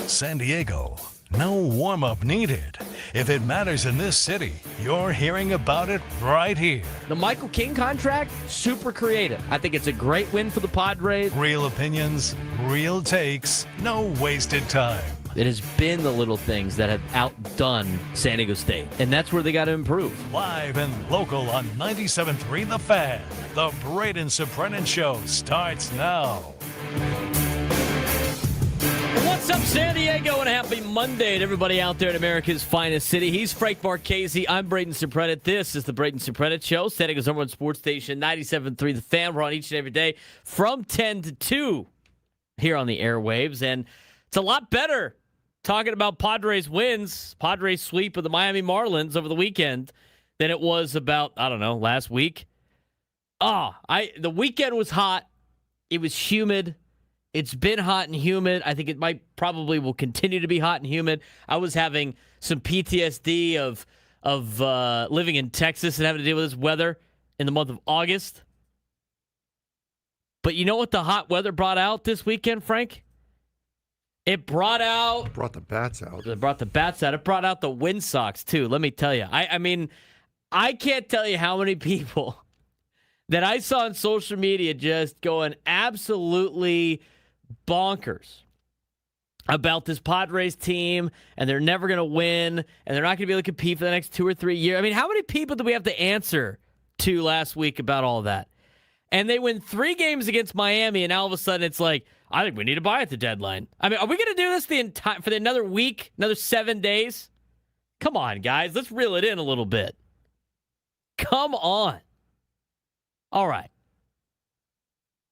San Diego, no warm-up needed. If it matters in this city, you're hearing about it right here. The Michael King contract, super creative. I think it's a great win for the Padres. Real opinions, real takes, no wasted time. It has been the little things that have outdone San Diego State, and that's where they got to improve. Live and local on 97.3 The Fan. The Braden Surprenant Show starts now. What's up, San Diego, and happy Monday to everybody out there in America's finest city. He's Frank Marchese. I'm Braden Surprenant. This is the Braden Surprenant Show, San Diego's number one sports station, 97.3 The Fan. We're on each and every day from 10 to 2 here on the airwaves, and it's a lot better talking about Padres wins, Padres sweep of the Miami Marlins over the weekend than it was about, last week. The weekend was hot. It was humid. It's been hot and humid. I think it probably will continue to be hot and humid. I was having some PTSD of living in Texas and having to deal with this weather in the month of August. But you know what the hot weather brought out this weekend, Frank? It brought the bats out. It brought the bats out. It brought out the Windsocks, too. Let me tell you. I mean, I can't tell you how many people that I saw on social media just going absolutely bonkers about this Padres team, and they're never going to win, and they're not going to be able to compete for the next 2 or 3 years. I mean, how many people did we have to answer to last week about all that? And they win 3 games against Miami, and all of a sudden it's like, I think we need to buy at the deadline. I mean, are we going to do this for another week, another 7 days? Come on, guys. Let's reel it in a little bit. Come on. All right.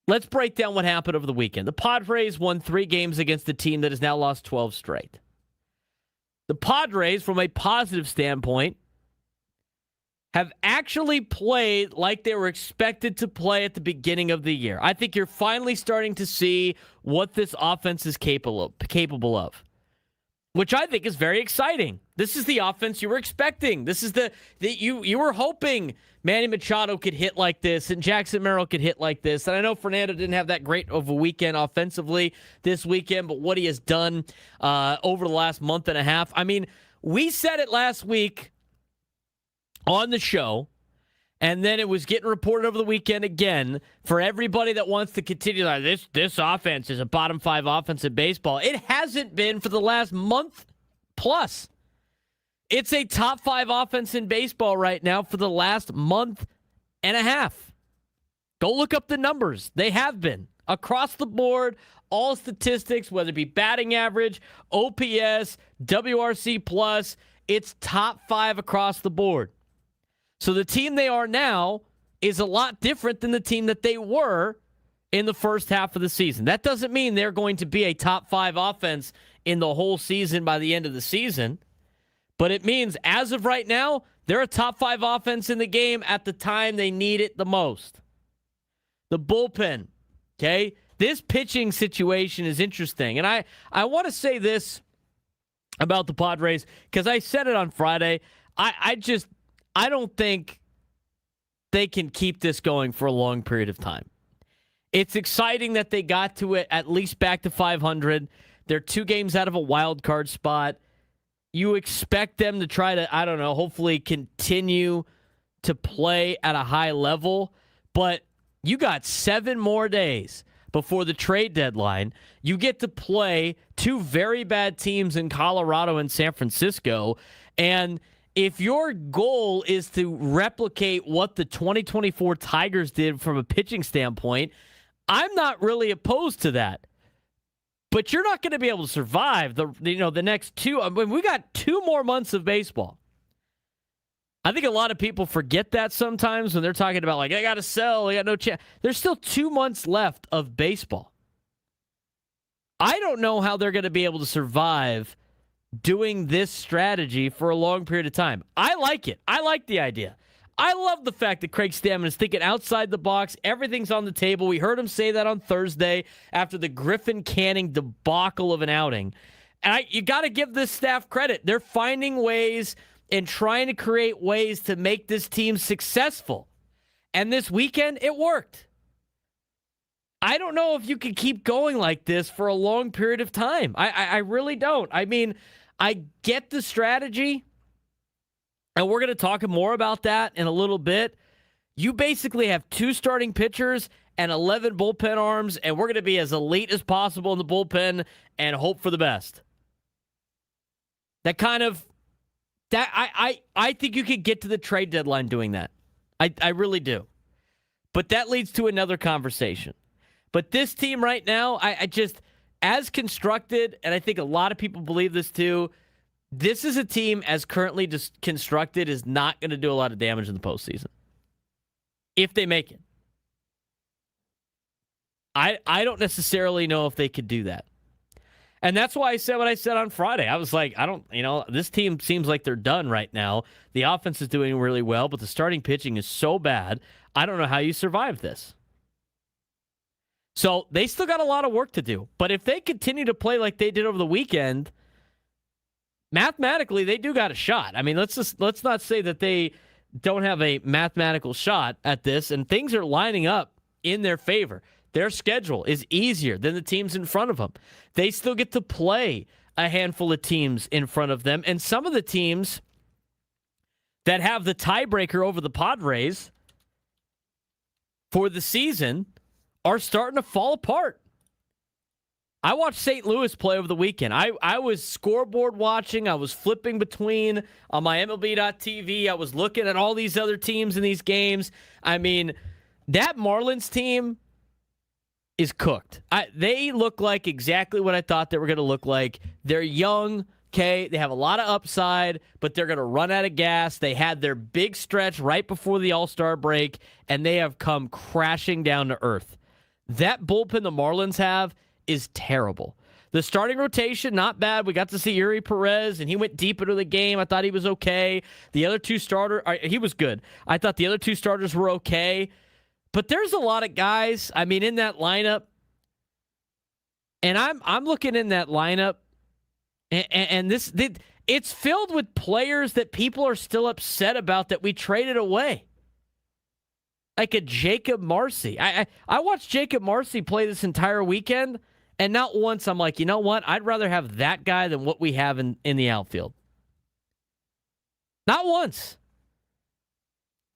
Let's break down what happened over the weekend. The Padres won 3 games against a team that has now lost 12 straight. The Padres, from a positive standpoint, have actually played like they were expected to play at the beginning of the year. I think you're finally starting to see what this offense is capable of, which I think is very exciting. This is the offense you were expecting. This is you were hoping Manny Machado could hit like this and Jackson Merrill could hit like this. And I know Fernando didn't have that great of a weekend offensively this weekend, but what he has done over the last month and a half. I mean, we said it last week on the show, and then it was getting reported over the weekend again for everybody that wants to continue. Like, this offense is a bottom 5 offense in baseball. It hasn't been for the last month plus. It's a top 5 offense in baseball right now for the last month and a half. Go look up the numbers. They have been across the board, all statistics, whether it be batting average, OPS, WRC plus, it's top 5 across the board. So the team they are now is a lot different than the team that they were in the first half of the season. That doesn't mean they're going to be a top 5 offense in the whole season by the end of the season. But it means, as of right now, they're a top 5 offense in the game at the time they need it the most. The bullpen, okay? This pitching situation is interesting. And I want to say this about the Padres, because I said it on Friday. I don't think they can keep this going for a long period of time. It's exciting that they got to it at least back to 500. They're 2 games out of a wild card spot. You expect them to try to, hopefully continue to play at a high level. But you got 7 more days before the trade deadline. You get to play 2 very bad teams in Colorado and San Francisco. And if your goal is to replicate what the 2024 Tigers did from a pitching standpoint, I'm not really opposed to that. But you're not going to be able to survive the next 2. I mean, we got 2 more months of baseball. I think a lot of people forget that sometimes when they're talking about, like, I got to sell, I got no chance. There's still 2 months left of baseball. I don't know how they're going to be able to survive doing this strategy for a long period of time. I like it. I like the idea. I love the fact that Craig Stammen is thinking outside the box. Everything's on the table. We heard him say that on Thursday after the Griffin Canning debacle of an outing. And you got to give this staff credit. They're finding ways and trying to create ways to make this team successful. And this weekend, it worked. I don't know if you can keep going like this for a long period of time. I really don't. I mean, I get the strategy, and we're going to talk more about that in a little bit. You basically have 2 starting pitchers and 11 bullpen arms, and we're going to be as elite as possible in the bullpen and hope for the best. I think you could get to the trade deadline doing that. I really do. But that leads to another conversation. But this team right now, I just, as constructed, and I think a lot of people believe this too, this is a team as currently just constructed is not going to do a lot of damage in the postseason. If they make it. I don't necessarily know if they could do that. And that's why I said what I said on Friday. I was like, this team seems like they're done right now. The offense is doing really well, but the starting pitching is so bad. I don't know how you survive this. So they still got a lot of work to do. But if they continue to play like they did over the weekend, mathematically, they do got a shot. I mean, let's not say that they don't have a mathematical shot at this, and things are lining up in their favor. Their schedule is easier than the teams in front of them. They still get to play a handful of teams in front of them, and some of the teams that have the tiebreaker over the Padres for the season are starting to fall apart. I watched St. Louis play over the weekend. I was scoreboard watching. I was flipping between on my MLB.TV. I was looking at all these other teams in these games. I mean, that Marlins team is cooked. They look like exactly what I thought they were going to look like. They're young, okay? They have a lot of upside, but they're going to run out of gas. They had their big stretch right before the All-Star break, and they have come crashing down to earth. That bullpen the Marlins have is terrible. The starting rotation, not bad. We got to see Yuri Perez, and he went deep into the game. I thought he was okay. The other 2 starters, he was good. I thought the other 2 starters were okay. But there's a lot of guys, I mean, in that lineup, and I'm looking in that lineup, and it's filled with players that people are still upset about that we traded away. Like a Jacob Marcy. I watched Jacob Marcy play this entire weekend, and not once I'm like, you know what? I'd rather have that guy than what we have in the outfield. Not once.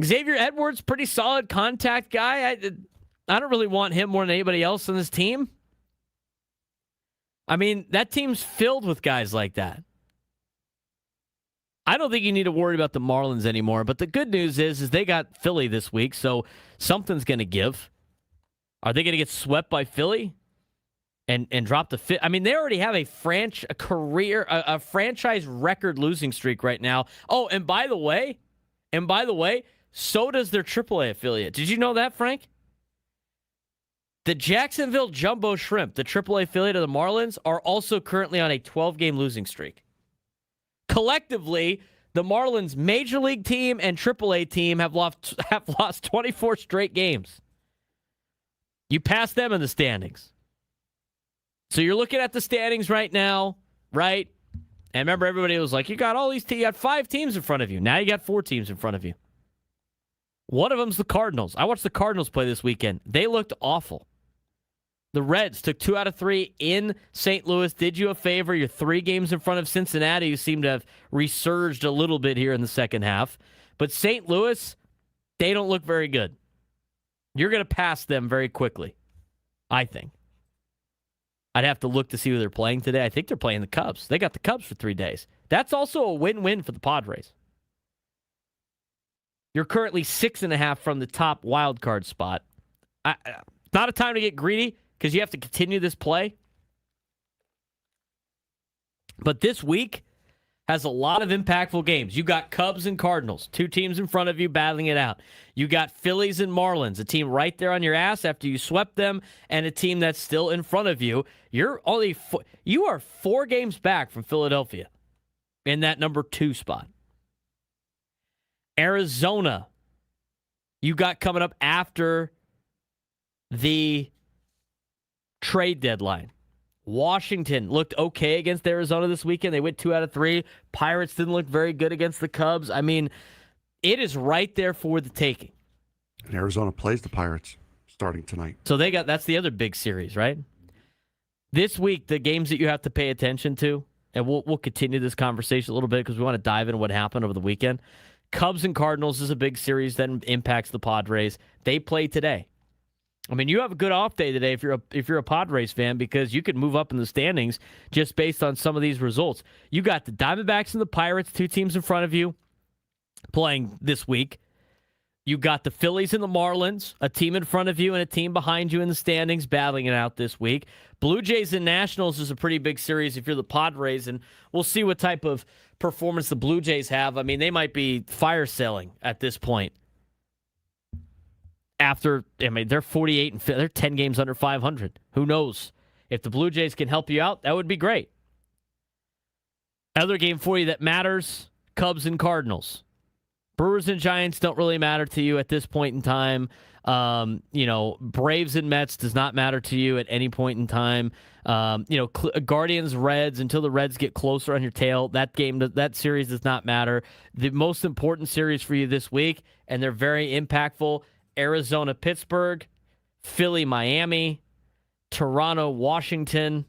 Xavier Edwards, pretty solid contact guy. I don't really want him more than anybody else on this team. I mean, that team's filled with guys like that. I don't think you need to worry about the Marlins anymore, but the good news is they got Philly this week, so something's going to give. Are they going to get swept by Philly and drop the fifth? I mean, they already have a franchise record losing streak right now. Oh, and by the way, so does their AAA affiliate. Did you know that, Frank? The Jacksonville Jumbo Shrimp, the AAA affiliate of the Marlins, are also currently on a 12-game losing streak. Collectively, the Marlins Major League team and AAA team have lost 24 straight games. You pass them in the standings. So you're looking at the standings right now, right? And remember, everybody was like, you got all these teams, you got 5 teams in front of you. Now you got 4 teams in front of you. One of them's the Cardinals. I watched the Cardinals play this weekend. They looked awful. The Reds took 2 out of 3 in St. Louis. Did you a favor? You're 3 games in front of Cincinnati, who seem to have resurged a little bit here in the second half. But St. Louis, they don't look very good. You're going to pass them very quickly, I think. I'd have to look to see who they're playing today. I think they're playing the Cubs. They got the Cubs for 3 days. That's also a win-win for the Padres. You're currently 6.5 from the top wild card spot. Not a time to get greedy because you have to continue this play. But this week has a lot of impactful games. You got Cubs and Cardinals, 2 teams in front of you battling it out. You got Phillies and Marlins, a team right there on your ass after you swept them, and a team that's still in front of you. You are 4 games back from Philadelphia in that number 2 spot. Arizona, you got coming up after the trade deadline. Washington looked okay against Arizona this weekend. They went 2 out of 3. Pirates didn't look very good against the Cubs. I mean, it is right there for the taking. And Arizona plays the Pirates. starting tonight. So that's the other big series, right? This week, the games that you have to pay attention to, and we'll continue this conversation a little bit because we want to dive into what happened over the weekend. Cubs and Cardinals is a big series that impacts the Padres. They play today. I mean, you have a good off day today if you're a Padres fan because you could move up in the standings just based on some of these results. You got the Diamondbacks and the Pirates, two teams in front of you, playing this week. You got the Phillies and the Marlins, a team in front of you and a team behind you in the standings battling it out this week. Blue Jays and Nationals is a pretty big series if you're the Padres, and we'll see what type of performance the Blue Jays have. I mean, they might be fire selling at this point. They're 48 and they're 10 games under 500. Who knows? If the Blue Jays can help you out, that would be great. Another game for you that matters, Cubs and Cardinals. Brewers and Giants don't really matter to you at this point in time. Braves and Mets does not matter to you at any point in time. Guardians, Reds, until the Reds get closer on your tail, that series does not matter. The most important series for you this week, and they're very impactful, Arizona, Pittsburgh, Philly, Miami, Toronto, Washington,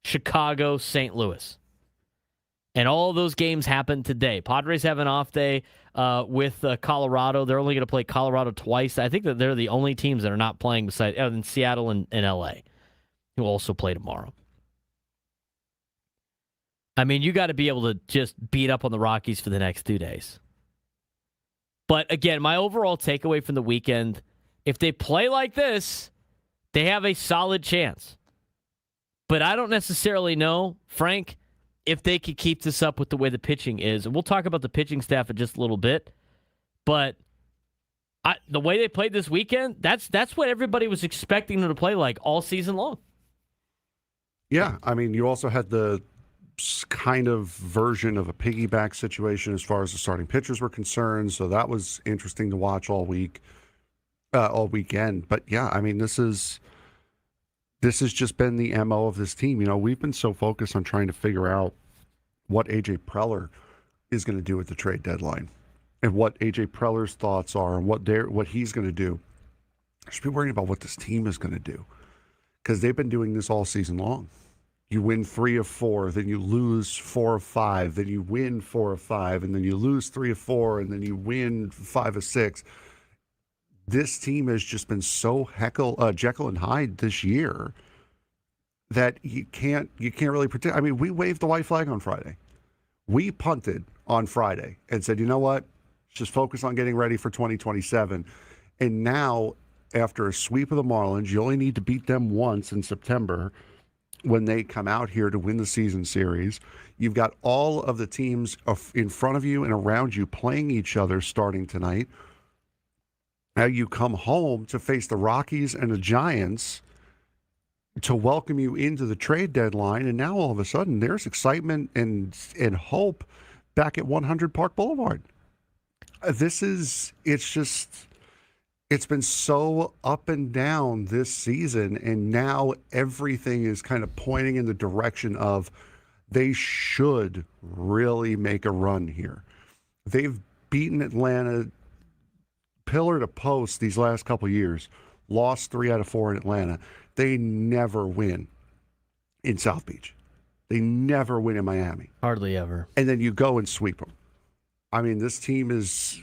Chicago, St. Louis. And all of those games happen today. Padres have an off day with Colorado. They're only going to play Colorado twice. I think that they're the only teams that are not playing besides in Seattle and L.A., who also play tomorrow. I mean, you got to be able to just beat up on the Rockies for the next 2 days. But again, my overall takeaway from the weekend, if they play like this, they have a solid chance. But I don't necessarily know, Frank, if they could keep this up with the way the pitching is. And we'll talk about the pitching staff in just a little bit. But the way they played this weekend, that's what everybody was expecting them to play like all season long. Yeah, I mean, you also had the kind of version of a piggyback situation as far as the starting pitchers were concerned. So that was interesting to watch all weekend. But yeah, I mean, this has just been the MO of this team. You know, we've been so focused on trying to figure out what A.J. Preller is going to do at the trade deadline and what A.J. Preller's thoughts are and what he's going to do. I should be worrying about what this team is going to do because they've been doing this all season long. You win 3 of 4, then you lose 4 of 5, then you win 4 of 5, and then you lose 3 of 4, and then you win 5 of 6. This team has just been so Jekyll and Hyde this year that you can't really predict. I mean, we waved the white flag on Friday. We punted on Friday and said, you know what? Let's just focus on getting ready for 2027. And now, after a sweep of the Marlins, you only need to beat them once in September when they come out here to win the season series. You've got all of the teams in front of you and around you playing each other starting tonight. Now you come home to face the Rockies and the Giants to welcome you into the trade deadline, and now all of a sudden there's excitement and hope back at 100 Park Boulevard. It's been so up and down this season, and now everything is kind of pointing in the direction of they should really make a run here. They've beaten Atlanta pillar to post these last couple of years, lost 3 out of 4 in Atlanta. They never win in South Beach. They never win in Miami. Hardly ever. And then you go and sweep them. I mean, this team is...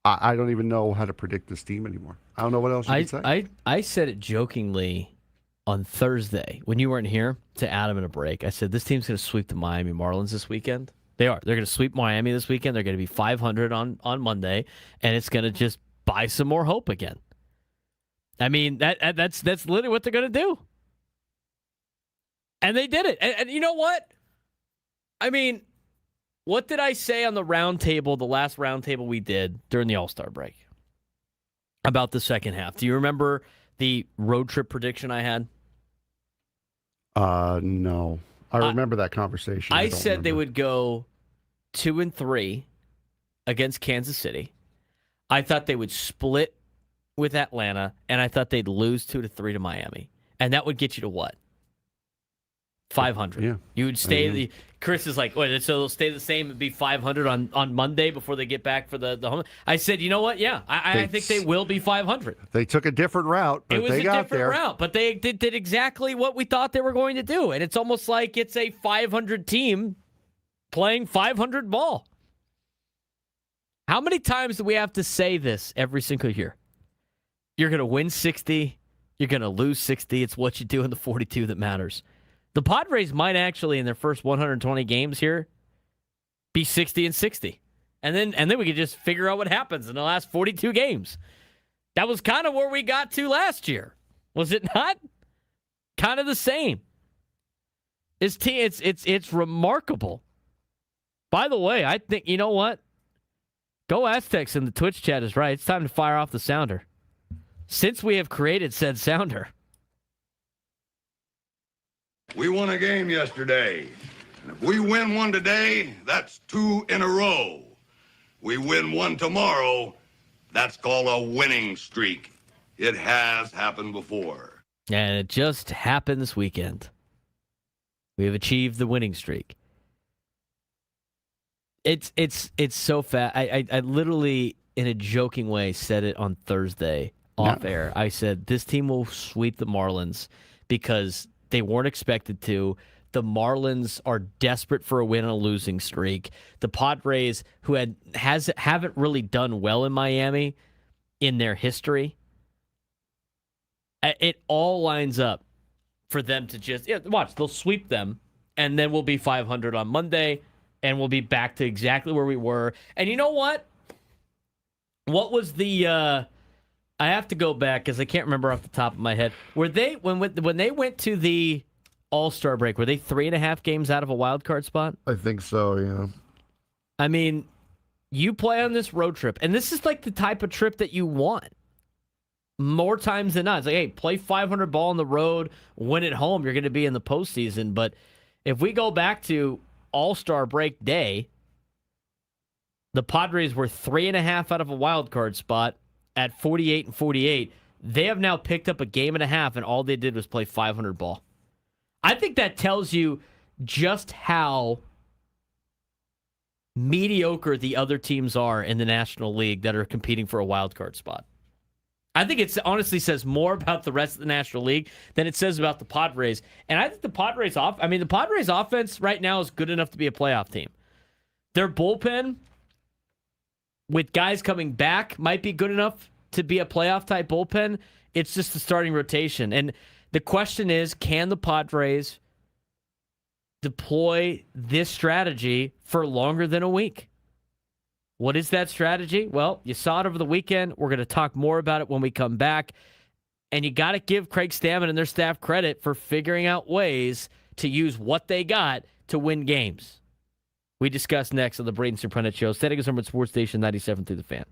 I don't even know how to predict this team anymore. I don't know what else you can say. I said it jokingly on Thursday when you weren't here to Adam in a break. I said, this team's going to sweep the Miami Marlins this weekend. They are. They're going to sweep Miami this weekend. They're going to be 500 on Monday, and it's going to just buy some more hope again. I mean, that's literally what they're going to do. And they did it. And you know what? I mean, what did I say on the roundtable, the last roundtable we did during the All-Star break about the second half? Do you remember the road trip prediction I had? No. I remember that conversation. I said they would go 2-3 against Kansas City. I thought they would split with Atlanta, and I thought they'd lose 2-3 to Miami. And that would get you to what? 500. Yeah. You would stay. Chris is like, wait, so they'll stay the same and be 500 on Monday before they get back for the home. I said, you know what? Yeah, I think they will be 500. They took a different route, but it was they a got different there. route, but they did exactly what we thought they were going to do. And it's almost like it's a 500 team playing 500 ball. How many times do we have to say this every single year? You're going to win 60. You're going to lose 60. It's what you do in the 42 that matters. The Padres might actually, in their first 120 games here, be 60-60. And then we could just figure out what happens in the last 42 games. That was kind of where we got to last year. Was it not? Kind of the same. It's remarkable. By the way, I think, you know what? Go Aztecs in the Twitch chat is right. It's time to fire off the sounder. Since we have created said sounder. We won a game yesterday. And if we win one today, that's 2 in a row. We win one tomorrow, that's called a winning streak. It has happened before. And it just happened this weekend. We have achieved the winning streak. It's so fast. I literally, in a joking way, said it on Thursday off air. I said, this team will sweep the Marlins because they weren't expected to. The Marlins are desperate for a win on a losing streak. The Padres, who haven't really done well in Miami in their history, it all lines up for them to just watch. They'll sweep them, and then we'll be 500 on Monday, and we'll be back to exactly where we were. And you know what? What was the? I have to go back because I can't remember off the top of my head. Were they when they went to the All-Star break? Were they 3.5 games out of a wild card spot? I think so. Yeah. I mean, you play on this road trip, and this is like the type of trip that you want. More times than not, it's like, hey, play 500 ball on the road, win at home. You're going to be in the postseason. But if we go back to All-Star break day, the Padres were 3.5 out of a wild card spot at 48-48. They have now picked up a game and a half, and all they did was play 500 ball. I think that tells you just how mediocre the other teams are in the National League that are competing for a wild card spot. I think it honestly says more about the rest of the National League than it says about the Padres. And I think the Padres offense right now is good enough to be a playoff team. Their bullpen, with guys coming back, might be good enough to be a playoff-type bullpen. It's just the starting rotation. And the question is, can the Padres deploy this strategy for longer than a week? What is that strategy? Well, you saw it over the weekend. We're going to talk more about it when we come back. And you got to give Craig Stammen and their staff credit for figuring out ways to use what they got to win games. We discuss next on the Braden Surprenant Show. Standing as number Sports Station 97 through the Fan.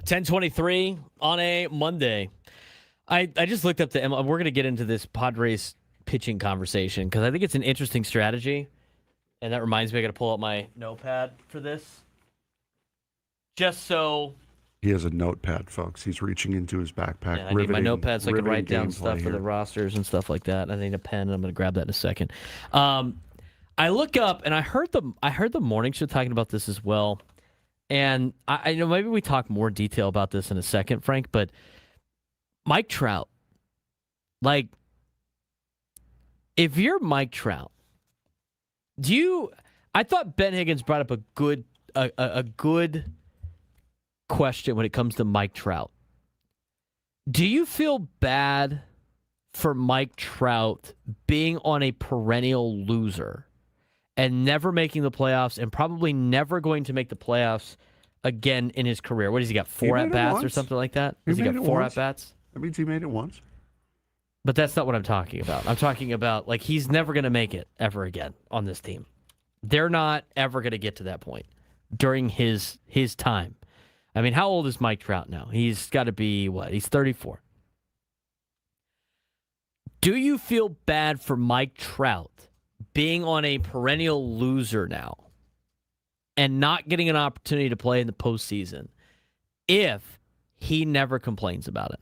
10:23 on a Monday. I just looked up the. We're going to get into this Padres pitching conversation because I think it's an interesting strategy. And that reminds me, I got to pull out my notepad for this. Just so. He has a notepad, folks. He's reaching into his backpack. Yeah, I need my notepad so I can write down stuff for the rosters and stuff like that. I need a pen, and I'm going to grab that in a second. I look up, and I heard the morning show talking about this as well. And I know maybe we talk more detail about this in a second, Frank, but Mike Trout, like, if you're Mike Trout, I thought Ben Higgins brought up a good question when it comes to Mike Trout. Do you feel bad for Mike Trout being on a perennial loser and never making the playoffs and probably never going to make the playoffs again in his career? What has he got, 4 at-bats or something like that? Has he got 4 at-bats? That means he made it once. But that's not what I'm talking about. I'm talking about, like, he's never going to make it ever again on this team. They're not ever going to get to that point during his time. I mean, how old is Mike Trout now? He's got to be, what? He's 34. Do you feel bad for Mike Trout being on a perennial loser now and not getting an opportunity to play in the postseason if he never complains about it?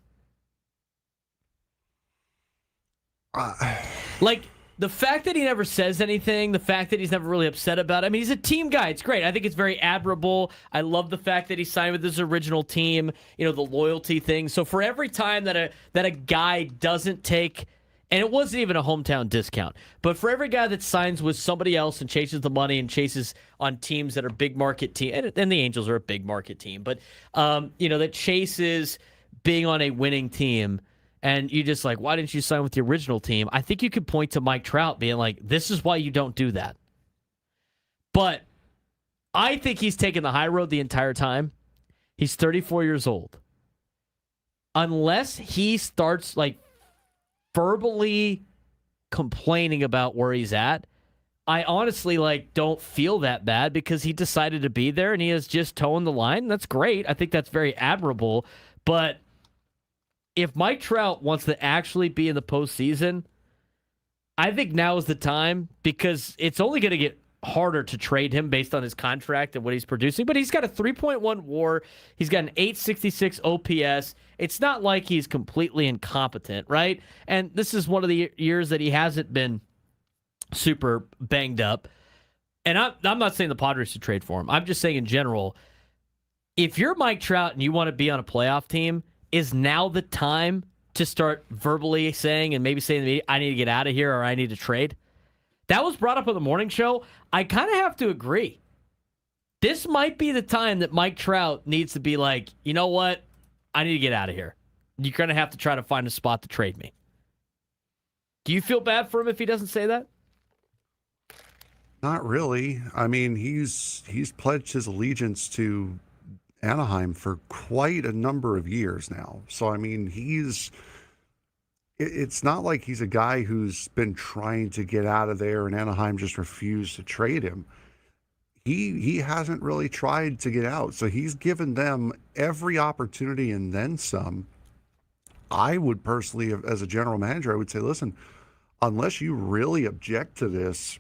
Like, the fact that he never says anything, the fact that he's never really upset about it, I mean, he's a team guy. It's great. I think it's very admirable. I love the fact that he signed with his original team, the loyalty thing. So for every time that a guy doesn't take, and it wasn't even a hometown discount, but for every guy that signs with somebody else and chases the money and chases on teams that are big market team, and the Angels are a big market team, but that chases being on a winning team, and you just like, why didn't you sign with the original team? I think you could point to Mike Trout being like, this is why you don't do that. But I think he's taken the high road the entire time. He's 34 years old. Unless he starts like verbally complaining about where he's at, I honestly don't feel that bad because he decided to be there and he has just toned the line. That's great. I think that's very admirable. But if Mike Trout wants to actually be in the postseason, I think now is the time because it's only going to get harder to trade him based on his contract and what he's producing. But he's got a 3.1 WAR. He's got an 866 OPS. It's not like he's completely incompetent, right? And this is one of the years that he hasn't been super banged up. And I'm not saying the Padres should trade for him. I'm just saying in general, if you're Mike Trout and you want to be on a playoff team, is now the time to start verbally saying and maybe saying to me, I need to get out of here or I need to trade? That was brought up on the morning show. I kind of have to agree. This might be the time that Mike Trout needs to be like, you know what? I need to get out of here. You're going to have to try to find a spot to trade me. Do you feel bad for him if he doesn't say that? Not really. I mean, he's pledged his allegiance to Anaheim for quite a number of years now. So, I mean, it's not like he's a guy who's been trying to get out of there and Anaheim just refused to trade him. He hasn't really tried to get out. So he's given them every opportunity and then some. I would personally, as a general manager, I would say, listen, unless you really object to this,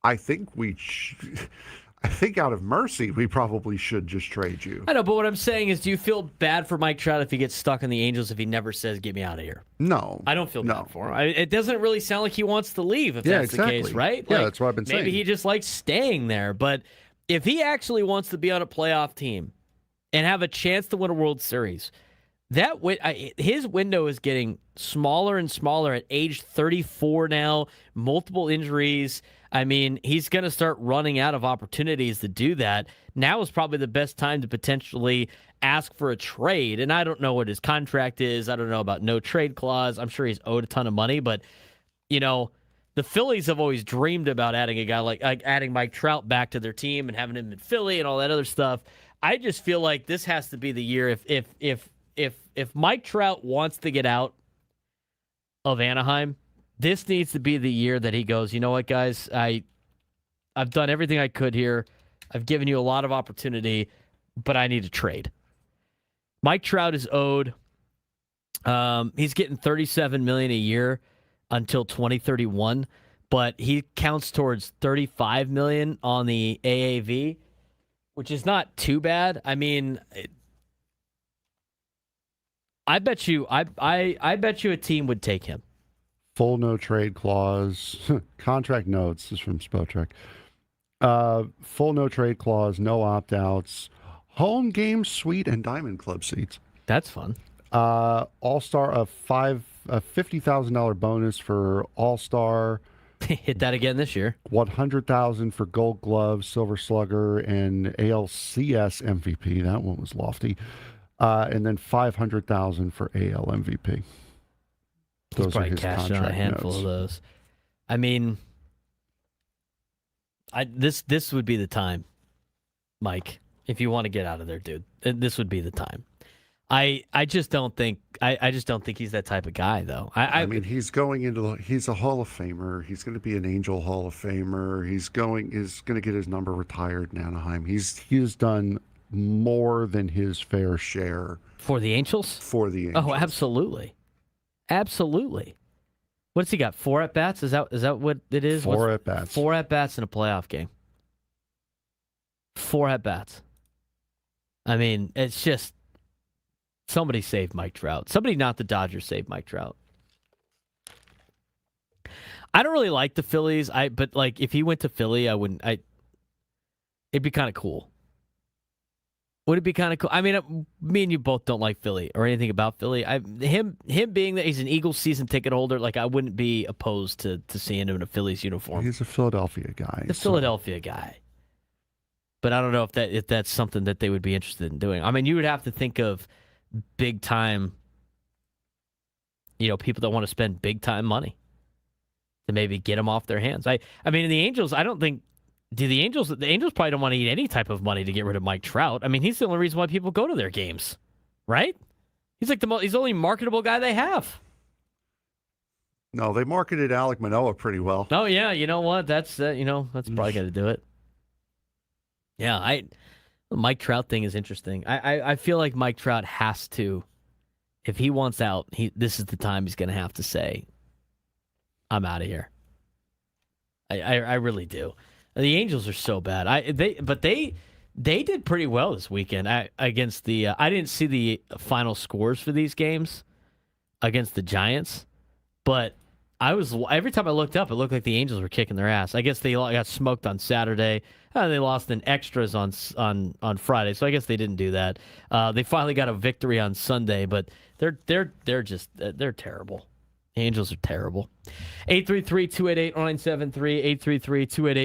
I think out of mercy, we probably should just trade you. I know, but what I'm saying is, do you feel bad for Mike Trout if he gets stuck in the Angels if he never says, get me out of here? No. I don't feel bad for him. It doesn't really sound like he wants to leave, if that's exactly. the case, right? Yeah, that's what I've been saying. Maybe he just likes staying there. But if he actually wants to be on a playoff team and have a chance to win a World Series, his window is getting smaller and smaller at age 34 now, multiple injuries. I mean, he's going to start running out of opportunities to do that. Now is probably the best time to potentially ask for a trade. And I don't know what his contract is. I don't know about no trade clause. I'm sure he's owed a ton of money. But, the Phillies have always dreamed about adding a guy like adding Mike Trout back to their team and having him in Philly and all that other stuff. I just feel like this has to be the year if Mike Trout wants to get out of Anaheim, this needs to be the year that he goes, you know what, guys, I've done everything I could here. I've given you a lot of opportunity, but I need to trade. Mike Trout is owed. He's getting $37 million a year until 2031, but he counts towards $35 million on the AAV, which is not too bad. I mean, I bet you a team would take him. Full no trade clause, contract notes. This is from Spotrac. Full no trade clause, no opt outs, home game suite, and Diamond Club seats. That's fun. All-Star a $50,000 bonus for All-Star. Hit that again this year. $100,000 for Gold Glove, Silver Slugger, and ALCS MVP. That one was lofty. And then $500,000 for AL MVP. He's probably cashed on a handful of those. I mean, this would be the time, Mike, if you want to get out of there, dude. This would be the time. I just don't think he's that type of guy, though. I mean, he's a Hall of Famer. He's going to be an Angel Hall of Famer. He's going to get his number retired in Anaheim. He has done more than his fair share For the Angels? for the Angels. Oh, absolutely. Absolutely. What's he got? 4 at-bats? Is that what it is? 4 at-bats. 4 at-bats in a playoff game. 4 at-bats. I mean, it's just somebody saved Mike Trout. Somebody, not the Dodgers, saved Mike Trout. I don't really like the Phillies. But like if he went to Philly, it'd be kind of cool. Would it be kind of cool? I mean, me and you both don't like Philly or anything about Philly. Him being that he's an Eagles season ticket holder, like I wouldn't be opposed to seeing him in a Phillies uniform. He's a Philadelphia guy. Philadelphia guy. But I don't know if that's something that they would be interested in doing. I mean, you would have to think of big time, people that want to spend big time money to maybe get him off their hands. I mean, the Angels, I don't think. The Angels probably don't want to eat any type of money to get rid of Mike Trout. I mean, he's the only reason why people go to their games, right? He's like he's the only marketable guy they have. No, they marketed Alek Manoah pretty well. Oh yeah, you know what? That's that's probably going to do it. Yeah, the Mike Trout thing is interesting. I feel like Mike Trout has to, if he wants out, this is the time he's going to have to say, "I'm out of here." I really do. The Angels are so bad. They did pretty well this weekend against the. I didn't see the final scores for these games against the Giants, but every time I looked up, it looked like the Angels were kicking their ass. I guess they got smoked on Saturday. They lost in extras on Friday, so I guess they didn't do that. They finally got a victory on Sunday, but they're terrible. The Angels are terrible. 833-288-0973,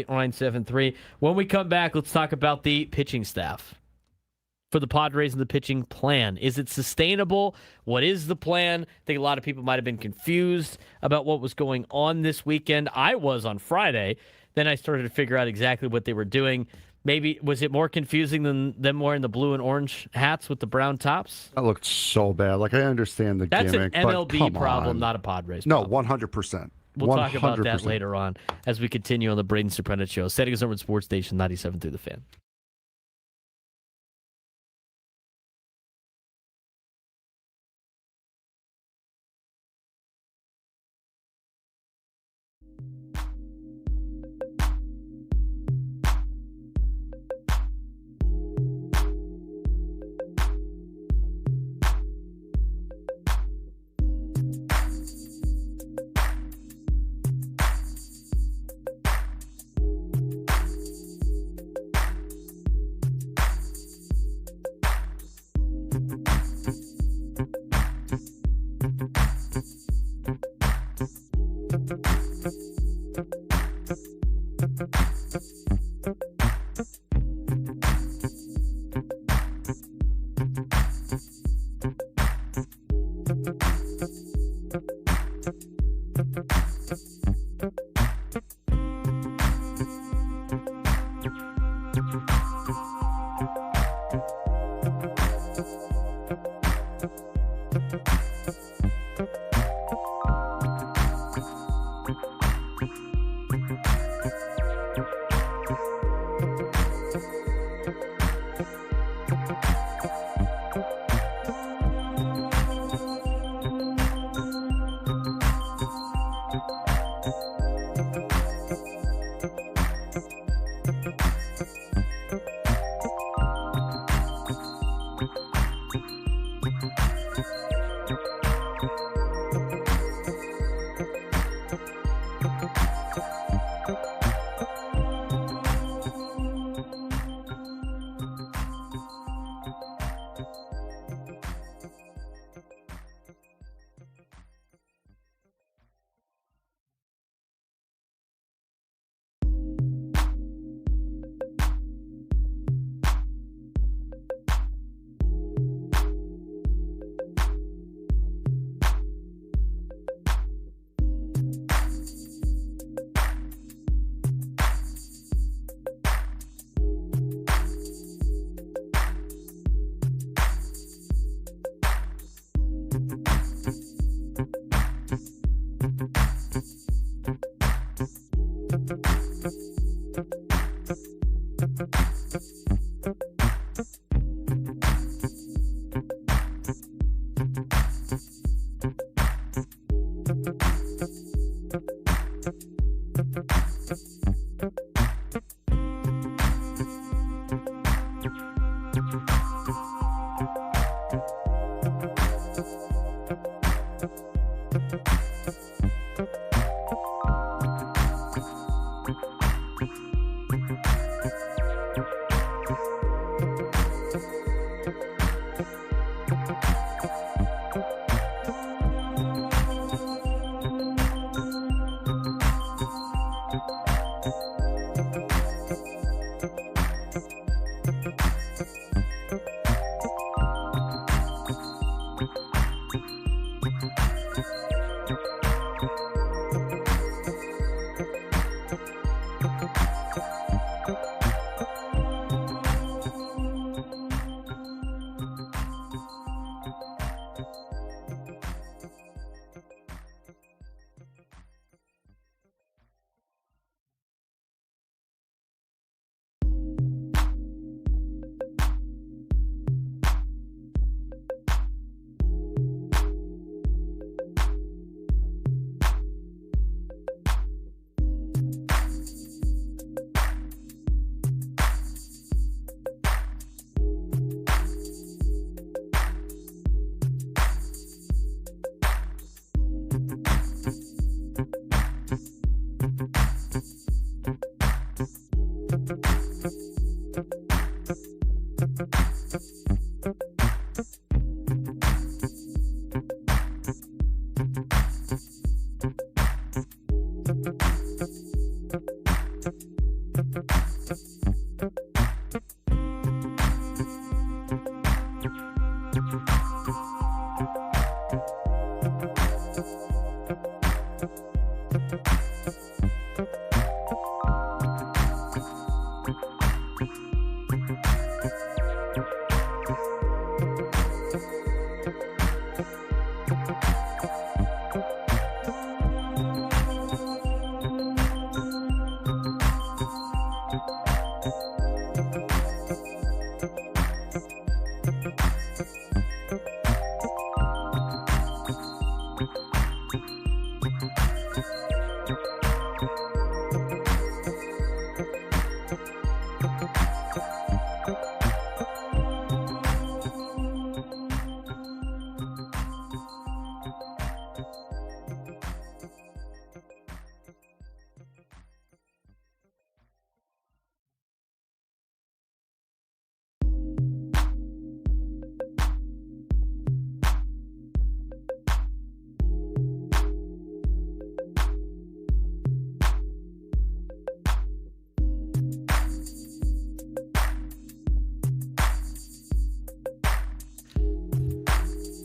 833-288-0973. When we come back, let's talk about the pitching staff for the Padres and the pitching plan. Is it sustainable? What is the plan? I think a lot of people might have been confused about what was going on this weekend. I was on Friday. Then I started to figure out exactly what they were doing. Maybe, was it more confusing than them wearing the blue and orange hats with the brown tops? That looked so bad. Like, I understand the That's gimmick, an MLB but problem, on. not a Padres No, problem. 100%. We'll talk about 100%. that later on as we continue on the Braden Surprenant Show. Setting us over at Sports Station 97 through the Fan.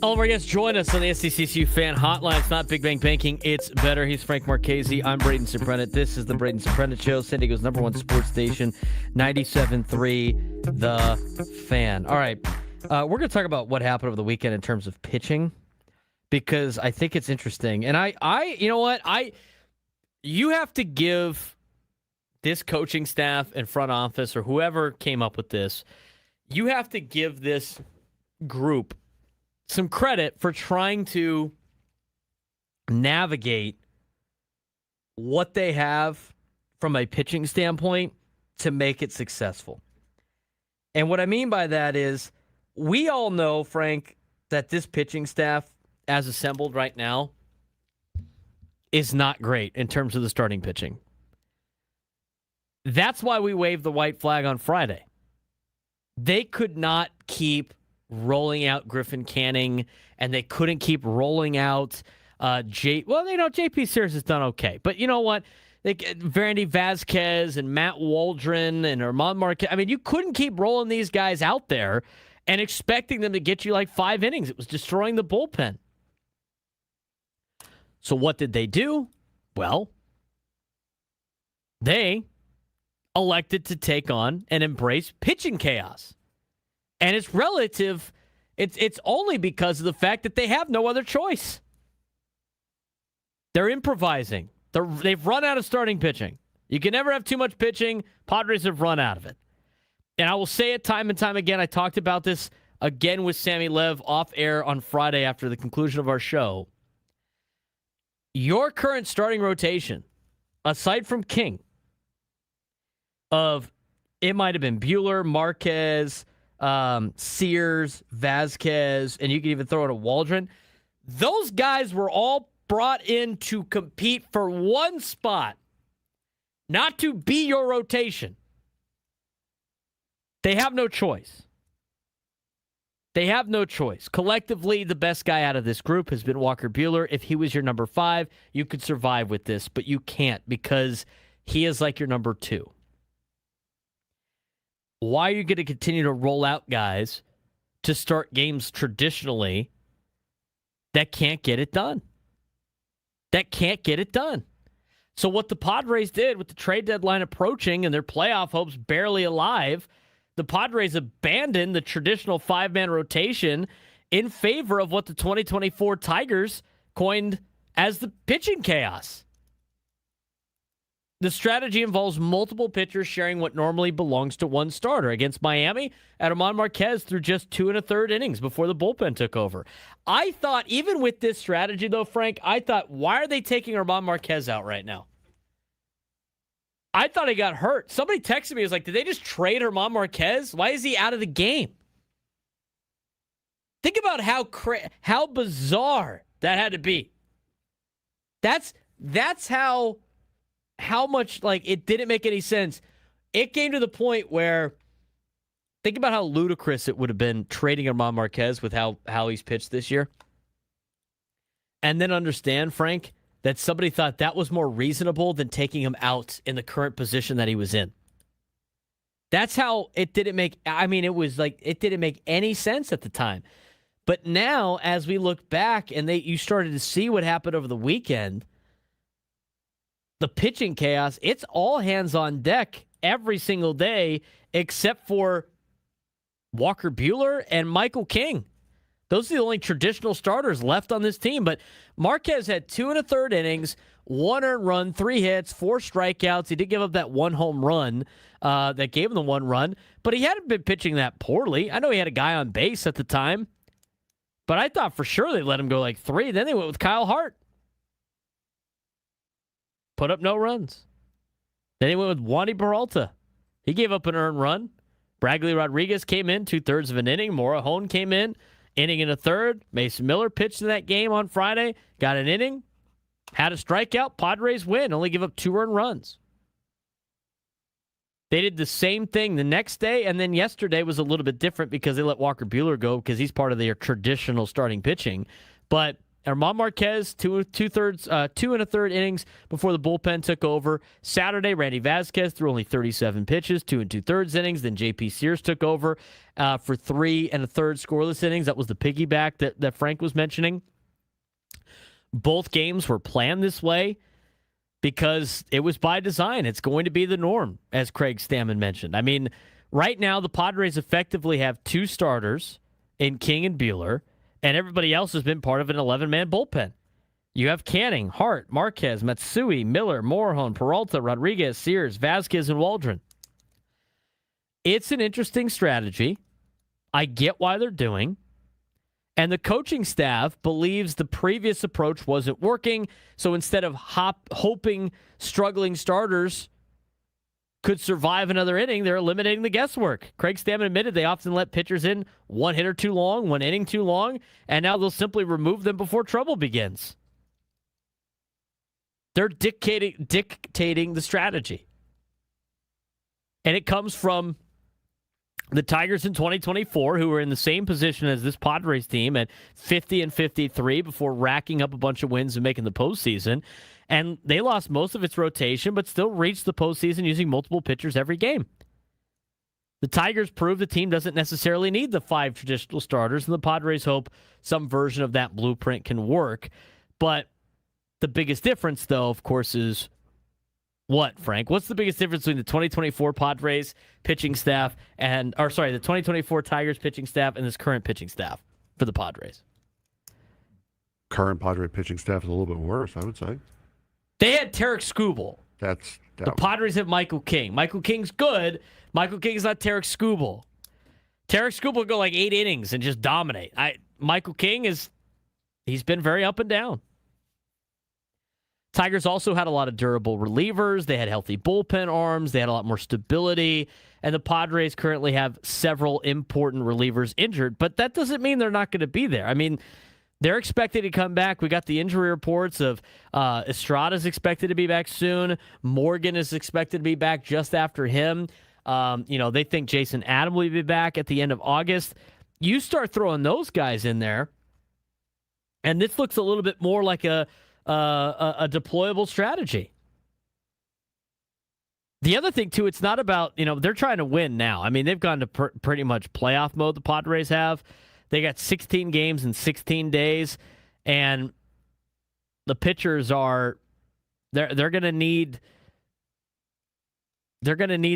All of our guests join us on the SCCCU fan hotline. It's not Big Bang Banking. It's better. He's Frank Marchese. I'm Braden Surprenant. This is the Braden Surprenant Show, San Diego's #1 sports station, 97.3 The Fan. All right. We're going to talk about what happened over the weekend in terms of pitching, because I think it's interesting. And you know what? You have to give this coaching staff and front office, or whoever came up with this, you have to give this group some credit for trying to navigate what they have from a pitching standpoint to make it successful. And what I mean by that is, we all know, Frank, that this pitching staff, as assembled right now, is not great in terms of the starting pitching. That's why we waved the white flag on Friday. They could not keep rolling out Griffin Canning, and they couldn't keep rolling out JP Sears has done okay. But you know what? Vandy Vasquez and Matt Waldron and Armand Marquez. I mean, you couldn't keep rolling these guys out there and expecting them to get you like 5 innings. It was destroying the bullpen. So what did they do? Well, they elected to take on and embrace pitching chaos. And it's relative. It's only because of the fact that they have no other choice. They're improvising. They've run out of starting pitching. You can never have too much pitching. Padres have run out of it. And I will say it time and time again. I talked about this again with Sammy Lev off air on Friday after the conclusion of our show. Your current starting rotation, aside from King, it might have been Buehler, Marquez, Sears, Vasquez, and you can even throw in a Waldron. Those guys were all brought in to compete for one spot, not to be your rotation. They have no choice. They have no choice. Collectively, the best guy out of this group has been Walker Buehler. If he was your number 5, you could survive with this, but you can't because he is like your number 2. Why are you going to continue to roll out guys to start games traditionally that can't get it done? That can't get it done. So what the Padres did with the trade deadline approaching and their playoff hopes barely alive, the Padres abandoned the traditional 5-man rotation in favor of what the 2024 Tigers coined as the pitching chaos. The strategy involves multiple pitchers sharing what normally belongs to one starter. Against Miami, Germán Marquez threw just 2 1/3 innings before the bullpen took over. I thought, even with this strategy, though, Frank, I thought, why are they taking Germán Marquez out right now? I thought he got hurt. Somebody texted me, was like, did they just trade Germán Marquez? Why is he out of the game? Think about how bizarre that had to be. That's how much, like, it didn't make any sense. It came to the point where, think about how ludicrous it would have been trading Germán Marquez with how he's pitched this year. And then understand, Frank, that somebody thought that was more reasonable than taking him out in the current position that he was in. That's how it didn't make, it was like, it didn't make any sense at the time. But now, as we look back and you started to see what happened over the weekend, the pitching chaos, it's all hands on deck every single day except for Walker Buehler and Michael King. Those are the only traditional starters left on this team. But Marquez had 2 1/3 innings, 1 earned run, 3 hits, 4 strikeouts. He did give up that 1 home run that gave him the 1 run, but he hadn't been pitching that poorly. I know he had a guy on base at the time, but I thought for sure they'd let him go like 3. Then they went with Kyle Hart. Put up no runs. Then he went with Wandy Peralta. He gave up an earned run. Bradley Rodriguez came in 2/3 of an inning. Morahone came in. Inning and a third. Mason Miller pitched in that game on Friday. Got an inning. Had a strikeout. Padres win. Only give up 2 earned runs. They did the same thing the next day, and then yesterday was a little bit different because they let Walker Buehler go because he's part of their traditional starting pitching. But Germán Marquez, 2 1/3 innings before the bullpen took over. Saturday, Randy Vasquez threw only 37 pitches, 2 2/3 innings. Then J.P. Sears took over for 3 1/3 scoreless innings. That was the piggyback that Frank was mentioning. Both games were planned this way because it was by design. It's going to be the norm, as Craig Stammen mentioned. I mean, right now the Padres effectively have 2 starters in King and Buehler, and everybody else has been part of an 11-man bullpen. You have Canning, Hart, Marquez, Matsui, Miller, Morahone, Peralta, Rodriguez, Sears, Vasquez, and Waldron. It's an interesting strategy. I get why they're doing. And the coaching staff believes the previous approach wasn't working, so instead of hoping struggling starters could survive another inning, they're eliminating the guesswork. Craig Stammen admitted they often let pitchers in 1 hitter too long, 1 inning too long, and now they'll simply remove them before trouble begins. They're dictating the strategy. And it comes from the Tigers in 2024, who were in the same position as this Padres team at 50 and 53 before racking up a bunch of wins and making the postseason. And they lost most of its rotation, but still reached the postseason using multiple pitchers every game. The Tigers prove the team doesn't necessarily need the 5 traditional starters, and the Padres hope some version of that blueprint can work. But the biggest difference, though, of course, is what, Frank? What's the biggest difference between the 2024 Padres pitching staff the 2024 Tigers pitching staff and this current pitching staff for the Padres? Current Padre pitching staff is a little bit worse, I would say. They had Tarek Skubal. The Padres have Michael King. Michael King's good. Michael King's not Tarek Skubal. Tarek Skubal will go like 8 innings and just dominate. Michael King he's been very up and down. Tigers also had a lot of durable relievers. They had healthy bullpen arms. They had a lot more stability. And the Padres currently have several important relievers injured, but that doesn't mean they're not going to be there. I mean, they're expected to come back. We got the injury reports of Estrada's expected to be back soon. Morgan is expected to be back just after him. They think Jason Adam will be back at the end of August. You start throwing those guys in there, and this looks a little bit more like a deployable strategy. The other thing, too, it's not about, they're trying to win now. I mean, they've gone to pretty much playoff mode, the Padres have. They got 16 games in 16 days, and the pitchers are they're going to need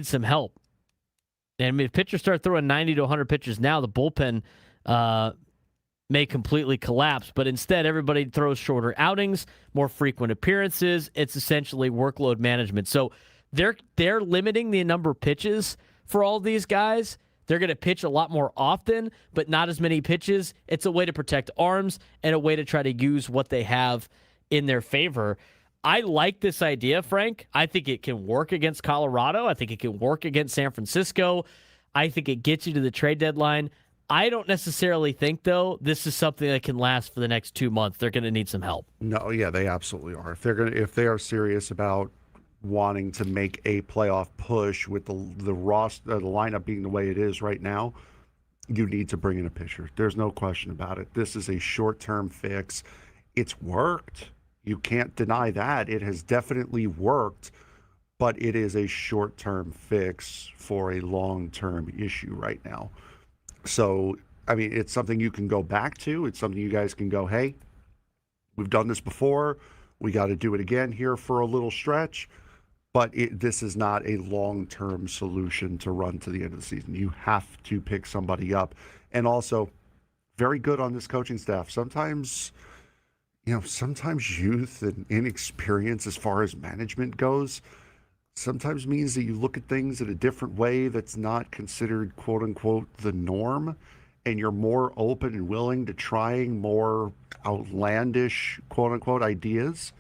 some help. And I mean, if pitchers start throwing 90 to 100 pitches now, the bullpen may completely collapse. But instead, everybody throws shorter outings, more frequent appearances. It's essentially workload management. So they're limiting the number of pitches for all these guys. They're going to pitch a lot more often, but not as many pitches. It's a way to protect arms and a way to try to use what they have in their favor. I like this idea, Frank. I think it can work against Colorado. I think it can work against San Francisco. I think it gets you to the trade deadline. I don't necessarily think, though, this is something that can last for the next 2 months. They're going to need some help. No, yeah, they absolutely are. If they are serious about wanting to make a playoff push with the roster, the lineup being the way it is right now, you need to bring in a pitcher. There's no question about it. This is a short-term fix. It's worked. You can't deny that. It has definitely worked, but it is a short-term fix for a long-term issue right now. So, I mean, it's something you can go back to. It's something you guys can go, hey, we've done this before. We got to do it again here for a little stretch. But this is not a long-term solution to run to the end of the season. You have to pick somebody up. And also, very good on this coaching staff. Sometimes youth and inexperience as far as management goes sometimes means that you look at things in a different way that's not considered, quote-unquote, the norm, and you're more open and willing to trying more outlandish, quote-unquote, ideas.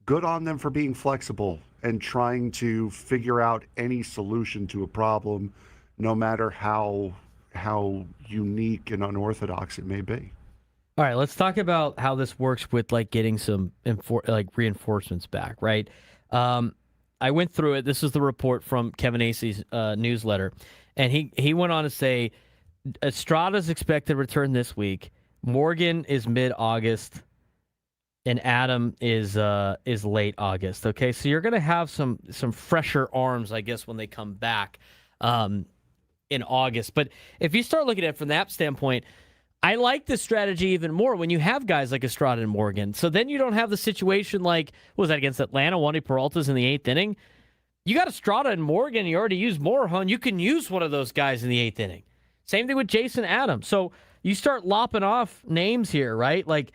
Good on them for being flexible and trying to figure out any solution to a problem, no matter how unique and unorthodox it may be. All right, let's talk about how this works with getting some reinforcements back, right? I went through it. This is the report from Kevin Acey's newsletter, and he went on to say Estrada's expected to return this week. Morgan is mid-August, and Adam is late August. Okay, so you're going to have some fresher arms, I guess, when they come back in August. But if you start looking at it from that standpoint, I like this strategy even more when you have guys like Estrada and Morgan. So then you don't have the situation like, what was that against Atlanta? Wandy Peralta's in the 8th inning. You got Estrada and Morgan. You already used Morejon. You can use one of those guys in the 8th inning. Same thing with Jason Adams. So you start lopping off names here, right? Like,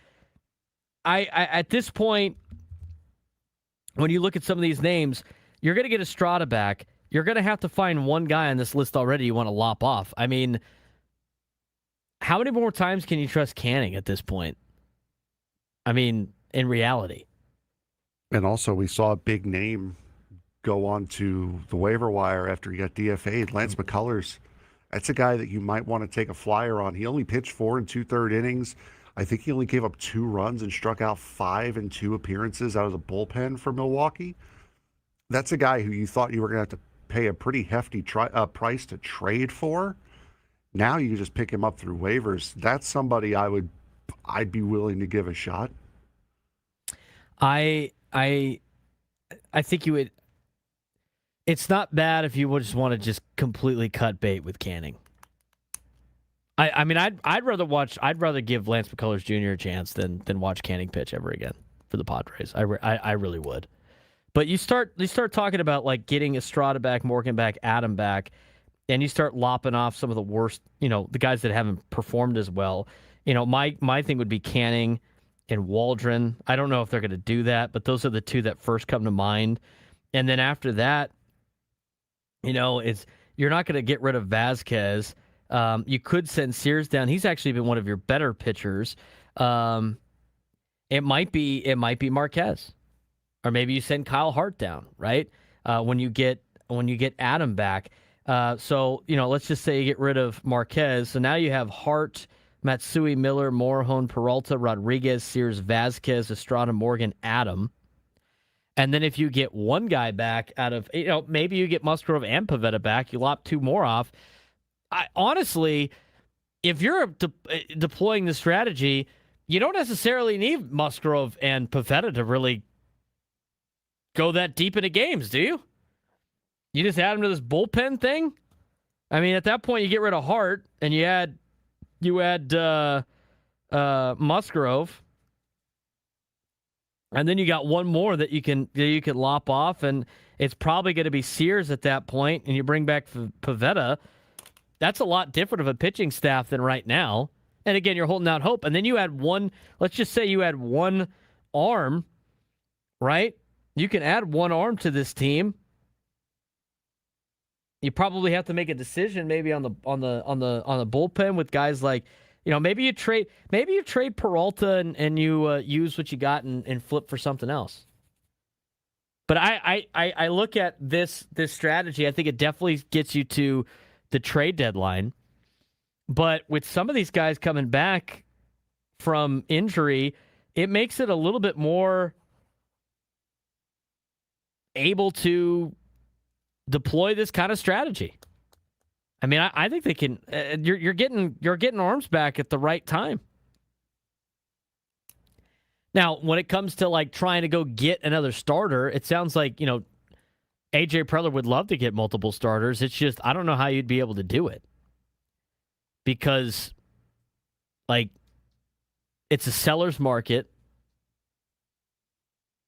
I at this point, when you look at some of these names, you're going to get Estrada back. You're going to have to find one guy on this list already you want to lop off. I mean, how many more times can you trust Canning at this point? I mean, in reality. And also, we saw a big name go on to the waiver wire after he got DFA'd, Lance McCullers. That's a guy that you might want to take a flyer on. He only pitched 4 2/3 innings. I think he only gave up 2 runs and struck out 5 in 2 appearances out of the bullpen for Milwaukee. That's a guy who you thought you were going to have to pay a pretty hefty price to trade for. Now you just pick him up through waivers. That's somebody I'd be willing to give a shot. I think you would. It's not bad if you would just want to just completely cut bait with Canning. I mean, I'd rather give Lance McCullers Jr. a chance than watch Canning pitch ever again for the Padres. I really would. But you start talking about like getting Estrada back, Morgan back, Adam back, and you start lopping off some of the worst, the guys that haven't performed as well. My thing would be Canning and Waldron. I don't know if they're going to do that, but those are the 2 that first come to mind. And then after that, you're not going to get rid of Vasquez. You could send Sears down. He's actually been one of your better pitchers. It might be Marquez. Or maybe you send Kyle Hart down, right? When you get Adam back. So, let's just say you get rid of Marquez. So now you have Hart, Matsui, Miller, Morejon, Peralta, Rodriguez, Sears, Vasquez, Estrada, Morgan, Adam. And then if you get one guy back out of, maybe you get Musgrove and Pivetta back, you lop 2 more off. Honestly, if you're deploying the strategy, you don't necessarily need Musgrove and Pivetta to really go that deep into games, do you? You just add them to this bullpen thing? I mean, at that point, you get rid of Hart and you add Musgrove, and then you got one more that you can lop off, and it's probably going to be Sears at that point, and you bring back Pivetta. That's a lot different of a pitching staff than right now. And again, you're holding out hope, and then you add one. Let's just say you add one arm, right? You can add one arm to this team. You probably have to make a decision maybe on the bullpen with guys like, maybe you trade Peralta and you use what you got and flip for something else. But I look at this strategy. I think it definitely gets you to the trade deadline. But with some of these guys coming back from injury, it makes it a little bit more able to deploy this kind of strategy. I mean, I think they can. You're getting arms back at the right time. Now, when it comes to like trying to go get another starter, it sounds like AJ Preller would love to get multiple starters. It's just I don't know how you'd be able to do it because, like, it's a seller's market.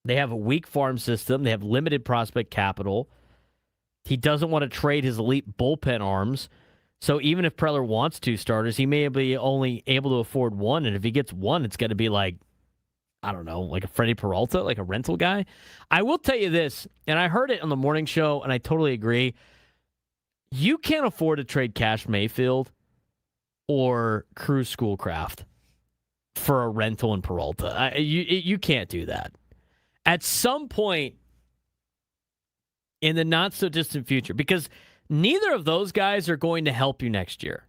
They have a weak farm system. They have limited prospect capital. He doesn't want to trade his elite bullpen arms. So even if Preller wants 2 starters, he may be only able to afford 1. And if he gets 1, it's going to be like, I don't know, like a Freddie Peralta, like a rental guy. I will tell you this, and I heard it on the morning show, and I totally agree. You can't afford to trade Cash Mayfield or Cruz Schoolcraft for a rental in Peralta. You can't do that. At some point, in the not-so-distant future, because neither of those guys are going to help you next year.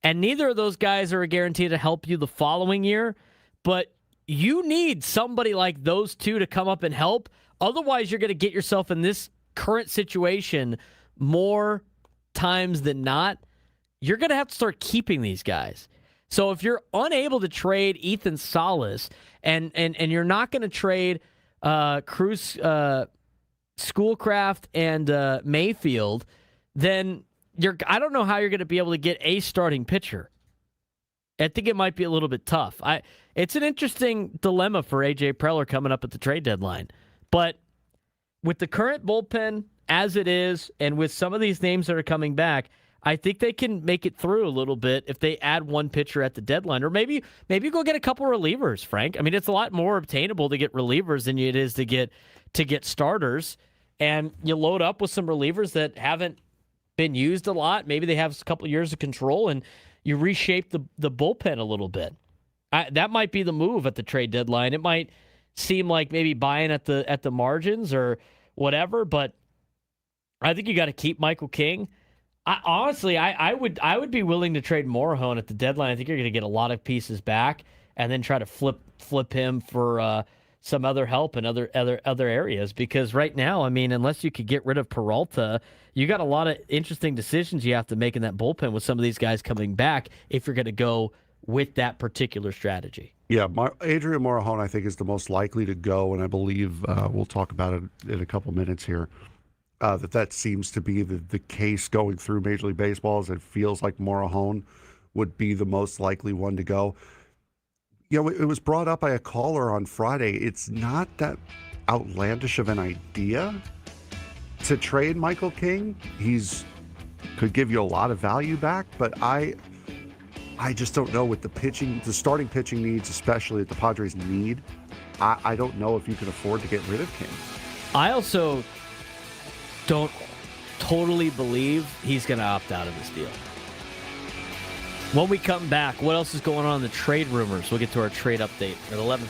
And neither of those guys are guaranteed to help you the following year, but you need somebody like those two to come up and help. Otherwise, you're going to get yourself in this current situation more times than not. You're going to have to start keeping these guys. So if you're unable to trade Ethan Salas and you're not going to trade Cruz Schoolcraft and Mayfield, then I don't know how you're going to be able to get a starting pitcher. I think it might be a little bit tough. It's an interesting dilemma for AJ Preller coming up at the trade deadline. But with the current bullpen as it is, and with some of these names that are coming back, I think they can make it through a little bit if they add one pitcher at the deadline. Or maybe go get a couple relievers, Frank. I mean, it's a lot more obtainable to get relievers than it is to get starters. And you load up with some relievers that haven't been used a lot. Maybe they have a couple of years of control, and you reshape the bullpen a little bit. That might be the move at the trade deadline. It might seem like maybe buying at the margins or whatever, but I think you got to keep Michael King. Honestly, I would be willing to trade Morejon at the deadline. I think you're going to get a lot of pieces back, and then try to flip him for some other help in other areas. Because right now, I mean, unless you could get rid of Peralta, you got a lot of interesting decisions you have to make in that bullpen with some of these guys coming back if you're going to go with that particular strategy. Yeah, Adrian Morejon, I think, is the most likely to go, and I believe we'll talk about it in a couple minutes here. That seems to be the case going through Major League Baseball, as it feels like Morejon would be the most likely one to go. It was brought up by a caller on Friday. It's not that outlandish of an idea to trade Michael King. Could give you a lot of value back, but I just don't know with the starting pitching needs, especially that the Padres need. I don't know if you can afford to get rid of King. I also don't totally believe he's going to opt out of this deal. When we come back, what else is going on in the trade rumors? We'll get to our trade update at 11.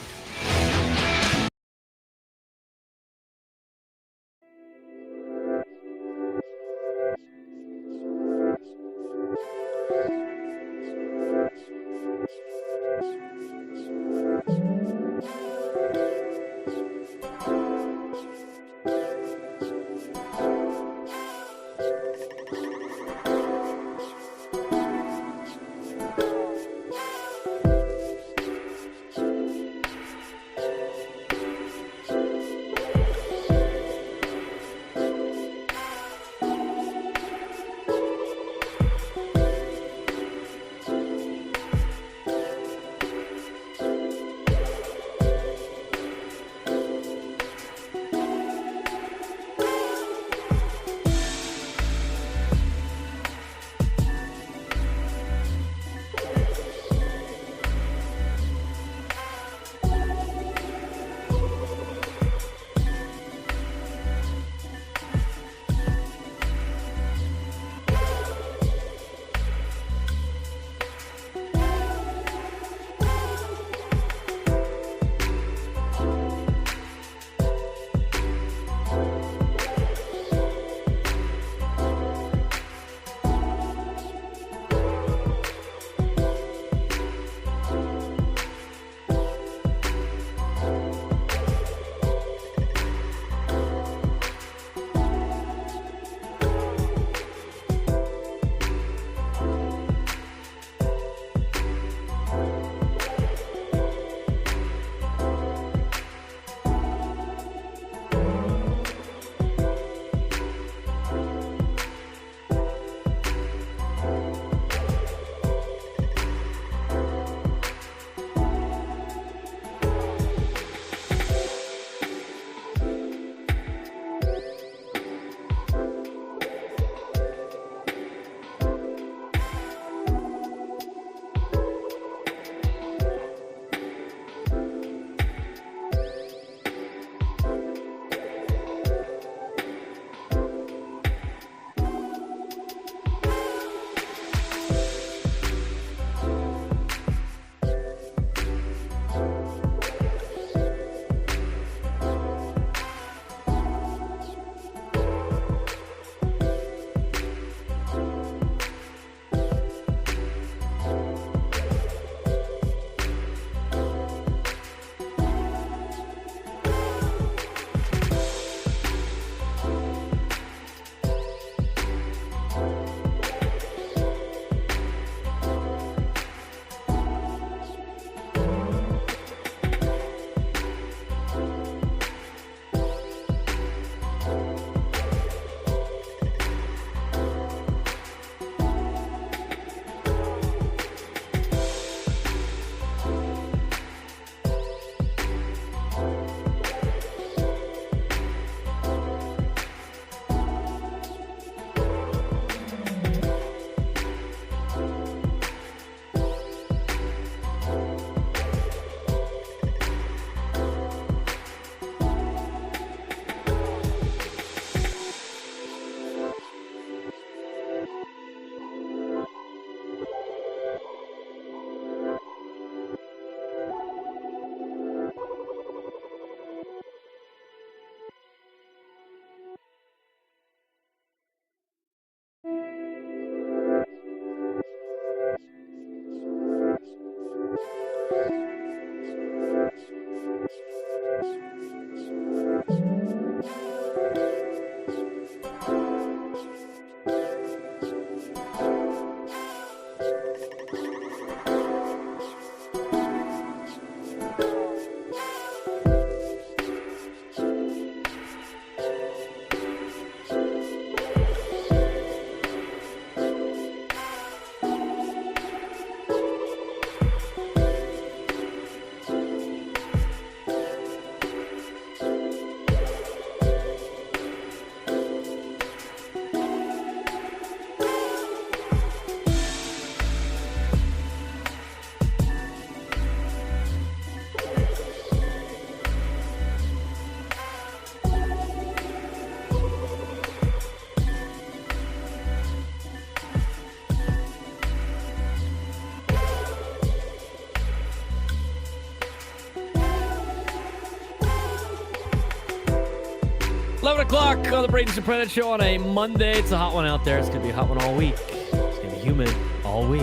11 o'clock on the Braden Surprenant Show on a Monday. It's a hot one out there. It's going to be a hot one all week. It's going to be humid all week.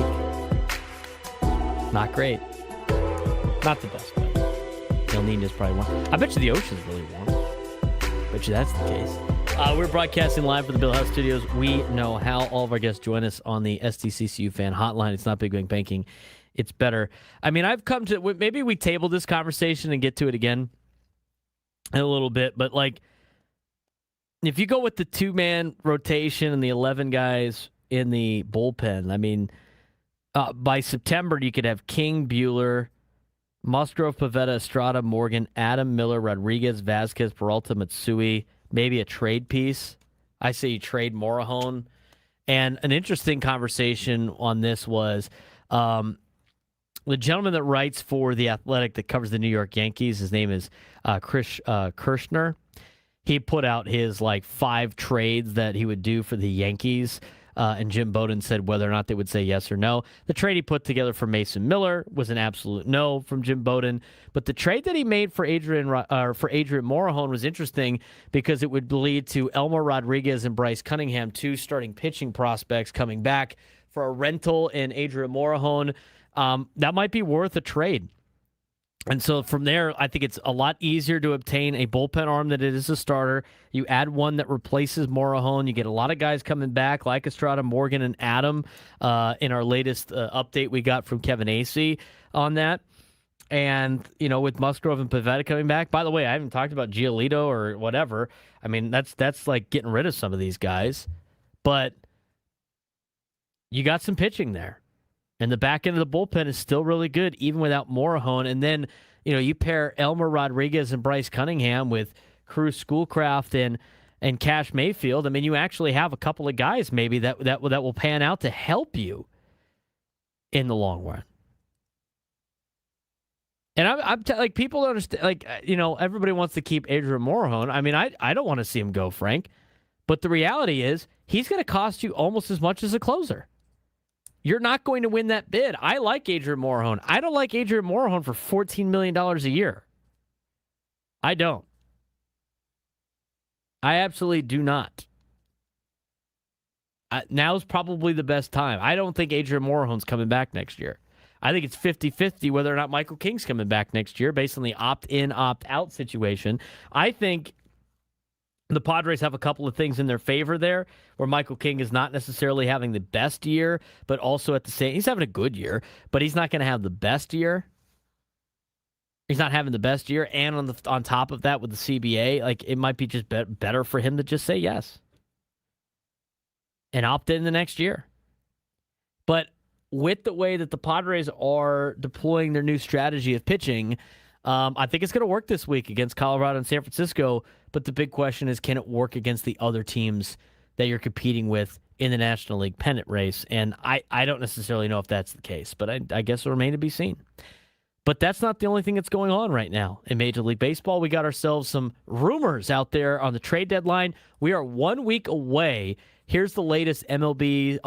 Not great. Not the best, but El Nino's probably warm. I bet you the ocean's really warm. Bet you that's the case. We're broadcasting live from the Bill House Studios. We know how. All of our guests join us on the SDCCU fan hotline. It's not Big Bang Banking. It's better. I mean, I've come to, maybe we table this conversation and get to it again in a little bit, but like, if you go with the two-man rotation and the 11 guys in the bullpen, I mean, by September, you could have King, Buehler, Musgrove, Pivetta, Estrada, Morgan, Adam, Miller, Rodriguez, Vasquez, Peralta, Matsui, maybe a trade piece. I say you trade Morahone. And an interesting conversation on this was the gentleman that writes for The Athletic that covers the New York Yankees, his name is Chris Kirschner. He put out his 5 trades that he would do for the Yankees, and Jim Bowden said whether or not they would say yes or no. The trade he put together for Mason Miller was an absolute no from Jim Bowden, but the trade that he made for Adrian Morahone was interesting because it would lead to Elmer Rodriguez and Bryce Cunningham, 2 starting pitching prospects, coming back for a rental in Adrian Morahone. That might be worth a trade. And so from there, I think it's a lot easier to obtain a bullpen arm than it is a starter. You add one that replaces Morahone. You get a lot of guys coming back like Estrada, Morgan, and Adam in our latest update we got from Kevin Acee on that. And, with Musgrove and Pivetta coming back. By the way, I haven't talked about Giolito or whatever. I mean, that's like getting rid of some of these guys. But you got some pitching there. And the back end of the bullpen is still really good, even without Morahone. And then, you pair Elmer Rodriguez and Bryce Cunningham with Cruz Schoolcraft and Cash Mayfield. I mean, you actually have a couple of guys maybe that will pan out to help you in the long run. And I'm people don't understand. Everybody wants to keep Adrian Morahone. I mean, I don't want to see him go, Frank. But the reality is, he's going to cost you almost as much as a closer. You're not going to win that bid. I like Adrian Morahone. I don't like Adrian Morahone for $14 million a year. I don't. I absolutely do not. Now's probably the best time. I don't think Adrian Morahone's coming back next year. I think it's 50-50 whether or not Michael King's coming back next year based on the opt-in, opt-out situation. I think the Padres have a couple of things in their favor there, where Michael King is not necessarily having the best year, but also at the same, he's having a good year, but he's not going to have the best year. He's not having the best year, and on top of that with the CBA, it might be just better for him to just say yes and opt in the next year. But with the way that the Padres are deploying their new strategy of pitching, I think it's going to work this week against Colorado and San Francisco. But the big question is, can it work against the other teams that you're competing with in the National League pennant race? And I don't necessarily know if that's the case, but I guess it'll remain to be seen. But that's not the only thing that's going on right now in Major League Baseball. We got ourselves some rumors out there on the trade deadline. We are 1 week away. Here's the latest MLB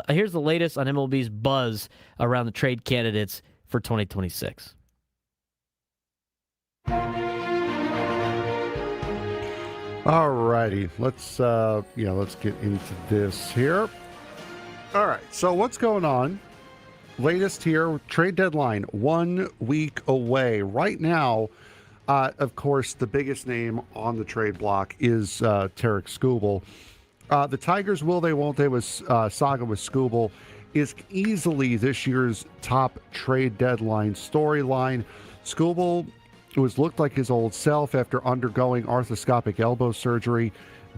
here's the latest on MLB's buzz around the trade candidates for 2026. All righty, let's get into this here. All right, so what's going on? Latest here, trade deadline 1 week away. Right now, of course, the biggest name on the trade block is Tarek Skubal. The Tigers, will they, won't they, with saga with Skubal is easily this year's top trade deadline storyline. Skubal, who has looked like his old self after undergoing arthroscopic elbow surgery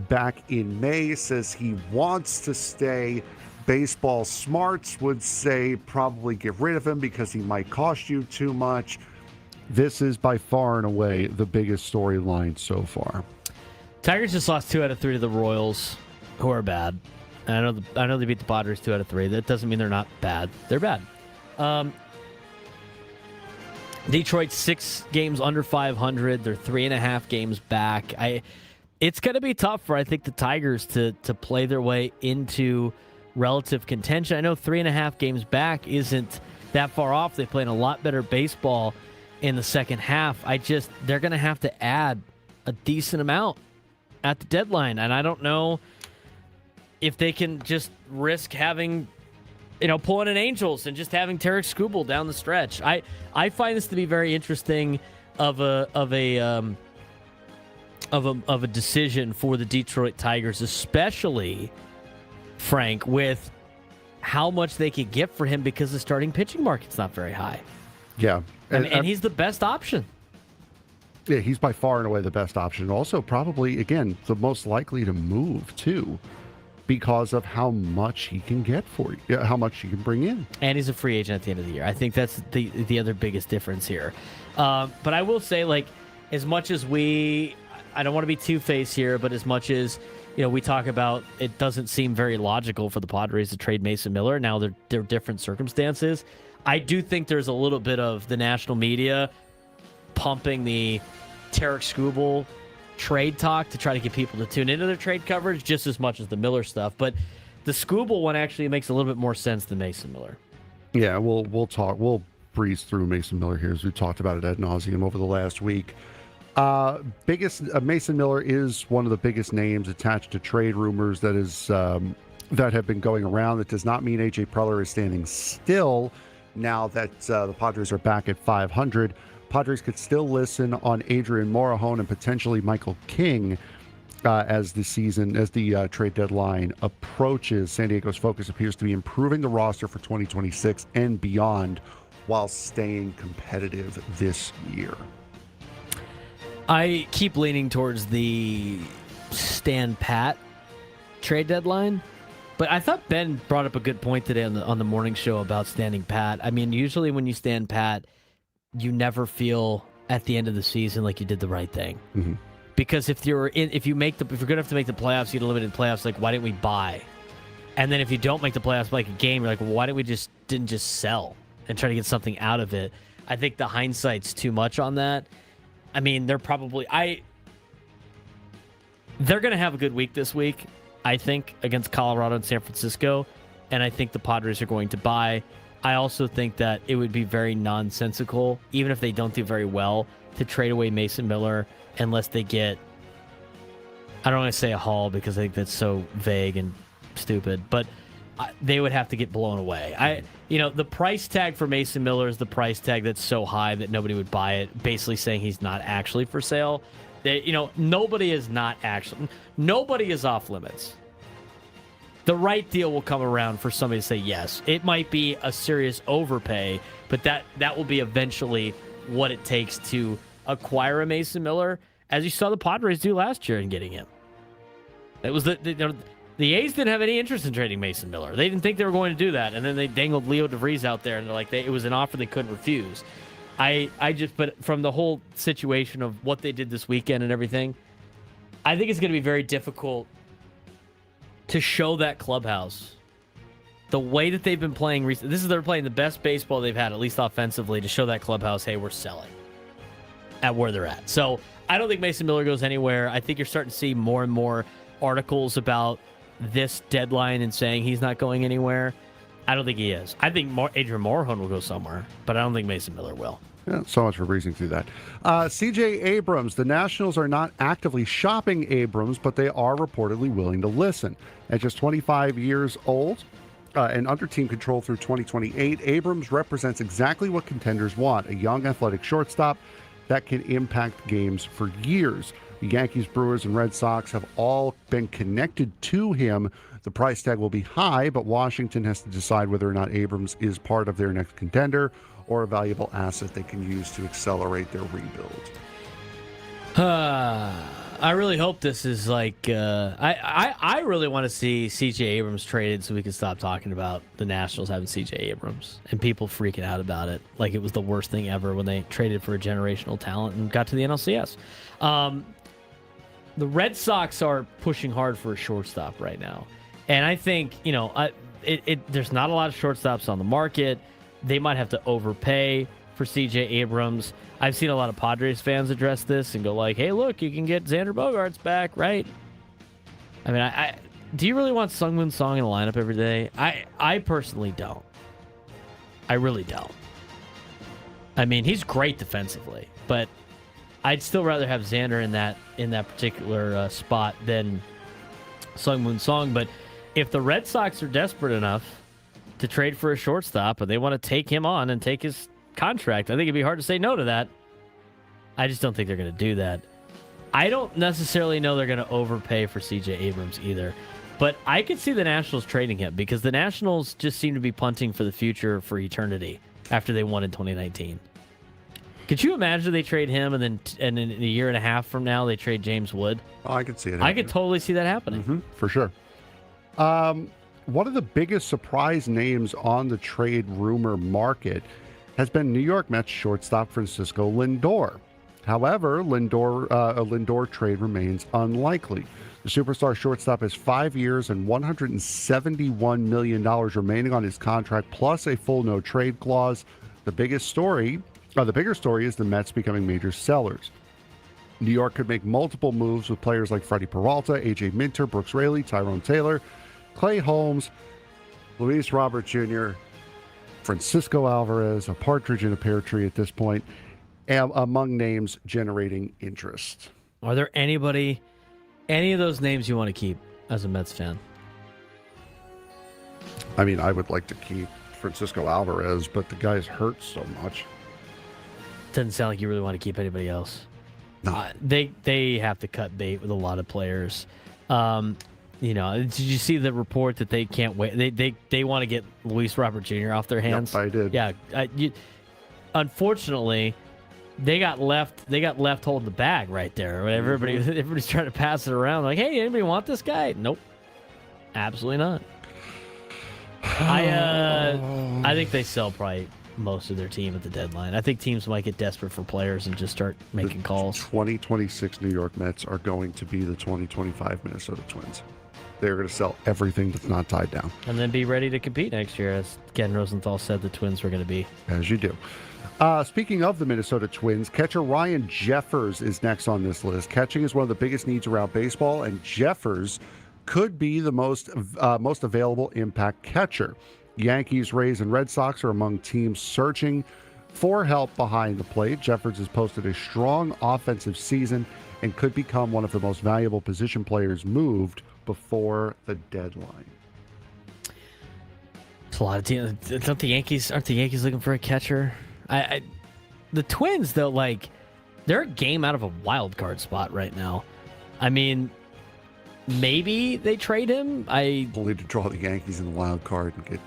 back in May, says he wants to stay. Baseball smarts would say probably get rid of him because he might cost you too much. This is by far and away the biggest storyline so far. Tigers just lost 2 out of 3 to the Royals, who are bad. And I know they beat the Padres 2 out of 3. That doesn't mean they're not bad. They're bad. Detroit 6 games under 500. They're 3.5 games back. It's going to be tough for, I think, the Tigers to play their way into relative contention. I know 3.5 games back isn't that far off. They played a lot better baseball in the second half. They're going to have to add a decent amount at the deadline. And I don't know if they can just risk having, pulling in Angels and just having Tarek Skubal down the stretch. I find this to be very interesting of a decision for the Detroit Tigers, especially, Frank, with how much they could get for him because the starting pitching market's not very high. Yeah. And he's the best option. Yeah, he's by far and away the best option. Also, probably, again, the most likely to move, too, because of how much he can get for you, how much he can bring in. And he's a free agent at the end of the year. I think that's the other biggest difference here. But I will say, as much as I don't want to be two-faced here, but as much as we talk about, it doesn't seem very logical for the Padres to trade Mason Miller. Now they're different circumstances. I do think there's a little bit of the national media pumping the Tarek Skubal trade talk to try to get people to tune into their trade coverage just as much as the Miller stuff. But the Skubal one actually makes a little bit more sense than Mason Miller. Yeah, we'll talk. We'll breeze through Mason Miller here as we've talked about it ad nauseum over the last week. Mason Miller is one of the biggest names attached to trade rumors that have been going around. That does not mean AJ Preller is standing still now that the Padres are back at 500. Padres could still listen on Adrian Morejon and potentially Michael King as the trade deadline approaches. San Diego's focus appears to be improving the roster for 2026 and beyond while staying competitive this year. I keep leaning towards the stand pat trade deadline, but I thought Ben brought up a good point today on the morning show about standing pat. I mean, usually when you stand pat, you never feel at the end of the season like you did the right thing. Mm-hmm. Because if you're going to have to make the playoffs, you get a limited playoffs. Like, why didn't we buy? And then if you don't make the playoffs, like a game, you're like, well, why didn't we didn't just sell and try to get something out of it? I think the hindsight's too much on that. I mean, they're going to have a good week this week, I think, against Colorado and San Francisco. And I think the Padres are going to buy. I also think that it would be very nonsensical, even if they don't do very well, to trade away Mason Miller unless they get, I don't want to say a haul because I think that's so vague and stupid, but they would have to get blown away. The price tag for Mason Miller is the price tag that's so high that nobody would buy it, basically saying he's not actually for sale. Nobody is off limits. The right deal will come around for somebody to say yes. It might be a serious overpay, but that will be eventually what it takes to acquire a Mason Miller, as you saw the Padres do last year in getting him. It was the A's didn't have any interest in trading Mason Miller. They didn't think they were going to do that, and then they dangled Leo DeVries out there, and they're like, it was an offer they couldn't refuse. But from the whole situation of what they did this weekend and everything, I think it's going to be very difficult to show that clubhouse the way that they've been playing recently. They're playing the best baseball they've had, at least offensively, to show that clubhouse, hey, we're selling at where they're at. So I don't think Mason Miller goes anywhere. I think you're starting to see more and more articles about this deadline and saying he's not going anywhere. I don't think he is. I think Adrian Morejon will go somewhere, but I don't think Mason Miller will. Yeah, so much for breezing through that. C.J. Abrams, the Nationals are not actively shopping Abrams, but they are reportedly willing to listen. At just 25 years old and under team control through 2028, Abrams represents exactly what contenders want, a young athletic shortstop that can impact games for years. The Yankees, Brewers, and Red Sox have all been connected to him. The price tag will be high, but Washington has to decide whether or not Abrams is part of their next contender or a valuable asset they can use to accelerate their rebuild. I really hope this is like... I really want to see C.J. Abrams traded so we can stop talking about the Nationals having C.J. Abrams and people freaking out about it like it was the worst thing ever when they traded for a generational talent and got to the NLCS. The Red Sox are pushing hard for a shortstop right now. And I think, there's not a lot of shortstops on the market. They might have to overpay for C.J. Abrams. I've seen a lot of Padres fans address this and go like, hey, look, you can get Xander Bogaerts back, right? I mean, do you really want Sungwoo Song in the lineup every day? I personally don't. I really don't. I mean, he's great defensively, but I'd still rather have Xander in that particular spot than Sung Moon Song. But if the Red Sox are desperate enough to trade for a shortstop and they want to take him on and take his contract, I think it'd be hard to say no to that. I just don't think they're going to do that. I don't necessarily know they're going to overpay for C.J. Abrams either. But I could see the Nationals trading him because the Nationals just seem to be punting for the future for eternity after they won in 2019. Could you imagine they trade him and in a year and a half from now they trade James Wood? Oh, I could see it happening. I could totally see that happening. For sure. One of the biggest surprise names on the trade rumor market has been New York Mets shortstop Francisco Lindor. However, a Lindor trade remains unlikely. The superstar shortstop has 5 years and $171 million remaining on his contract, plus a full no-trade clause. The bigger story is the Mets becoming major sellers. New York could make multiple moves with players like Freddie Peralta, A.J. Minter, Brooks Raley, Tyrone Taylor, Clay Holmes, Luis Robert Jr., Francisco Alvarez, a partridge in a pear tree at this point, among names generating interest. Are there any of those names you want to keep as a Mets fan? I mean, I would like to keep Francisco Alvarez, but the guy's hurt so much. Doesn't sound like you really want to keep anybody else. No. They have to cut bait with a lot of players. Did you see the report that they can't wait? They want to get Luis Robert Jr. off their hands. Yep, I did. Yeah. Unfortunately, they got left holding the bag right there. Everybody's trying to pass it around. Like, hey, anybody want this guy? Nope. Absolutely not. I think they sell probably most of their team at the deadline. I think teams might get desperate for players and just start making calls. 2026 New York Mets are going to be the 2025 Minnesota Twins. They're going to sell everything that's not tied down. And then be ready to compete next year, as Ken Rosenthal said the Twins were going to be. As you do. Speaking of the Minnesota Twins, catcher Ryan Jeffers is next on this list. Catching is one of the biggest needs around baseball, and Jeffers could be the most available impact catcher. Yankees, Rays, and Red Sox are among teams searching for help behind the plate. Jeffers has posted a strong offensive season and could become one of the most valuable position players moved before the deadline. It's a lot of teams. Aren't the Yankees looking for a catcher? The Twins, though, they're a game out of a wild card spot right now. I mean, maybe they trade him. Only to draw the Yankees in the wild card and get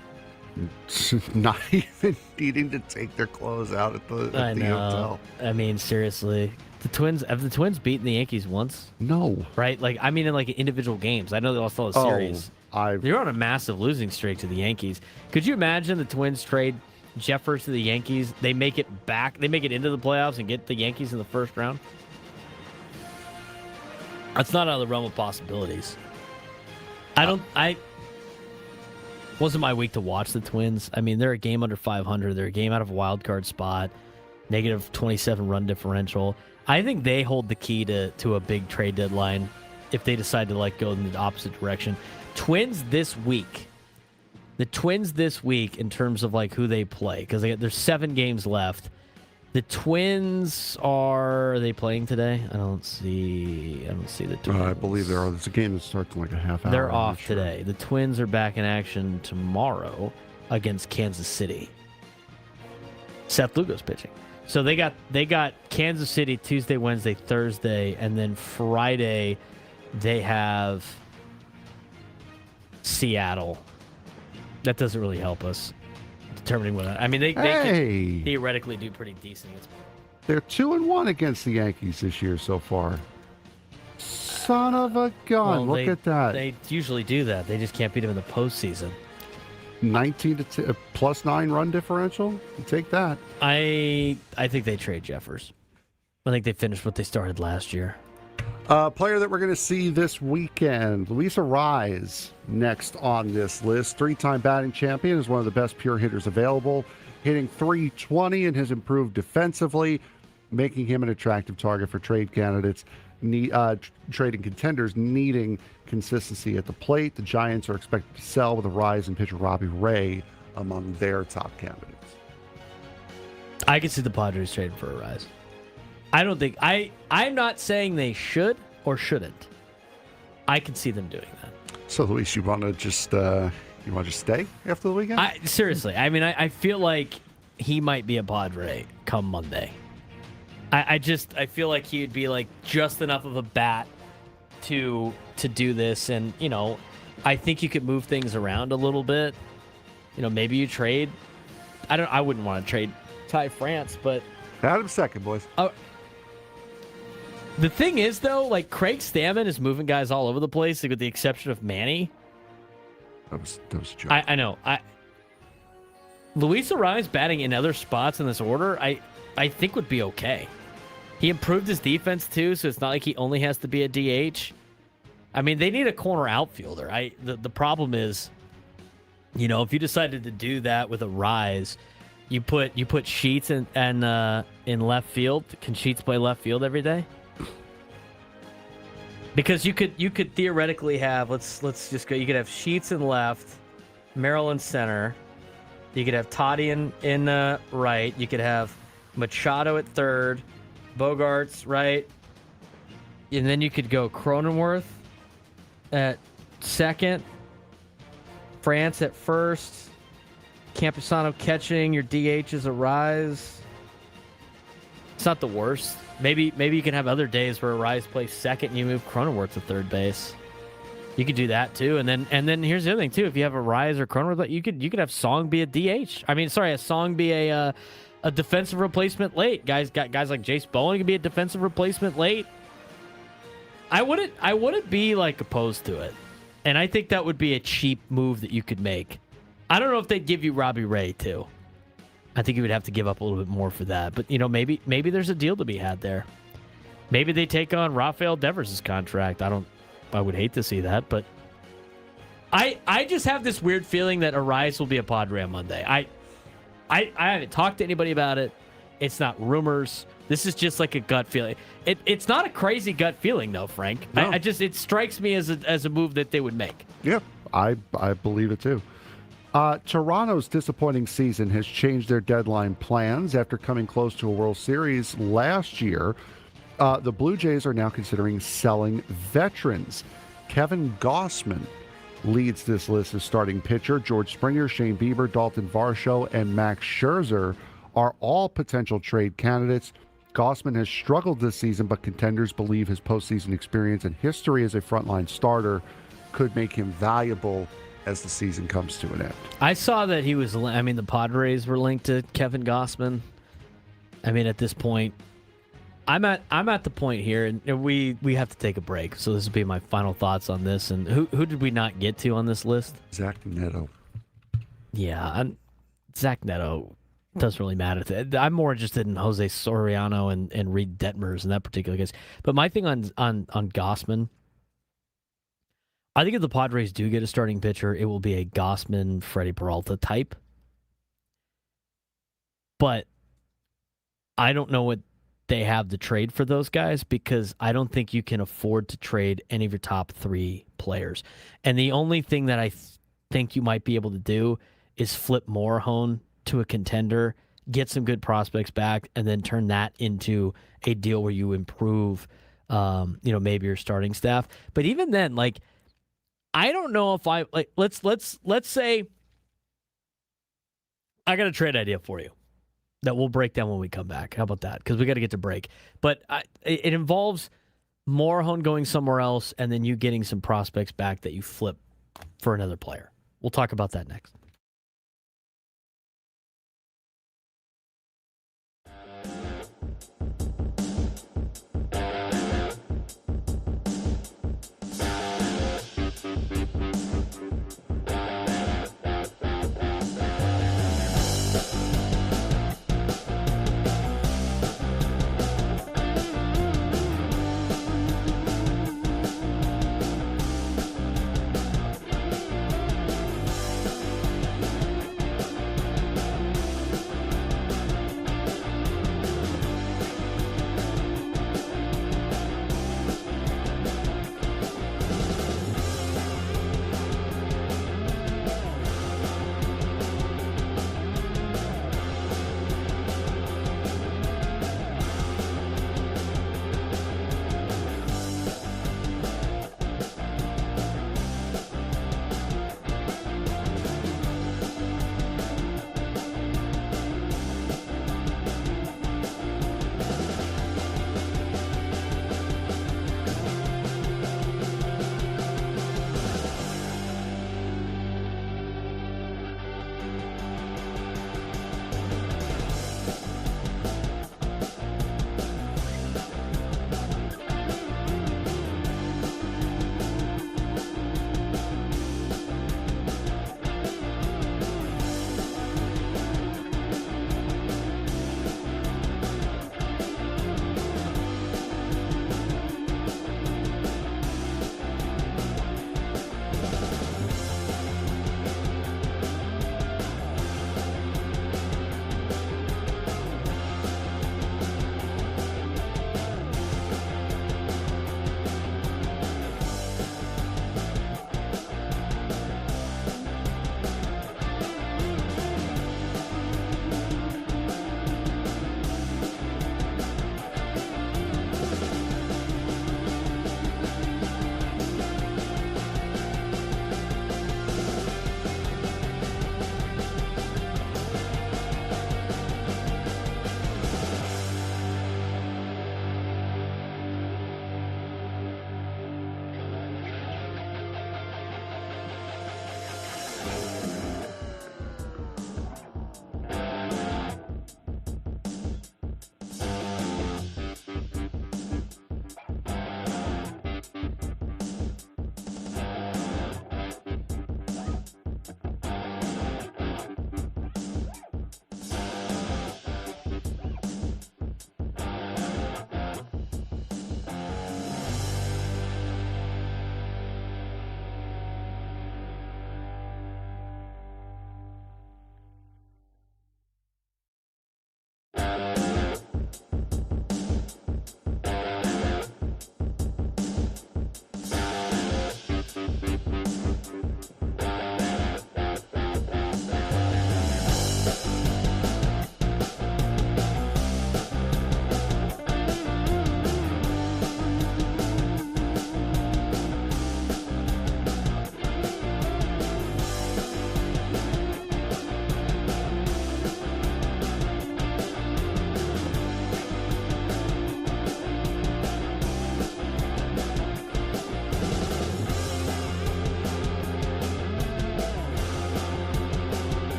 not even needing to take their clothes out at the hotel. I mean, seriously. Have the Twins beaten the Yankees once? No. Right? In individual games. I know they lost all the series. They're on a massive losing streak to the Yankees. Could you imagine the Twins trade Jeffers to the Yankees? They make it back. They make it into the playoffs and get the Yankees in the first round? That's not out of the realm of possibilities. I wasn't my week to watch the Twins. I mean, they're a game under 500. They're a game out of a wild card spot. Negative 27 run differential. I think they hold the key to a big trade deadline if they decide to go in the opposite direction. The Twins this week, in terms of who they play, because there's 7 games left. The Twins are they playing today? I don't see the Twins. I believe there are. There's a game that starts in a half hour. They're off today. The Twins are back in action tomorrow against Kansas City. Seth Lugo's pitching. So they got Kansas City Tuesday, Wednesday, Thursday, and then Friday they have Seattle. That doesn't really help us determining whether. I mean, they can theoretically do pretty decent. They're 2-1 against the Yankees this year so far. Son of a gun! Look at that. They usually do that. They just can't beat them in the postseason. 19 to plus 9 run differential. You take that. I think they trade Jeffers. I think they finished what they started last year. Player that we're going to see this weekend, Luis Arraez, next on this list. 3-time batting champion, is one of the best pure hitters available, hitting .320 and has improved defensively, making him an attractive target for trade candidates. Trading contenders needing consistency at the plate. The Giants are expected to sell with Arraez and pitcher Robbie Ray among their top candidates. I can see the Padres trading for Arraez. I don't think I'm not saying they should or shouldn't. I can see them doing that. So, Luis, you want to just stay after the weekend? Seriously, I mean, I feel like he might be a Padre come Monday. I feel like he would be like just enough of a bat to do this, and I think you could move things around a little bit. Maybe you trade. I wouldn't want to trade Ty France, but Adam second, boys. The thing is, though, like Craig Stammen is moving guys all over the place, like, with the exception of Manny. That was a joke. I know. Luis Arraez batting in other spots in this order, I think would be okay. He improved his defense too, so it's not like he only has to be a DH. I mean, they need a corner outfielder. The problem is, if you decided to do that with Arraez, you put Sheets in left field. Can Sheets play left field every day? Because you could theoretically have let's just go. You could have Sheets in left, Merrill in center. You could have Toddy in right. You could have Machado at third, Bogarts right, and then you could go Cronenworth at second, France at first, Campusano catching. Your DH is Arraez. It's not the worst. Maybe you can have other days where Arraez plays second and you move Cronenworth to third base. You could do that too, and then here's the other thing too. If you have Arraez or Cronenworth, you could have Song be a DH. A Song be a defensive replacement late. Guys like Jace Bowen could be a defensive replacement late. I wouldn't be like opposed to it, and I think that would be a cheap move that you could make. I don't know if they'd give you Robbie Ray too. I think you would have to give up a little bit more for that. But, maybe there's a deal to be had there. Maybe they take on Rafael Devers' contract. I would hate to see that, but I just have this weird feeling that Arraez will be a Padre on Monday. I haven't talked to anybody about it. It's not rumors. This is just like a gut feeling. It's not a crazy gut feeling, though, Frank. No. It strikes me as a move that they would make. Yeah, I believe it too. Toronto's disappointing season has changed their deadline plans after coming close to a World Series last year. The Blue Jays are now considering selling veterans. Kevin Gausman leads this list as starting pitcher. George Springer, Shane Bieber, Dalton Varsho, and Max Scherzer are all potential trade candidates. Gausman has struggled this season, but contenders believe his postseason experience and history as a frontline starter could make him valuable as the season comes to an end. I saw that he was, the Padres were linked to Kevin Gausman. At this point, I'm at the point here, and we have to take a break. So this will be my final thoughts on this. And who did we not get to on this list? Zach Neto. Yeah, Zach Neto doesn't really matter. I'm more interested in Jose Soriano and Reed Detmers in that particular case. But my thing on Gausman, I think if the Padres do get a starting pitcher, it will be a Gausman, Freddie Peralta type. But I don't know what they have to trade for those guys, because I don't think you can afford to trade any of your top three players. And the only thing that I think you might be able to do is flip Morejon to a contender, get some good prospects back, and then turn that into a deal where you improve, maybe your starting staff. But even then, I don't know if let's say I got a trade idea for you that we'll break down when we come back. How about that? Because we got to get to break. But it involves Morejon going somewhere else and then you getting some prospects back that you flip for another player. We'll talk about that next.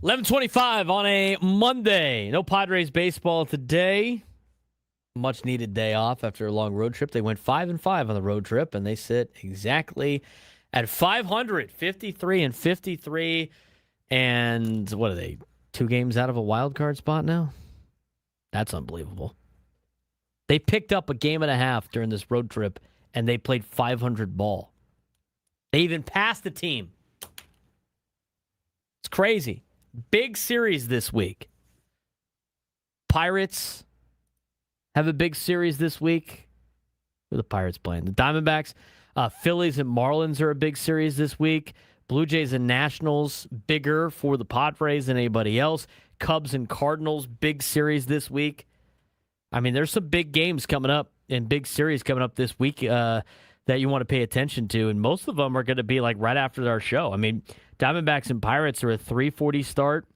11:25 on a Monday. No Padres baseball today. Much needed day off after a long road trip. They went 5-5 on the road trip, and they sit exactly at 500, 53-53. And what are they? 2 games out of a wild card spot now? That's unbelievable. They picked up a game and a half during this road trip, and they played 500 ball. They even passed the team. It's crazy. Big series this week. Pirates have a big series this week. Who are the Pirates playing? The Diamondbacks. Phillies and Marlins are a big series this week. Blue Jays and Nationals, bigger for the Padres than anybody else. Cubs and Cardinals, big series this week. I mean, there's some big games coming up and big series coming up this week that you want to pay attention to, and most of them are going to be like right after our show. I mean, Diamondbacks and Pirates are a 3:40 start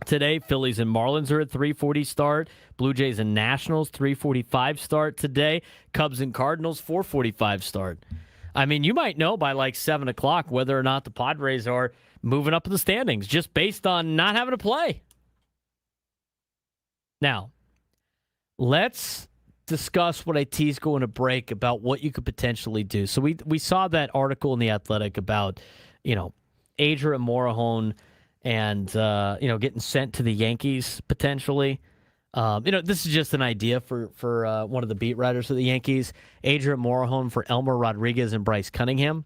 today. Phillies and Marlins are at 3:40 start. Blue Jays and Nationals, 3:45 start today. Cubs and Cardinals, 4:45 start. I mean, you might know by like 7 o'clock whether or not the Padres are moving up in the standings just based on not having to play. Now, let's discuss what I teased going to break about what you could potentially do. So we saw that article in The Athletic about, Adrian Morejon and, getting sent to the Yankees potentially. This is just an idea for one of the beat writers of the Yankees. Adrian Morejon for Elmer Rodriguez and Bryce Cunningham.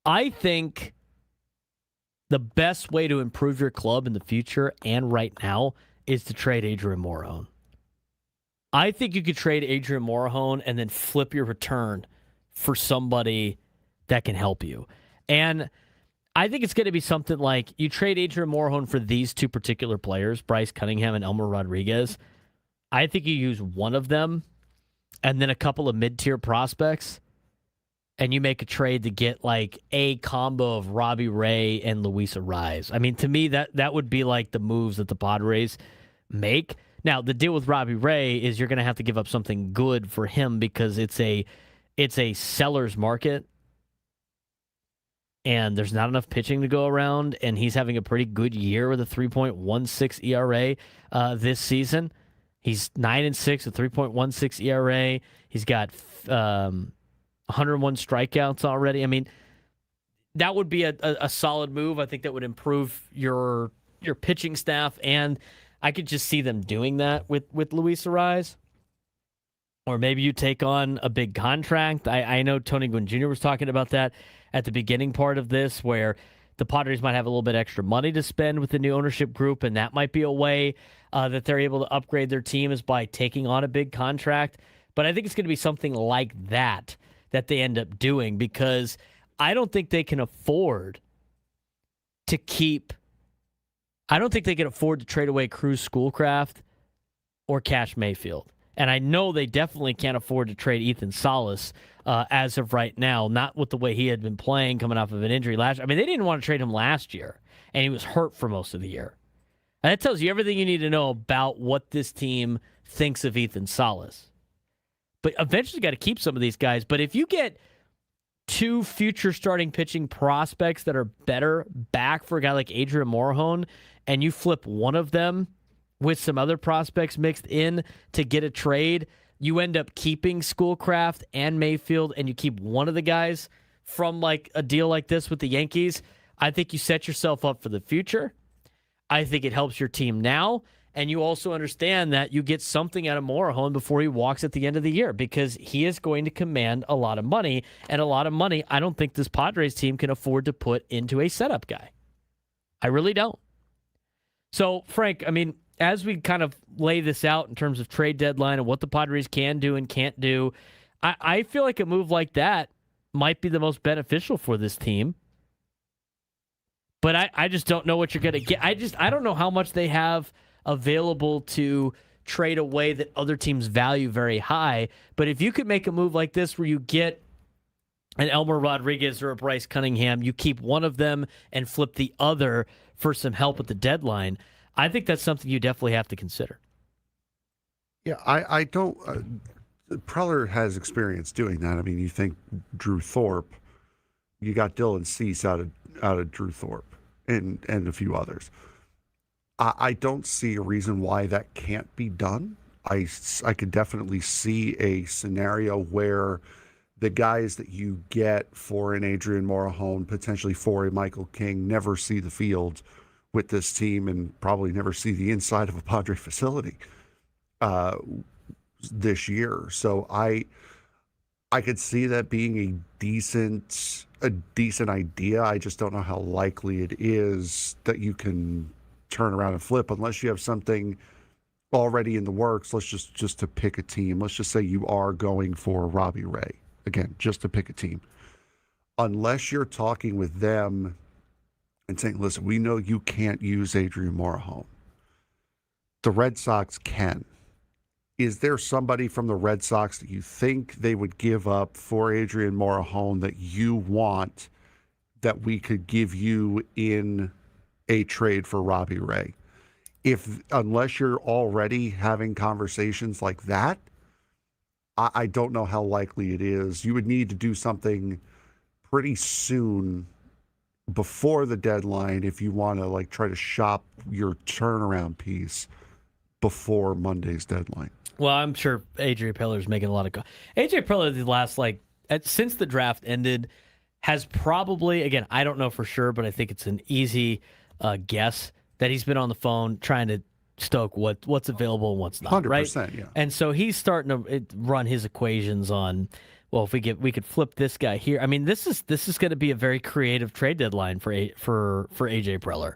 I think the best way to improve your club in the future and right now is to trade Adrian Morejon. I think you could trade Adrian Morejon and then flip your return for somebody that can help you. And I think it's going to be something like you trade Adrian Morejon for these 2 particular players, Bryce Cunningham and Elmer Rodriguez. I think you use one of them and then a couple of mid-tier prospects, and you make a trade to get like a combo of Robbie Ray and Luis Arraez. I mean, to me, that would be like the moves that the Padres make. Now, the deal with Robbie Ray is you're going to have to give up something good for him because it's a seller's market. And there's not enough pitching to go around, and he's having a pretty good year with a 3.16 ERA this season. He's 9-6 with 3.16 ERA. He's got 101 strikeouts already. I mean, that would be a solid move. I think that would improve your pitching staff, and I could just see them doing that with Luis Arraez. Or maybe you take on a big contract. I know Tony Gwynn Jr. was talking about that at the beginning part of this, where the Padres might have a little bit extra money to spend with the new ownership group, and that might be a way that they're able to upgrade their team is by taking on a big contract. But I think it's going to be something like that they end up doing, because I don't think they can afford to trade away Cruz Schoolcraft or Cash Mayfield. And I know they definitely can't afford to trade Ethan Salas as of right now, not with the way he had been playing coming off of an injury last year. I mean, they didn't want to trade him last year, and he was hurt for most of the year. And that tells you everything you need to know about what this team thinks of Ethan Salas. But eventually you got to keep some of these guys. But if you get 2 future starting pitching prospects that are better back for a guy like Adrian Morejon, and you flip one of them with some other prospects mixed in to get a trade, you end up keeping Schoolcraft and Mayfield, and you keep one of the guys from like a deal like this with the Yankees. I think you set yourself up for the future. I think it helps your team now, and you also understand that you get something out of Morejon before he walks at the end of the year, because he is going to command a lot of money, and a lot of money I don't think this Padres team can afford to put into a setup guy. I really don't. So, Frank, I mean, as we kind of lay this out in terms of trade deadline and what the Padres can do and can't do, I feel like a move like that might be the most beneficial for this team. But I just don't know what you're going to get. I don't know how much they have available to trade away that other teams value very high. But if you could make a move like this where you get an Elmer Rodriguez or a Bryce Cunningham, you keep one of them and flip the other for some help at the deadline, I think that's something you definitely have to consider. Yeah, I don't. Preller has experience doing that. I mean, you think Drew Thorpe, you got Dylan Cease out of Drew Thorpe. and a few others. I don't see a reason why that can't be done. I could definitely see a scenario where the guys that you get for an Adrian Morejon, potentially for a Michael King, never see the field with this team and probably never see the inside of a Padre facility this year. So I could see that being a decent idea. I just don't know how likely it is that you can turn around and flip unless you have something already in the works. Let's just to pick a team. Let's just say you are going for Robbie Ray. Again, just to pick a team. Unless you're talking with them and saying, listen, we know you can't use Adrian Morejon. The Red Sox can. Is there somebody from the Red Sox that you think they would give up for Adrian Morejon that you want that we could give you in a trade for Robbie Ray? Unless you're already having conversations like that, I don't know how likely it is. You would need to do something pretty soon before the deadline if you want to try to shop your turnaround piece before Monday's deadline. Well, I'm sure AJ Preller's making a lot of AJ Preller the last since the draft ended has probably, again, I don't know for sure, but I think it's an easy guess that he's been on the phone trying to stoke what's available and what's not. 100%, right? Yeah. And so he's starting to run his equations on, well, if we could flip this guy here. I mean, this is going to be a very creative trade deadline for AJ Preller,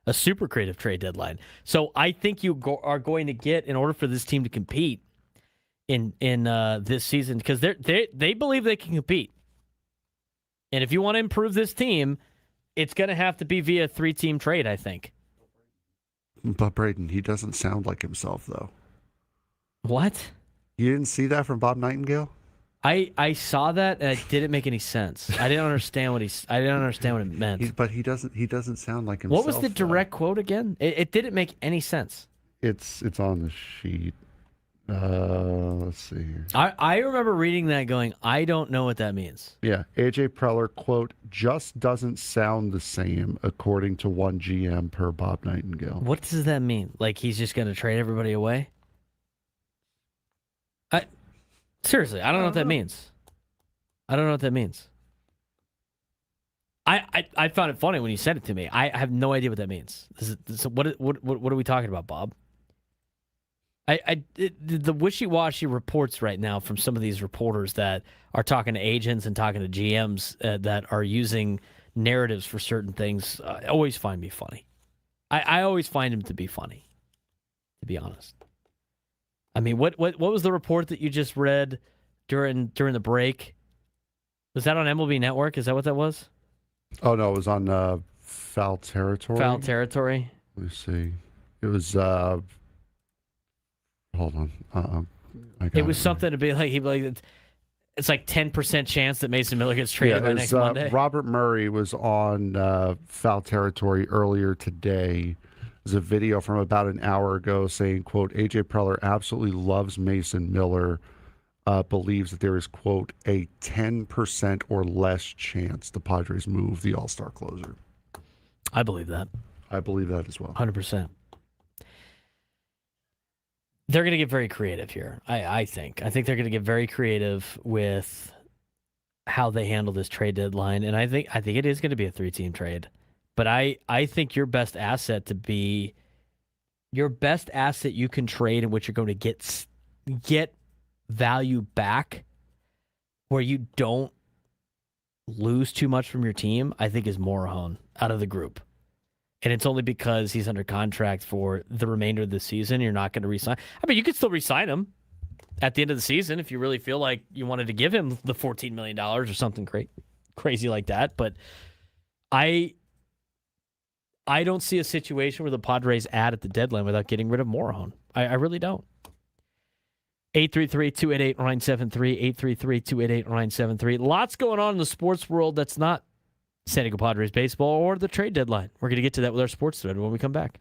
a super creative trade deadline. So I think you are going to get, in order for this team to compete in this season, because they believe they can compete, and if you want to improve this team, it's going to have to be via a 3-team trade, I think. But Braden, he doesn't sound like himself, though. What? You didn't see that from Bob Nightingale? I saw that and it didn't make any sense. I didn't understand what it meant. But he doesn't sound like himself. What was the direct quote again? It didn't make any sense. It's on the sheet. Let's see here. I remember reading that going, I don't know what that means. Yeah, AJ Preller, quote, just doesn't sound the same, according to one GM per Bob Nightingale. What does that mean? Like he's just going to trade everybody away? Seriously, I don't know what that means. I don't know what that means. I found it funny when you said it to me. I have no idea what that means. What are we talking about, Bob? The wishy-washy reports right now from some of these reporters that are talking to agents and talking to GMs that are using narratives for certain things always find me funny. I always find them to be funny, to be honest. I mean, what was the report that you just read during the break? Was that on MLB Network? Is that what that was? Oh, no, it was on Foul Territory. Foul Territory? Let me see. It was... Hold on. It was something to be like, it's like 10% chance that Mason Miller gets traded by next Monday. Robert Murray was on Foul Territory earlier today. There's a video from about an hour ago saying, quote, AJ Preller absolutely loves Mason Miller, believes that there is, quote, a 10% or less chance the Padres move the All-Star closer. I believe that. I believe that as well. 100%. They're going to get very creative here, I think. I think they're going to get very creative with how they handle this trade deadline, and I think it is going to be a 3-team trade. But I think your best asset you can trade in which you're going to get value back where you don't lose too much from your team, I think is Morejon out of the group. And it's only because he's under contract for the remainder of the season. You're not going to re-sign. I mean, you could still re-sign him at the end of the season if you really feel like you wanted to give him the $14 million or something crazy like that. But I don't see a situation where the Padres add at the deadline without getting rid of Morejon. I really don't. 833-288-973, 833-288-973. Lots going on in the sports world that's not San Diego Padres baseball or the trade deadline. We're going to get to that with our sports thread when we come back.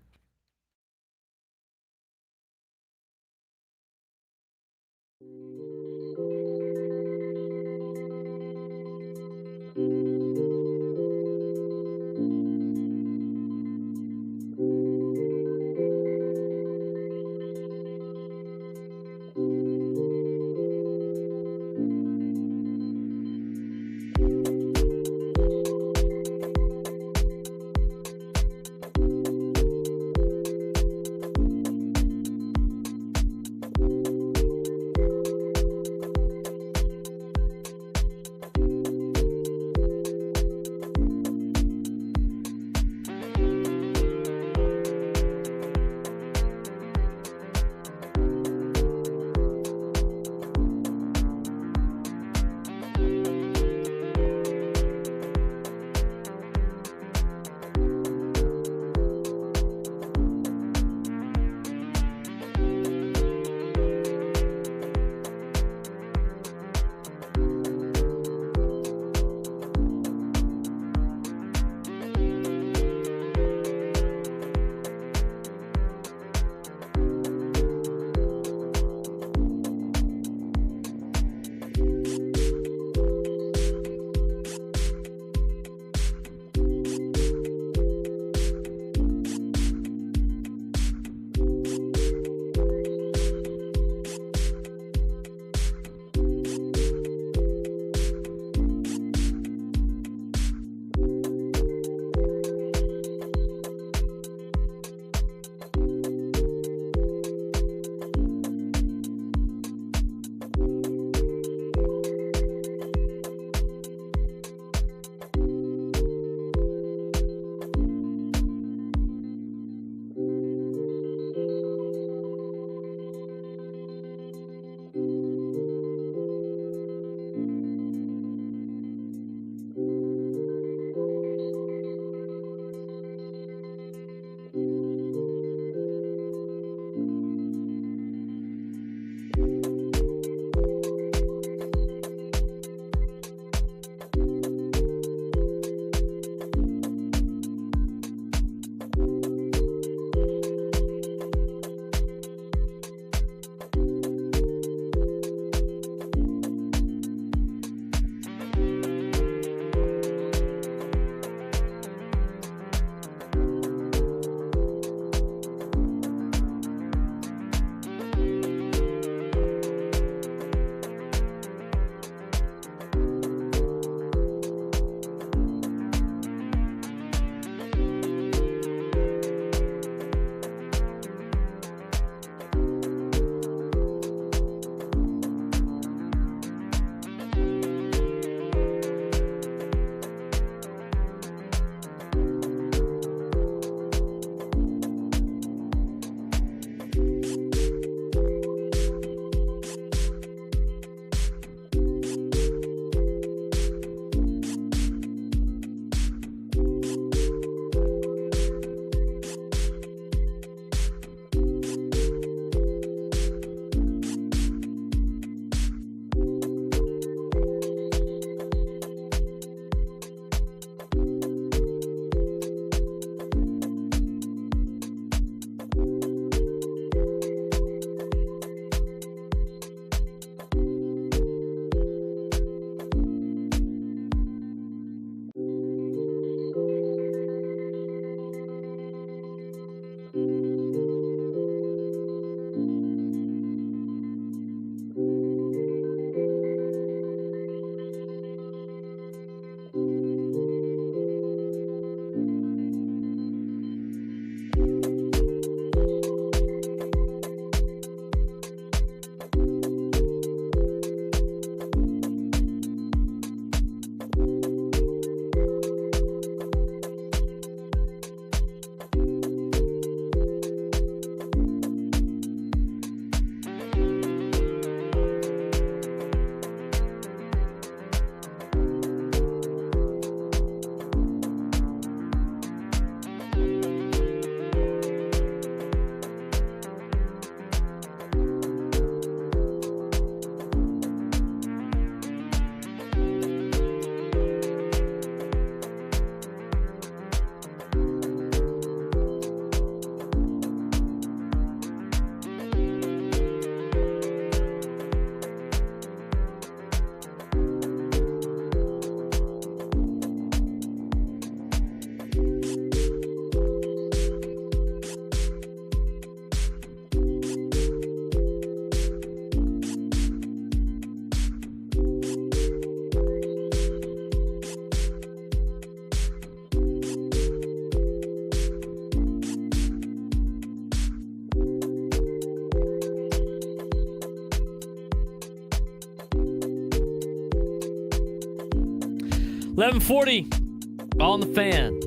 11:40. All in the fan.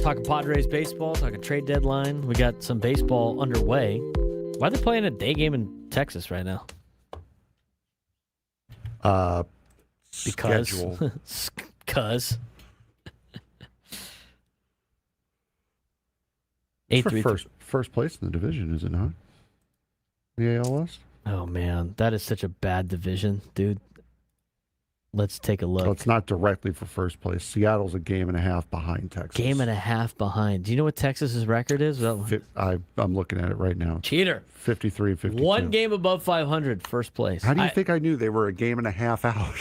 Talking Padres baseball, talking trade deadline. We got some baseball underway. Why are they playing a day game in Texas right now? Schedule. Because. For first place in the division, is it not? The AL West? Oh, man. That is such a bad division, dude. Let's take a look. Well, it's not directly for first place. Seattle's a game and a half behind Texas. Game and a half behind. Do you know what Texas's record is? I'm looking at it right now. Cheater. 53 and 52. One game above 500, first place. How do you think I knew they were a game and a half out?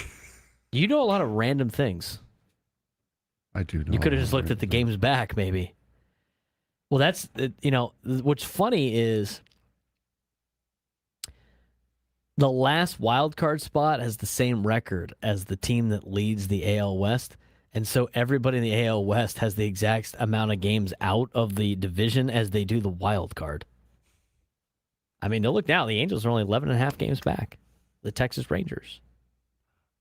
You know a lot of random things. I do know. You could have just looked at the games back, maybe. Well, that's, what's funny is the last wild card spot has the same record as the team that leads the AL West. And so everybody in the AL West has the exact amount of games out of the division as they do the wild card. I mean, look now, the Angels are only 11 and a half games back. The Texas Rangers.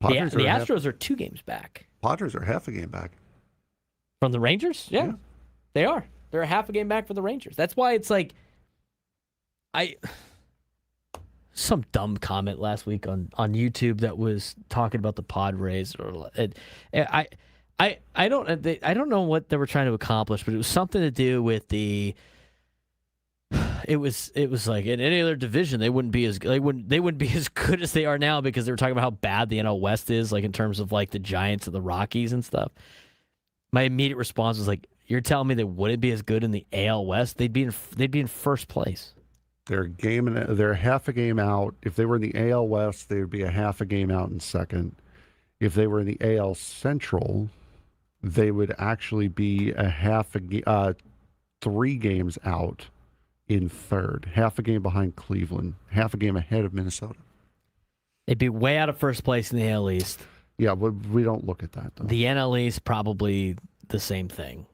The Astros are 2 games back. Padres are half a game back. From the Rangers? Yeah. They are. They're a half a game back for the Rangers. That's why it's like, some dumb comment last week on YouTube that was talking about the Padres. I don't know what they were trying to accomplish, but it was something to do with the. It was like in any other division they wouldn't be as good as they are now because they were talking about how bad the NL West is, like in terms of like the Giants and the Rockies and stuff. My immediate response was like, "You're telling me they wouldn't be as good in the AL West? They'd be in first place." They're half a game out. If they were in the AL West, they would be a half a game out in second. If they were in the AL Central, they would actually be a 3 games out in third. Half a game behind Cleveland. Half a game ahead of Minnesota. They'd be way out of first place in the AL East. Yeah, we don't look at that, though. The NL East, probably the same thing,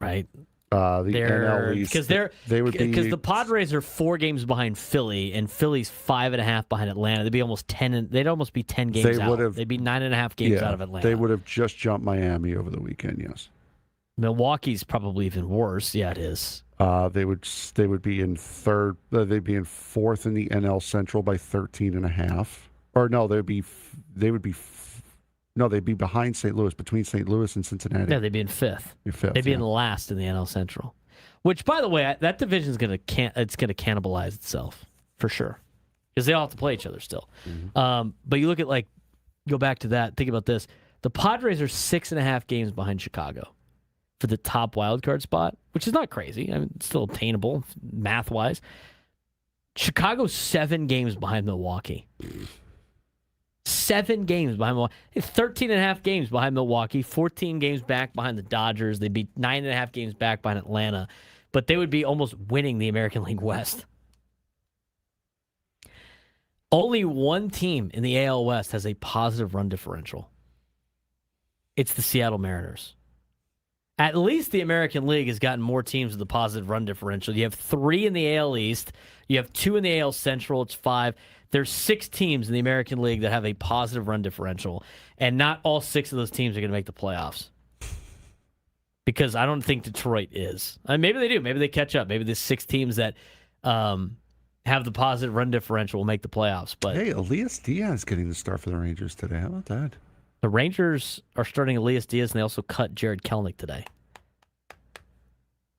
right? NL East, because the Padres are 4 games behind Philly, and Philly's 5.5 behind Atlanta. They'd be almost 10. They'd almost be 10 games out. They'd be 9.5 games out of Atlanta. They would have just jumped Miami over the weekend. Yes. Milwaukee's probably even worse. Yeah, it is. They would be in third. They'd be in fourth in the NL Central by 13.5. Or no, they'd be behind St. Louis, between St. Louis and Cincinnati. Yeah, they'd be in fifth. They'd be in last in the NL Central. Which, by the way, that division's gonna cannibalize itself for sure, because they all have to play each other still. Mm-hmm. But you look at go back to that. Think about this: the Padres are 6.5 games behind Chicago for the top wild card spot, which is not crazy. I mean, it's still obtainable math wise. Chicago's 7 games behind Milwaukee. 7 games behind Milwaukee. 13.5 games behind Milwaukee. 14 games back behind the Dodgers. They'd be 9.5 games back behind Atlanta. But they would be almost winning the American League West. Only one team in the AL West has a positive run differential. It's the Seattle Mariners. At least the American League has gotten more teams with a positive run differential. You have 3 in the AL East. You have 2 in the AL Central. It's 5. There's 6 teams in the American League that have a positive run differential, and not all 6 of those teams are going to make the playoffs. Because I don't think Detroit is. I mean, maybe they do. Maybe they catch up. Maybe the 6 teams that have the positive run differential will make the playoffs. But hey, Elias Diaz getting the start for the Rangers today. How about that? The Rangers are starting Elias Diaz, and they also cut Jared Kelenic today.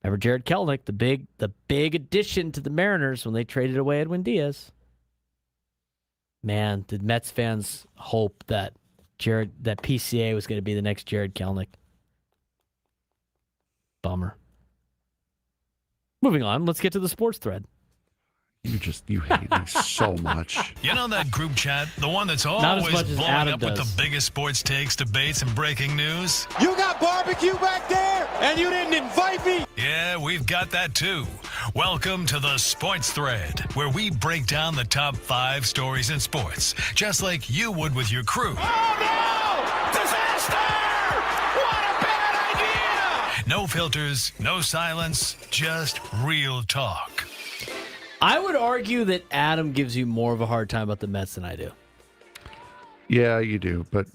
Remember Jared Kelenic, the big addition to the Mariners when they traded away Edwin Diaz. Man, did Mets fans hope that PCA was going to be the next Jared Kelenic? Bummer. Moving on, let's get to the sports thread. You hate me so much. You know that group chat? The one that's Not as always much as blowing Adam up with does. the biggest sports takes, debates, and breaking news? You got barbecue back there, and you didn't invite me? Yeah, we've got that too. Welcome to the Sports Thread, where we break down the top 5 stories in sports, just like you would with your crew. Oh, no! Disaster! What a bad idea! No filters, no silence, just real talk. I would argue that Adam gives you more of a hard time about the Mets than I do. Yeah, you do, but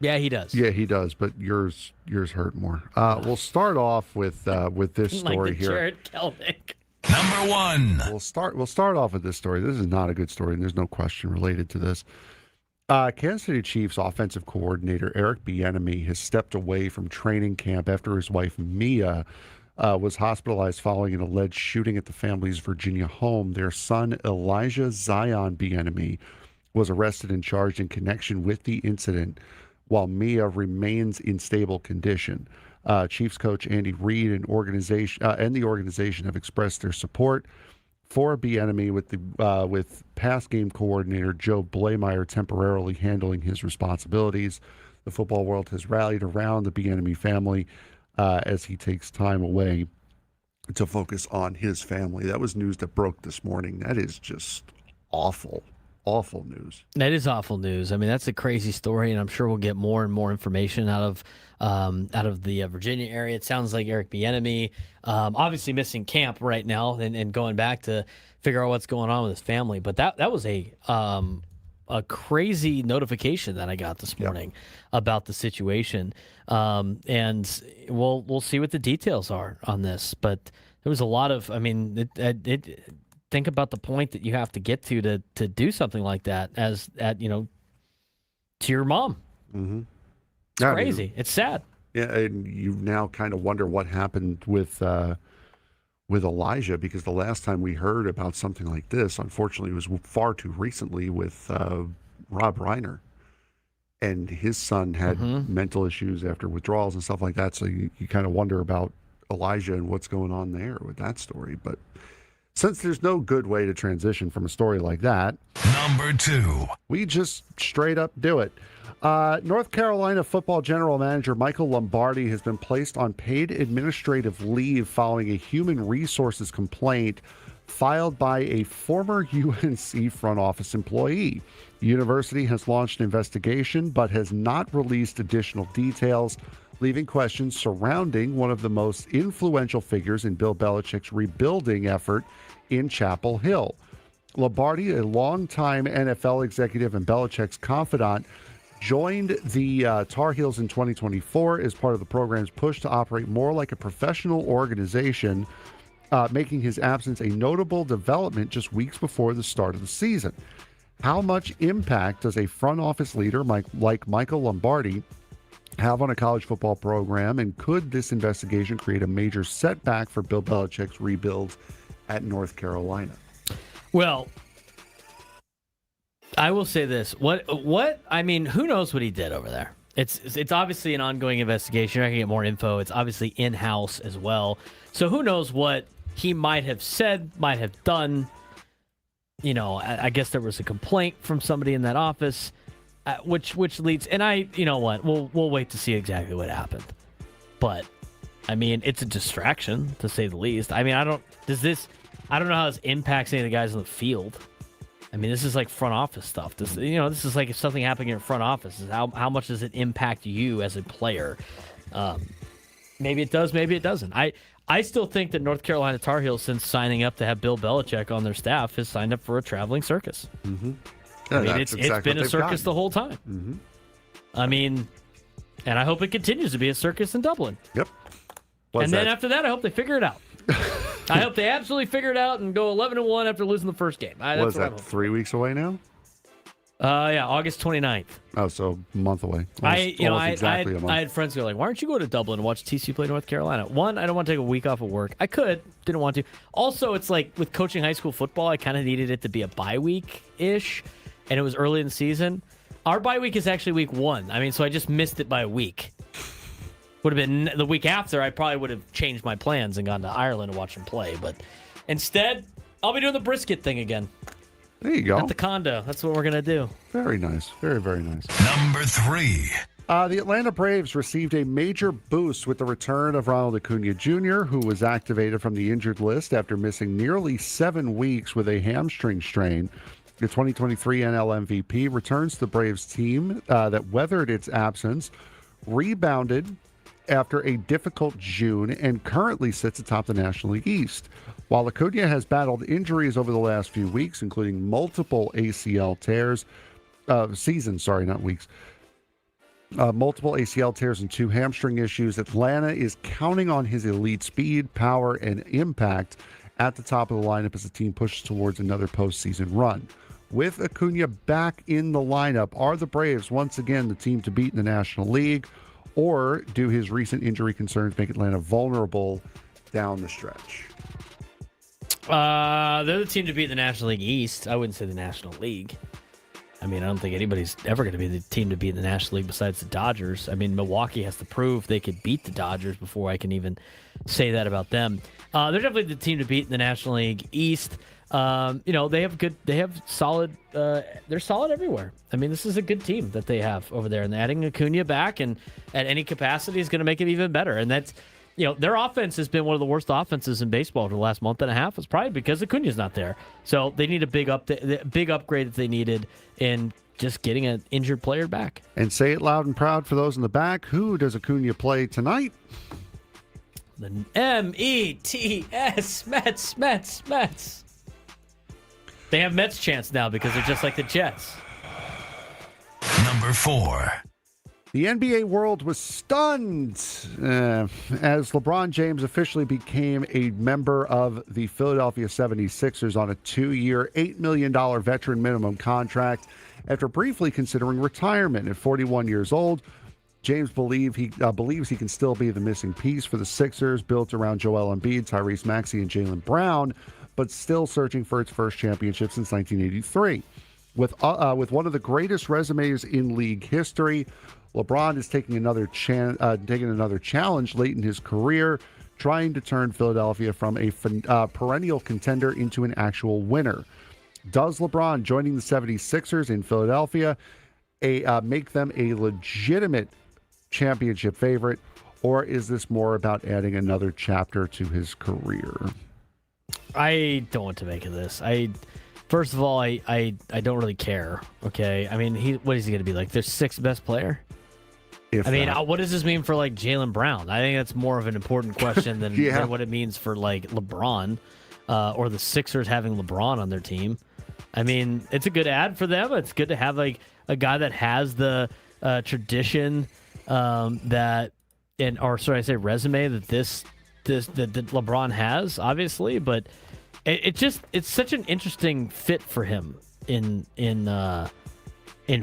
Yeah, he does. Yeah, he does, but yours hurt more. We'll start off with this story like the here. Jared Kelnick. Number 1. We'll start off with this story. This is not a good story, and there's no question related to this. Kansas City Chiefs offensive coordinator Eric Bieniemy has stepped away from training camp after his wife Mia was hospitalized following an alleged shooting at the family's Virginia home. Their son Elijah Zion Bieniemy was arrested and charged in connection with the incident, while Mia remains in stable condition. Chiefs coach Andy Reid and the organization have expressed their support for Bieniemy, with past game coordinator Joe Blameyer temporarily handling his responsibilities. The football world has rallied around the Bieniemy family as he takes time away to focus on his family. That was news that broke this morning. That is just awful. Awful news. That is awful news. I mean, that's a crazy story, and I'm sure we'll get more and more information out of the Virginia area. It sounds like Eric Bieniemy, obviously missing camp right now, and going back to figure out what's going on with his family. But that was a crazy notification that I got this morning about the situation, and we'll see what the details are on this. But there was a lot of, I mean, think about the point that you have to get to do something like that to your mom. Mm-hmm. It's crazy. It's sad. Yeah, and you now kind of wonder what happened with Elijah, because the last time we heard about something like this, unfortunately, was far too recently with Rob Reiner. And his son had mental issues after withdrawals and stuff like that. So you kind of wonder about Elijah and what's going on there with that story. But since there's no good way to transition from a story like that, Number 2. we just straight up do it. North Carolina football general manager Michael Lombardi has been placed on paid administrative leave following a human resources complaint filed by a former UNC front office employee. The university has launched an investigation but has not released additional details, leaving questions surrounding one of the most influential figures in Bill Belichick's rebuilding effort in Chapel Hill. Lombardi, a longtime NFL executive and Belichick's confidant, joined the Tar Heels in 2024 as part of the program's push to operate more like a professional organization, making his absence a notable development just weeks before the start of the season. How much impact does a front office leader like Michael Lombardi have on a college football program, and could this investigation create a major setback for Bill Belichick's rebuild at North Carolina? Well, I will say this. I mean, who knows what he did over there? It's obviously an ongoing investigation. You're not going to get more info. It's obviously in-house as well. So who knows what he might have said, might have done. You know, I guess there was a complaint from somebody in that office, which leads, and you know what? We'll wait to see exactly what happened. But I mean, it's a distraction to say the least. I mean, I don't know how this impacts any of the guys on the field. I mean, this is like front office stuff. This is like if something happening in your front office, how much does it impact you as a player? Maybe it does, maybe it doesn't. I still think that North Carolina Tar Heels, since signing up to have Bill Belichick on their staff, has signed up for a traveling circus. Mm-hmm. Yeah, I mean, it's been a circus the whole time. Mm-hmm. I mean, and I hope it continues to be a circus in Dublin. Yep. Then after that, I hope they figure it out. I hope they absolutely figure it out and go 11-1 after losing the first game. Was that 3 weeks away now? Yeah, August 29th. Oh, so a month away. I exactly a month. I had friends who were like, "Why don't you go to Dublin and watch TCU play North Carolina?" One, I don't want to take a week off of work. I could, didn't want to. Also, it's like with coaching high school football, I kind of needed it to be a bye week ish, and it was early in the season. Our bye week is actually week 1. I mean, so I just missed it by a week. Would have been the week after. I probably would have changed my plans and gone to Ireland to watch them play. But instead, I'll be doing the brisket thing again. There you go. At the condo. That's what we're going to do. Very nice. Very, very nice. Number 3. The Atlanta Braves received a major boost with the return of Ronald Acuna Jr., who was activated from the injured list after missing nearly 7 weeks with a hamstring strain. The 2023 NL MVP returns to the Braves team that weathered its absence, rebounded after a difficult June, and currently sits atop the National League East. While Acuna has battled injuries over the last few weeks, including multiple ACL tears, not weeks. multiple ACL tears and 2 hamstring issues. Atlanta is counting on his elite speed, power, and impact at the top of the lineup as the team pushes towards another postseason run. With Acuna back in the lineup, are the Braves once again the team to beat in the National League, or do his recent injury concerns make Atlanta vulnerable down the stretch? They're the team to beat the National League East. I wouldn't say the National League. I mean, I don't think anybody's ever going to be the team to beat the National League besides the Dodgers. I mean, Milwaukee has to prove they could beat the Dodgers before I can even say that about them. They're definitely the team to beat in the National League East. They have solid. They're solid everywhere. I mean, this is a good team that they have over there, and adding Acuna back and at any capacity is going to make it even better. And that's, their offense has been one of the worst offenses in baseball for the last month and a half. It's probably because Acuna's not there. So they need a big upgrade that they needed in just getting an injured player back. And say it loud and proud for those in the back. Who does Acuna play tonight? The M-E-T-S, Mets. They have Mets chance now because they're just like the Jets. Number 4. The NBA world was stunned as LeBron James officially became a member of the Philadelphia 76ers on a 2-year, $8 million veteran minimum contract after briefly considering retirement. At 41 years old, James believes he can still be the missing piece for the Sixers, built around Joel Embiid, Tyrese Maxey, and Jaylen Brown, but still searching for its first championship since 1983. With one of the greatest resumes in league history, LeBron is taking another challenge late in his career, trying to turn Philadelphia from a perennial contender into an actual winner. Does LeBron joining the 76ers in Philadelphia make them a legitimate championship favorite, or is this more about adding another chapter to his career? I don't know what to make of this. First of all, I don't really care. Okay, I mean, what is he going to be like? Their 6th best player? What does this mean for like Jaylen Brown? I think that's more of an important question than, than what it means for like LeBron or the Sixers having LeBron on their team. I mean, it's a good ad for them. It's good to have like a guy that has the tradition resume that that LeBron has, obviously, but it's such an interesting fit for him in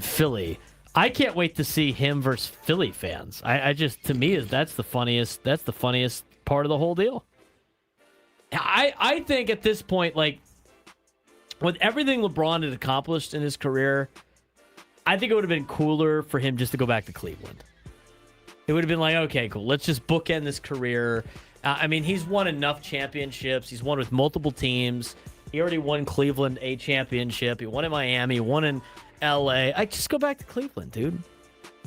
Philly. I can't wait to see him versus Philly fans. To me, that's the funniest part of the whole deal. I think at this point, like, with everything LeBron had accomplished in his career, I think it would have been cooler for him just to go back to Cleveland. It would have been like, okay, cool, let's just bookend this career. He's won enough championships. He's won with multiple teams. He already won Cleveland a championship. He won in Miami, won in LA. Just go back to Cleveland, dude.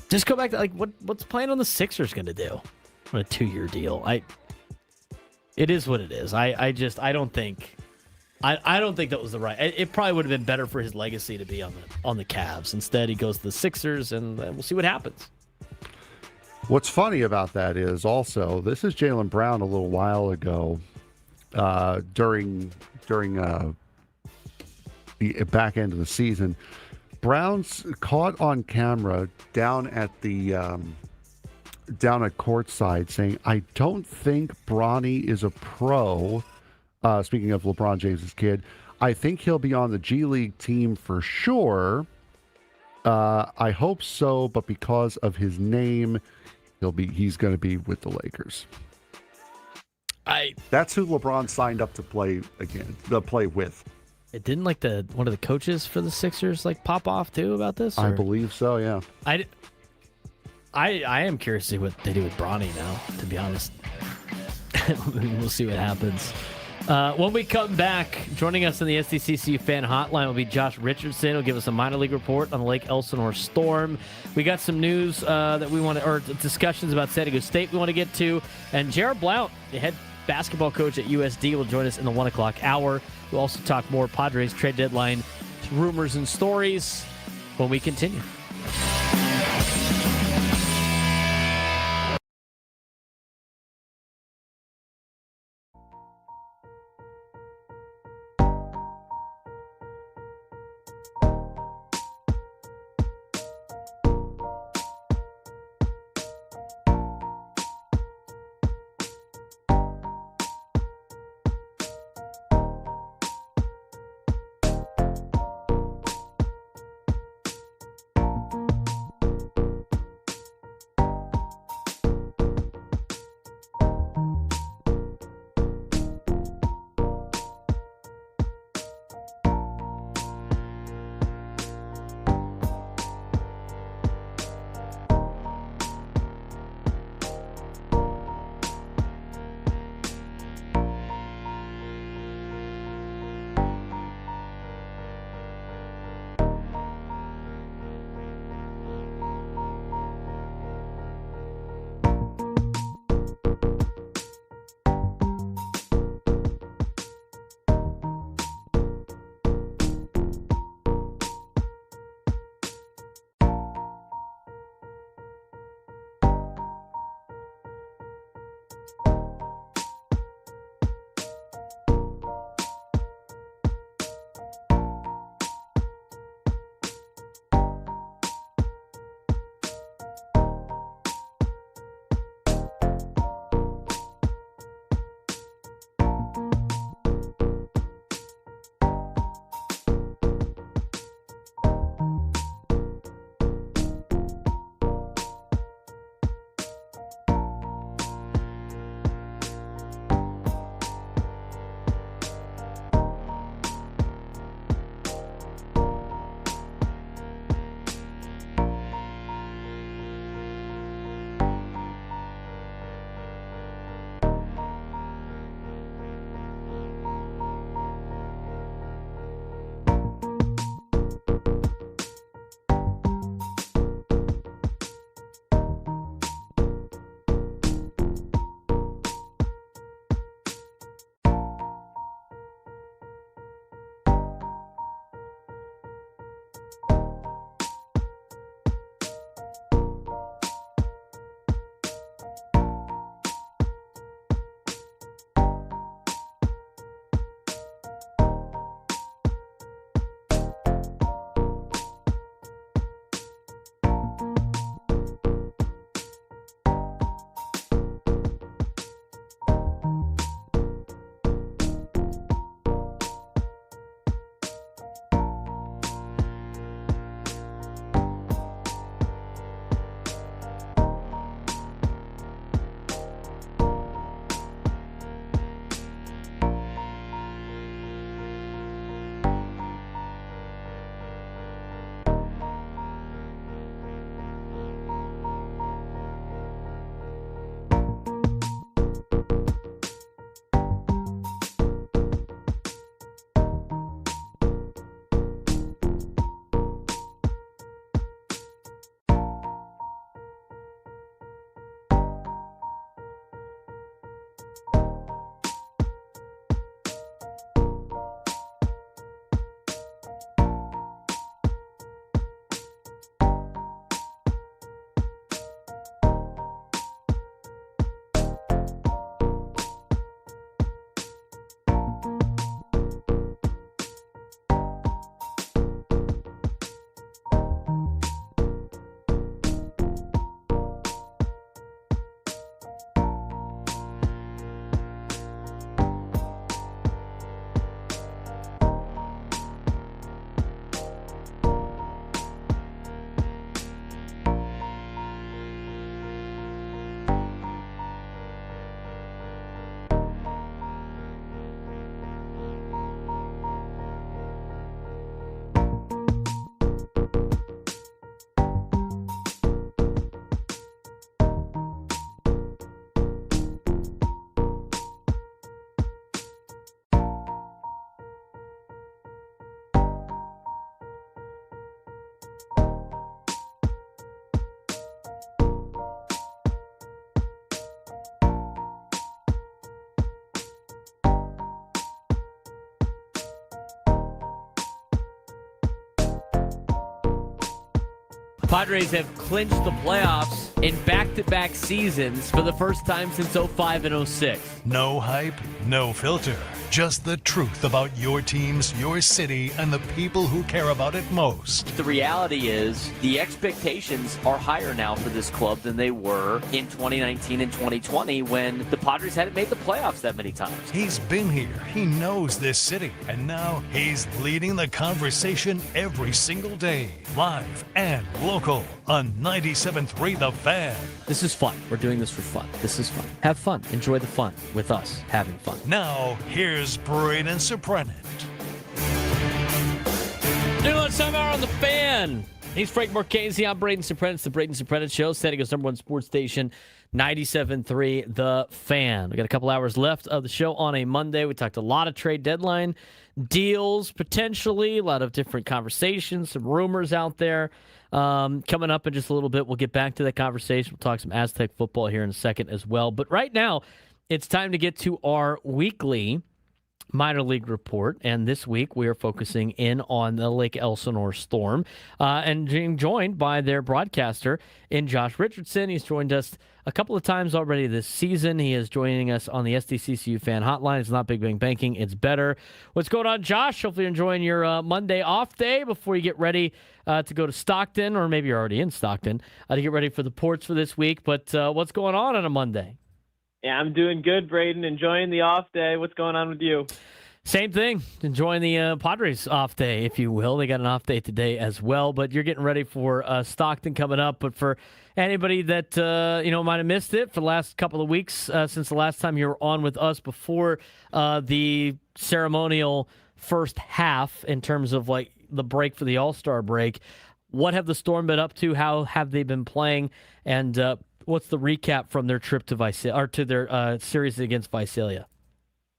Just go back to what's playing on the Sixers going to do on a 2-year deal? It is what it is. I don't think that was the right. It probably would have been better for his legacy to be on the Cavs. Instead, he goes to the Sixers, and we'll see what happens. What's funny about that is also, this is Jaylen Brown a little while ago during the back end of the season. Brown's caught on camera down at courtside saying, "I don't think Bronny is a pro." Speaking of LeBron James's kid, I think he'll be on the G League team for sure. I hope so, but because of his name, he's going to be with the Lakers. That's who LeBron signed up to play with. It didn't one of the coaches for the Sixers pop off too about this? Or? I believe so, yeah. I am curious to see what they do with Bronny now, to be honest. We'll see what happens. When we come back, joining us in the SDCC fan hotline will be Josh Richardson. He'll give us a minor league report on the Lake Elsinore Storm. We got some news that we want to, or discussions about San Diego State we want to get to. And JR Blount, the head basketball coach at USD, will join us in the 1 o'clock hour. We'll also talk more Padres trade deadline rumors and stories when we continue. Padres have clinched the playoffs in back-to-back seasons for the first time since 05 and 06. No hype, no filter. Just the truth about your teams, your city, and the people who care about it most. The reality is the expectations are higher now for this club than they were in 2019 and 2020 when the Padres hadn't made the playoffs that many times. He's been here. He knows this city. And now he's leading the conversation every single day. Live and local on 97.3 The Fan. This is fun. We're doing this for fun. This is fun. Have fun. Enjoy the fun with us having fun. Now, here's Braden Surprenant. New lunch time hour on The Fan. He's Frank Marchese. I'm Braden Surprenant. It's the Braden Surprenant Show. San Diego's #1 sports station, 97.3 The Fan. We got a couple hours left of the show on a Monday. We talked a lot of trade deadline deals, potentially, a lot of different conversations, some rumors out there. Coming up in just a little bit, we'll get back to that conversation. We'll talk some Aztec football here in a second as well. But right now, it's time to get to our weekly minor league report. And this week, we are focusing in on the Lake Elsinore Storm and being joined by their broadcaster in Josh Richardson. He's joined us a couple of times already this season. He is joining us on the SDCCU fan hotline. It's not Big Bang Banking. It's better. What's going on, Josh? Hopefully you're enjoying your Monday off day before you get ready to go to Stockton, or maybe you're already in Stockton, to get ready for the ports for this week. But what's going on a Monday? Yeah, I'm doing good, Braden. Enjoying the off day. What's going on with you? Same thing. Enjoying the Padres off day, if you will. They got an off day today as well, but you're getting ready for Stockton coming up. But for anybody that might have missed it for the last couple of weeks since the last time you were on with us before the ceremonial first half in terms of like the break for the All-Star break, what have the Storm been up to? How have they been playing? And what's the recap from their trip to Visalia, or to their series against Visalia?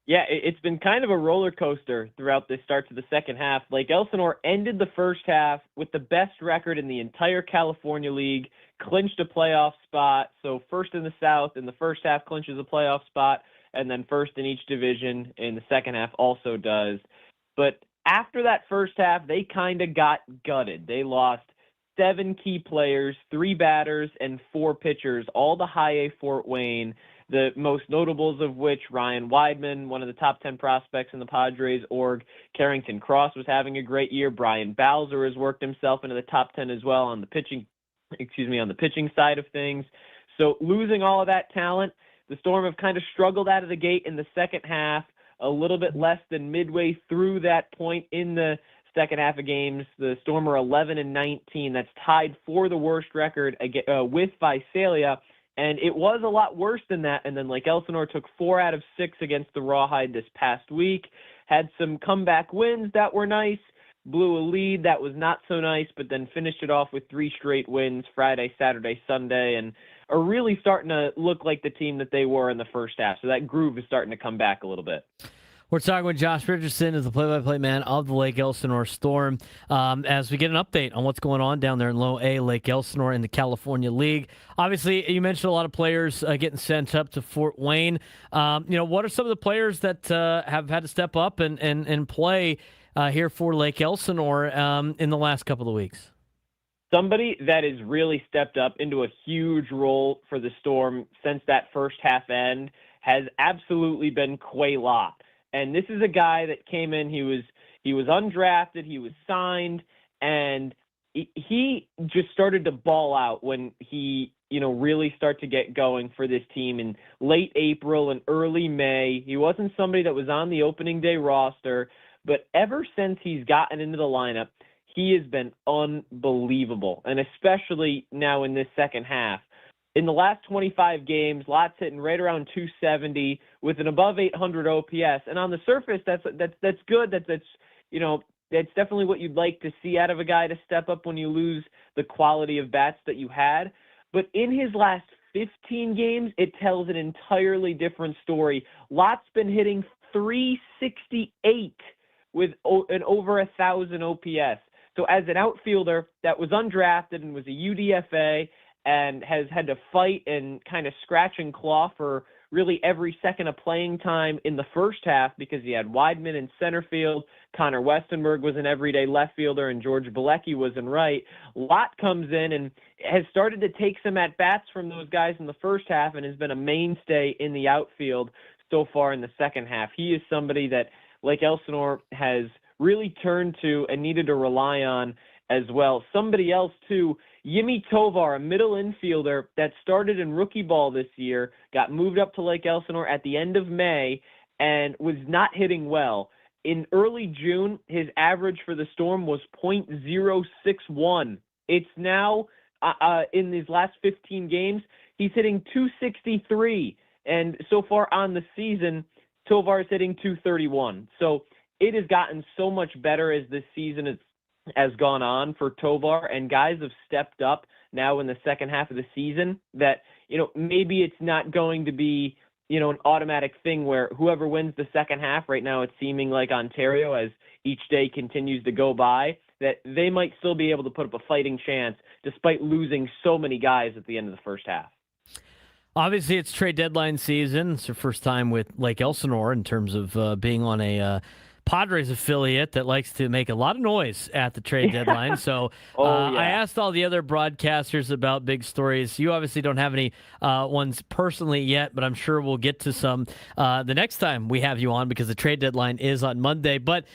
Yeah, it's been kind of a roller coaster throughout the start to the second half. Lake Elsinore ended the first half with the best record in the entire California League, clinched a playoff spot. So first in the South in the first half clinches a playoff spot, and then first in each division in the second half also does. But after that first half, they kind of got gutted. They lost 7 key players, 3 batters, and 4 pitchers, all to High A Fort Wayne. The most notables of which, Ryan Weidman, one of the top 10 prospects in the Padres org. Carrington Cross was having a great year. Brian Bowser has worked himself into the top 10 as well on the pitching side of things. So losing all of that talent, the Storm have kind of struggled out of the gate in the second half, a little bit less than midway through that point in the second half of games. The Storm are 11-19. That's tied for the worst record with Visalia. And it was a lot worse than that. And then Lake Elsinore took 4 out of 6 against the Rawhide this past week. Had some comeback wins that were nice. Blew a lead that was not so nice, but then finished it off with 3 straight wins Friday, Saturday, Sunday, and are really starting to look like the team that they were in the first half. So that groove is starting to come back a little bit. We're talking with Josh Richardson, as the play-by-play man of the Lake Elsinore Storm, as we get an update on what's going on down there in Low A, Lake Elsinore in the California League. Obviously, you mentioned a lot of players getting sent up to Fort Wayne. What are some of the players that have had to step up and play here for Lake Elsinore in the last couple of weeks? Somebody that has really stepped up into a huge role for the Storm since that first half end has absolutely been Quay Lott. And this is a guy that came in, he was undrafted, he was signed, and he just started to ball out when he, really started to get going for this team in late April and early May. He wasn't somebody that was on the opening day roster, but ever since he's gotten into the lineup, he has been unbelievable, and especially now in this second half. In the last 25 games, Lott's hitting right around 270 with an above 800 OPS. And on the surface, that's good. That's definitely what you'd like to see out of a guy to step up when you lose the quality of bats that you had. But in his last 15 games, it tells an entirely different story. Lott's been hitting 368 with an over 1,000 OPS. So as an outfielder that was undrafted and was a UDFA and has had to fight and kind of scratch and claw for really every second of playing time in the first half because he had Weidman in center field, Connor Westenberg was an everyday left fielder, and George Bilecki was in right. Lott comes in and has started to take some at-bats from those guys in the first half and has been a mainstay in the outfield so far in the second half. He is somebody that Lake Elsinore has really turned to and needed to rely on as well. Somebody else, too, Yimi Tovar, a middle infielder that started in rookie ball this year, got moved up to Lake Elsinore at the end of May and was not hitting well. In early June, his average for the Storm was .061. It's now, in these last 15 games, he's hitting .263. And so far on the season, Tovar is hitting .231. So it has gotten so much better as this season has gone on for Tovar, and guys have stepped up now in the second half of the season that, maybe it's not going to be, an automatic thing where whoever wins the second half, right now it's seeming like Ontario, as each day continues to go by, that they might still be able to put up a fighting chance despite losing so many guys at the end of the first half. Obviously, it's trade deadline season. It's your first time with Lake Elsinore in terms of being on a Padres affiliate that likes to make a lot of noise at the trade deadline. So I asked all the other broadcasters about big stories. You obviously don't have any ones personally yet, but I'm sure we'll get to some the next time we have you on because the trade deadline is on Monday. But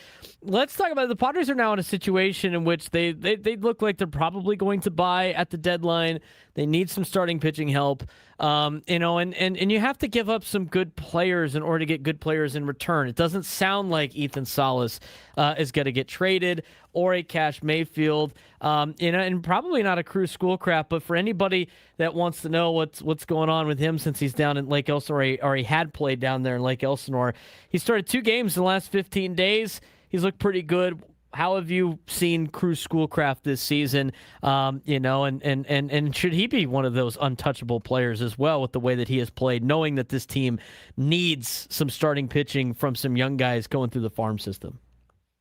let's talk about it. The Padres are now in a situation in which they look like they're probably going to buy at the deadline. They need some starting pitching help, and you have to give up some good players in order to get good players in return. It doesn't sound like Ethan Salas is going to get traded or a Cash Mayfield, and probably not a Cruz Schoolcraft. But for anybody that wants to know what's going on with him since he's down in Lake Elsinore, or he had played down there in Lake Elsinore, he started 2 games in the last 15 days. He's looked pretty good. How have you seen Cruz Schoolcraft this season? And should he be one of those untouchable players as well with the way that he has played, knowing that this team needs some starting pitching from some young guys going through the farm system?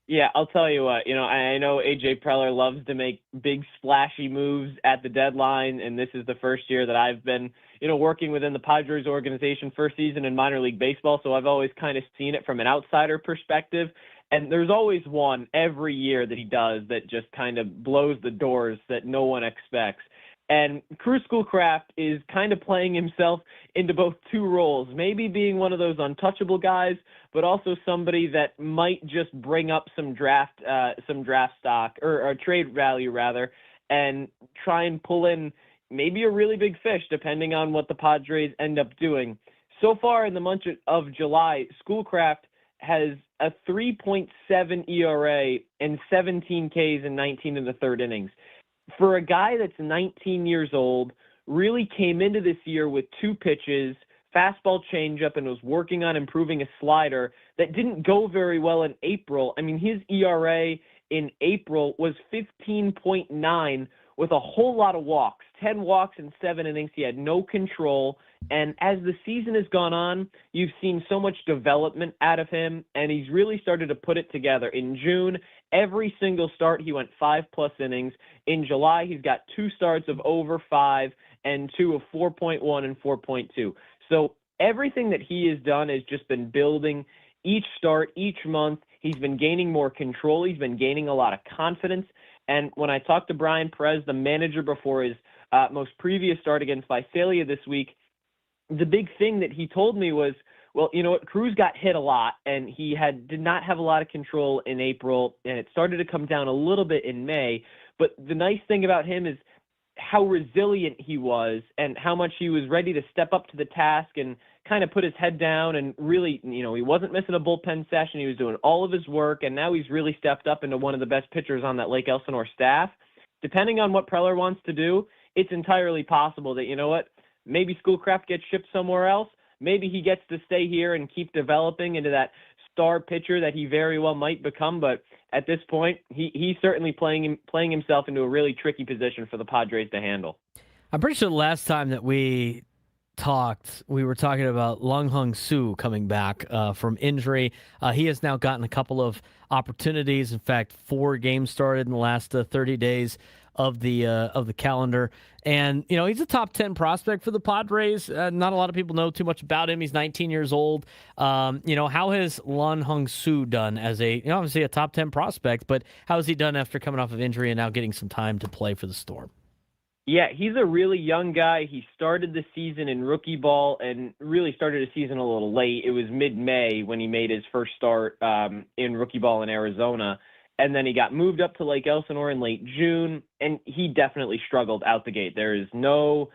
Yeah, I'll tell you what, I know AJ Preller loves to make big splashy moves at the deadline, and this is the first year that I've been, working within the Padres organization, first season in minor league baseball, so I've always kind of seen it from an outsider perspective. And there's always one every year that he does that just kind of blows the doors that no one expects. And Cruz Schoolcraft is kind of playing himself into both 2 roles, maybe being one of those untouchable guys, but also somebody that might just bring up some draft stock or trade value rather, and try and pull in maybe a really big fish depending on what the Padres end up doing. So far in the month of July, Schoolcraft has a 3.7 ERA and 17 Ks in 19 in the third innings. For a guy that's 19 years old, really came into this year with 2 pitches, fastball changeup, and was working on improving a slider that didn't go very well in April. I mean, his ERA in April was 15.9 with a whole lot of walks, 10 walks in 7 innings. He had no control. And as the season has gone on, you've seen so much development out of him, and he's really started to put it together. In June, every single start, he went 5+ innings. In July, he's got 2 starts of over 5 and 2 of 4.1 and 4.2. So everything that he has done has just been building each start, each month. He's been gaining more control. He's been gaining a lot of confidence. And when I talked to Brian Perez, the manager, before his most previous start against Visalia this week, the big thing that he told me was, well, you know what, Cruz got hit a lot, and he did not have a lot of control in April, and it started to come down a little bit in May. But the nice thing about him is how resilient he was and how much he was ready to step up to the task and kind of put his head down, and really, he wasn't missing a bullpen session. He was doing all of his work, and now he's really stepped up into one of the best pitchers on that Lake Elsinore staff. Depending on what Preller wants to do, it's entirely possible that, maybe Schoolcraft gets shipped somewhere else. Maybe he gets to stay here and keep developing into that star pitcher that he very well might become. But at this point, he's certainly playing himself into a really tricky position for the Padres to handle. I'm pretty sure the last time that we talked, we were talking about Lung Hung Soo coming back from injury. He has now gotten a couple of opportunities. In fact, 4 games started in the last 30 days of the calendar. And, he's a top 10 prospect for the Padres. Not a lot of people know too much about him. He's 19 years old. How has Lun Hung Soo done as obviously a top 10 prospect, but how has he done after coming off of injury and now getting some time to play for the Storm? Yeah, he's a really young guy. He started the season in rookie ball and really started the season a little late. It was mid-May when he made his first start in rookie ball in Arizona. And then he got moved up to Lake Elsinore in late June, and he definitely struggled out the gate. There is no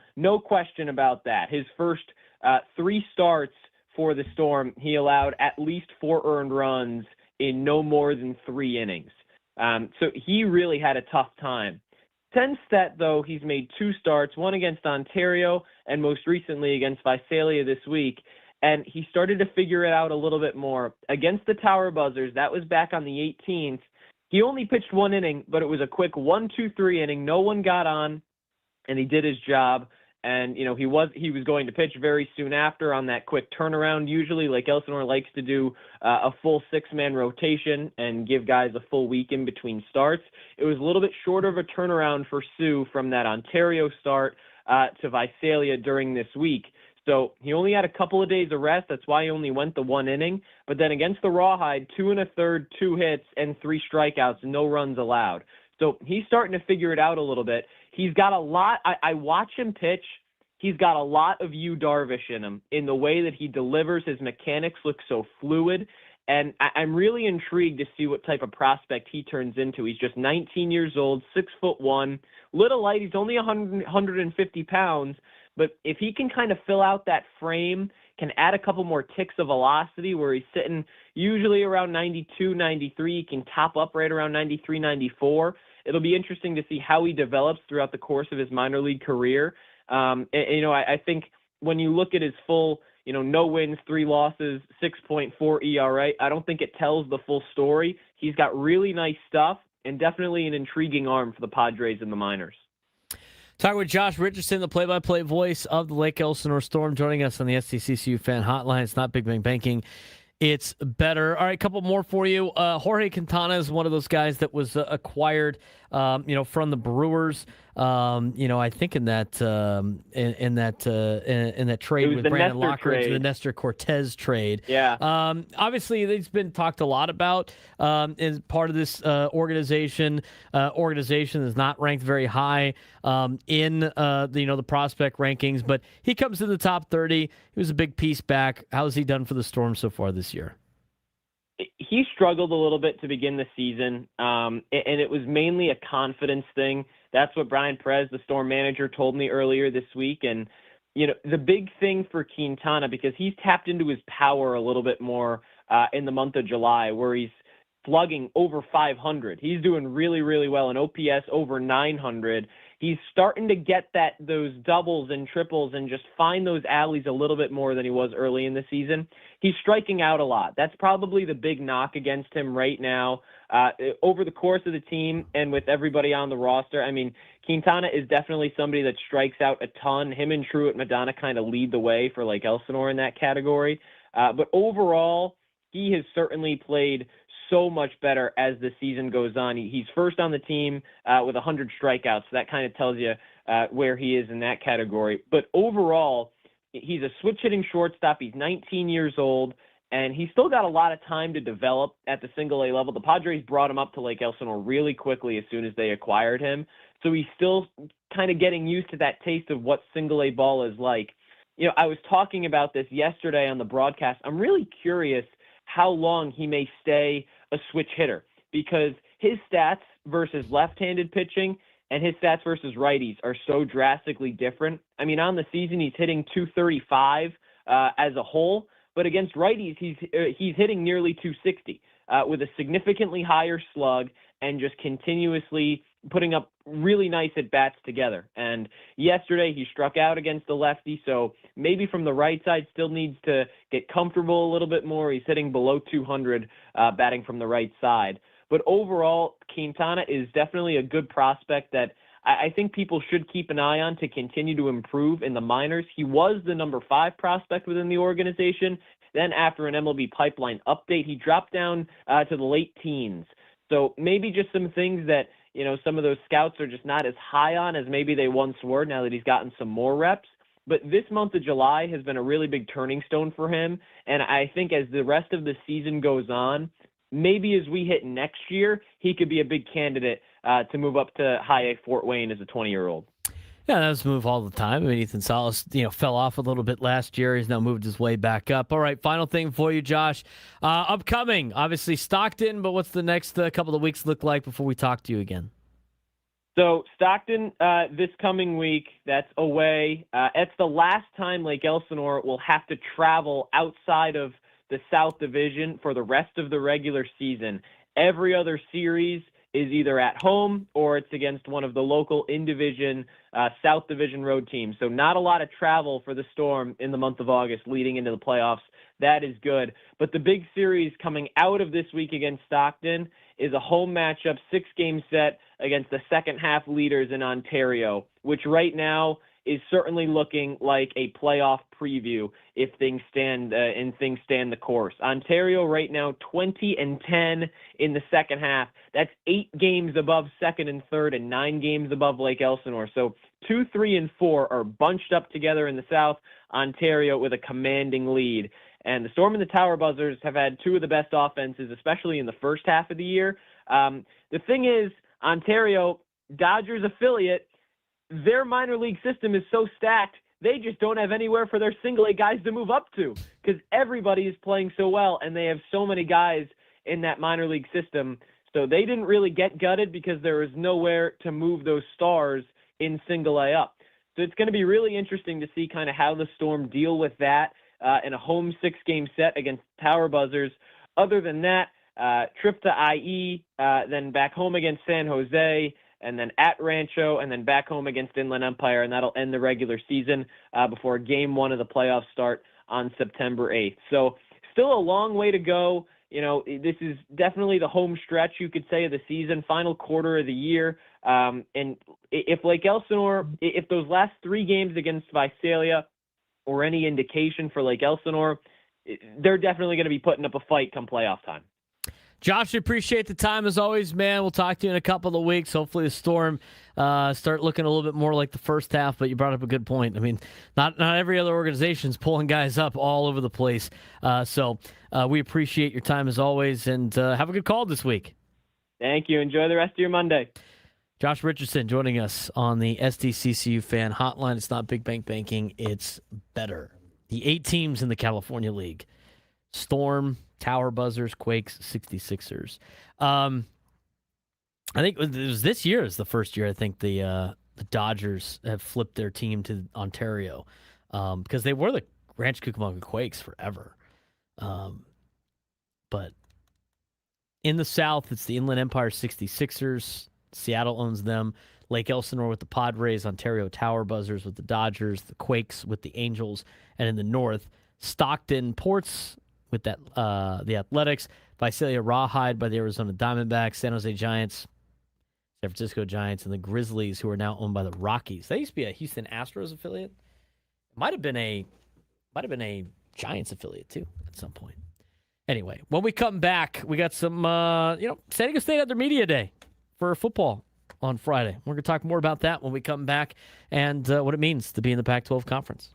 question about that. His first 3 starts for the Storm, he allowed at least 4 earned runs in no more than 3 innings. So he really had a tough time. Since that, though, he's made 2 starts, one against Ontario and most recently against Visalia this week, and he started to figure it out a little bit more. Against the Tower Buzzers, that was back on the 18th. He only pitched 1 inning, but it was a quick 1-2-3 inning. No one got on, and he did his job. And, he was going to pitch very soon after on that quick turnaround. Usually, Lake Elsinore likes to do a full 6-man rotation and give guys a full week in between starts. It was a little bit shorter of a turnaround for Sue from that Ontario start to Visalia during this week. So he only had a couple of days of rest. That's why he only went the 1 inning. But then against the Rawhide, 2 1/3, 2 hits, and 3 strikeouts, no runs allowed. So he's starting to figure it out a little bit. He's got a lot. I watch him pitch. He's got a lot of Yu Darvish in him in the way that he delivers. His mechanics look so fluid. And I'm really intrigued to see what type of prospect he turns into. He's just 19 years old, 6'1", little light. He's only 150 pounds. But if he can kind of fill out that frame, can add a couple more ticks of velocity where he's sitting usually around 92, 93, he can top up right around 93, 94. It'll be interesting to see how he develops throughout the course of his minor league career. I think when you look at his full, no wins, 3 losses, 6.4 ERA, I don't think it tells the full story. He's got really nice stuff and definitely an intriguing arm for the Padres in the minors. Talking with Josh Richardson, the play-by-play voice of the Lake Elsinore Storm, joining us on the SDCCU fan hotline. It's not Big Bang Banking. It's better. All right, a couple more for you. Jorge Quintana is one of those guys that was acquired, from the Brewers. I think in that trade with Brandon Lockridge, the Nestor Cortez trade. Yeah. Obviously, it's been talked a lot about as part of this organization. Organization is not ranked very high in the prospect rankings, but he comes in the top 30. He was a big piece back. How has he done for the Storm so far this year? He struggled a little bit to begin the season, and it was mainly a confidence thing. That's what Brian Perez, the Storm manager, told me earlier this week. And, the big thing for Quintana, because he's tapped into his power a little bit more in the month of July, where he's slugging over 500. He's doing really, really well in OPS over 900. He's starting to get those doubles and triples and just find those alleys a little bit more than he was early in the season. He's striking out a lot. That's probably the big knock against him right now. Over the course of the team and with everybody on the roster, I mean, Quintana is definitely somebody that strikes out a ton. Him and Truett Madonna kind of lead the way for Lake Elsinore in that category. But overall, he has certainly played so much better as the season goes on. He's first on the team with 100 strikeouts. So that kind of tells you where he is in that category. But overall, he's a switch-hitting shortstop. He's 19 years old, and he's still got a lot of time to develop at the single-A level. The Padres brought him up to Lake Elsinore really quickly as soon as they acquired him. So he's still kind of getting used to that taste of what single-A ball is like. I was talking about this yesterday on the broadcast. I'm really curious how long he may stay a switch hitter, because his stats versus left-handed pitching and his stats versus righties are so drastically different. I mean, on the season, he's hitting 235 as a whole, but against righties, he's hitting nearly 260 with a significantly higher slug and just continuously putting up really nice at-bats together. And yesterday, he struck out against the lefty, so maybe from the right side still needs to get comfortable a little bit more. He's hitting below 200 batting from the right side. But overall, Quintana is definitely a good prospect that I think people should keep an eye on to continue to improve in the minors. He was the number 5 prospect within the organization. Then after an MLB pipeline update, he dropped down to the late teens. So maybe just some things that some of those scouts are just not as high on as maybe they once were now that he's gotten some more reps. But this month of July has been a really big turning stone for him. And I think as the rest of the season goes on, maybe as we hit next year, he could be a big candidate to move up to high A Fort Wayne as a 20-year-old. Yeah, that's a move all the time. I mean, Ethan Salas, fell off a little bit last year. He's now moved his way back up. All right, final thing for you, Josh. Upcoming, obviously Stockton, but what's the next couple of weeks look like before we talk to you again? So Stockton this coming week, that's away. It's the last time Lake Elsinore will have to travel outside of the South Division for the rest of the regular season. Every other series is either at home or it's against one of the local in-division South Division road teams. So not a lot of travel for the Storm in the month of August leading into the playoffs. That is good. But the big series coming out of this week against Stockton is a home matchup, 6-game set against the second-half leaders in Ontario, which right now is certainly looking like a playoff preview if things stand the course. Ontario right now 20-10 in the second half. That's 8 games above second and third and 9 games above Lake Elsinore. So 2, 3, and 4 are bunched up together in the South. Ontario with a commanding lead. And the Storm and the Tower Buzzers have had 2 of the best offenses, especially in the first half of the year. The thing is, Ontario, Dodgers affiliate, their minor league system is so stacked, they just don't have anywhere for their single-A guys to move up to because everybody is playing so well, and they have so many guys in that minor league system. So they didn't really get gutted because there was nowhere to move those stars in single-A up. So it's going to be really interesting to see kind of how the Storm deal with that in a home 6-game set against Tower Buzzers. Other than that, trip to IE, then back home against San Jose, and then at Rancho, and then back home against Inland Empire, and that'll end the regular season before Game 1 of the playoffs start on September 8th. So still a long way to go. This is definitely the home stretch, you could say, of the season, final quarter of the year. And if Lake Elsinore, if those last 3 games against Visalia or any indication for Lake Elsinore, they're definitely going to be putting up a fight come playoff time. Josh, appreciate the time as always, man. We'll talk to you in a couple of weeks. Hopefully the Storm start looking a little bit more like the first half, but you brought up a good point. I mean, not every other organization's pulling guys up all over the place. So we appreciate your time as always, and have a good call this week. Thank you. Enjoy the rest of your Monday. Josh Richardson joining us on the SDCCU fan hotline. It's not Big Bank Banking, it's better. The 8 teams in the California League. Storm, Tower Buzzers, Quakes, 66ers. I think it was this year is the first year I think the Dodgers have flipped their team to Ontario because they were the Ranch Cucamonga Quakes forever. But in the South, it's the Inland Empire 66ers. Seattle owns them. Lake Elsinore with the Padres, Ontario Tower Buzzers with the Dodgers, the Quakes with the Angels, and in the North, Stockton Ports with that the Athletics, Visalia Rawhide by the Arizona Diamondbacks, San Jose Giants, San Francisco Giants, and the Grizzlies, who are now owned by the Rockies. They used to be a Houston Astros affiliate. Might have been a Giants affiliate too at some point. Anyway, when we come back, we got some San Diego State had their media day for football on Friday. We're going to talk more about that when we come back and what it means to be in the Pac-12 conference.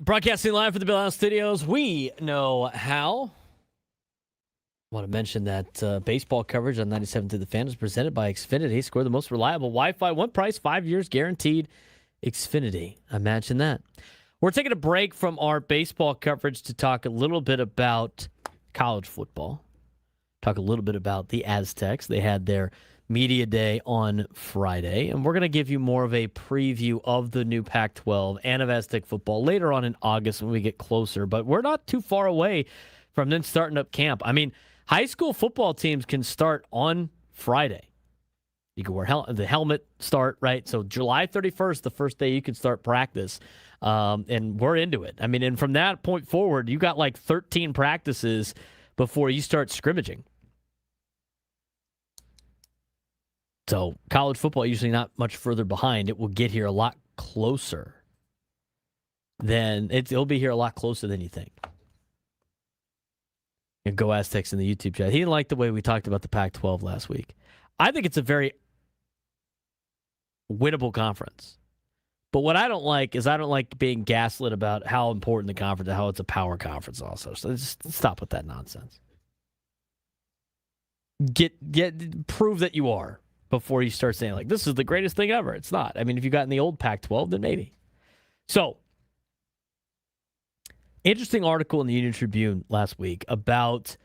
Broadcasting live from the Bill House Studios, we know how. Want to mention that baseball coverage on 97 to the Fan is presented by Xfinity. Score the most reliable Wi-Fi, one price, 5 years guaranteed. Xfinity. Imagine that. We're taking a break from our baseball coverage to talk a little bit about college football. Talk a little bit about the Aztecs. They had their media day on Friday, and we're going to give you more of a preview of the new Pac-12 and of Aztec football later on in August when we get closer, but we're not too far away from then starting up camp. I mean, high school football teams can start on Friday. You can wear the helmet start, right? So July 31st, the first day you can start practice, and we're into it. I mean, and from that point forward, you got like 13 practices before you start scrimmaging. So college football usually not much further behind. It will get here a lot closer it'll be here a lot closer than you think. And Go Aztecs in the YouTube chat. He didn't like the way we talked about the Pac-12 last week. I think it's a very winnable conference. But what I don't like is I don't like being gaslit about how important the conference is, how it's a power conference also. So just stop with that nonsense. Prove that you are before you start saying, like, this is the greatest thing ever. It's not. I mean, if you got in the old Pac-12, then maybe. So, interesting article in the Union Tribune last week about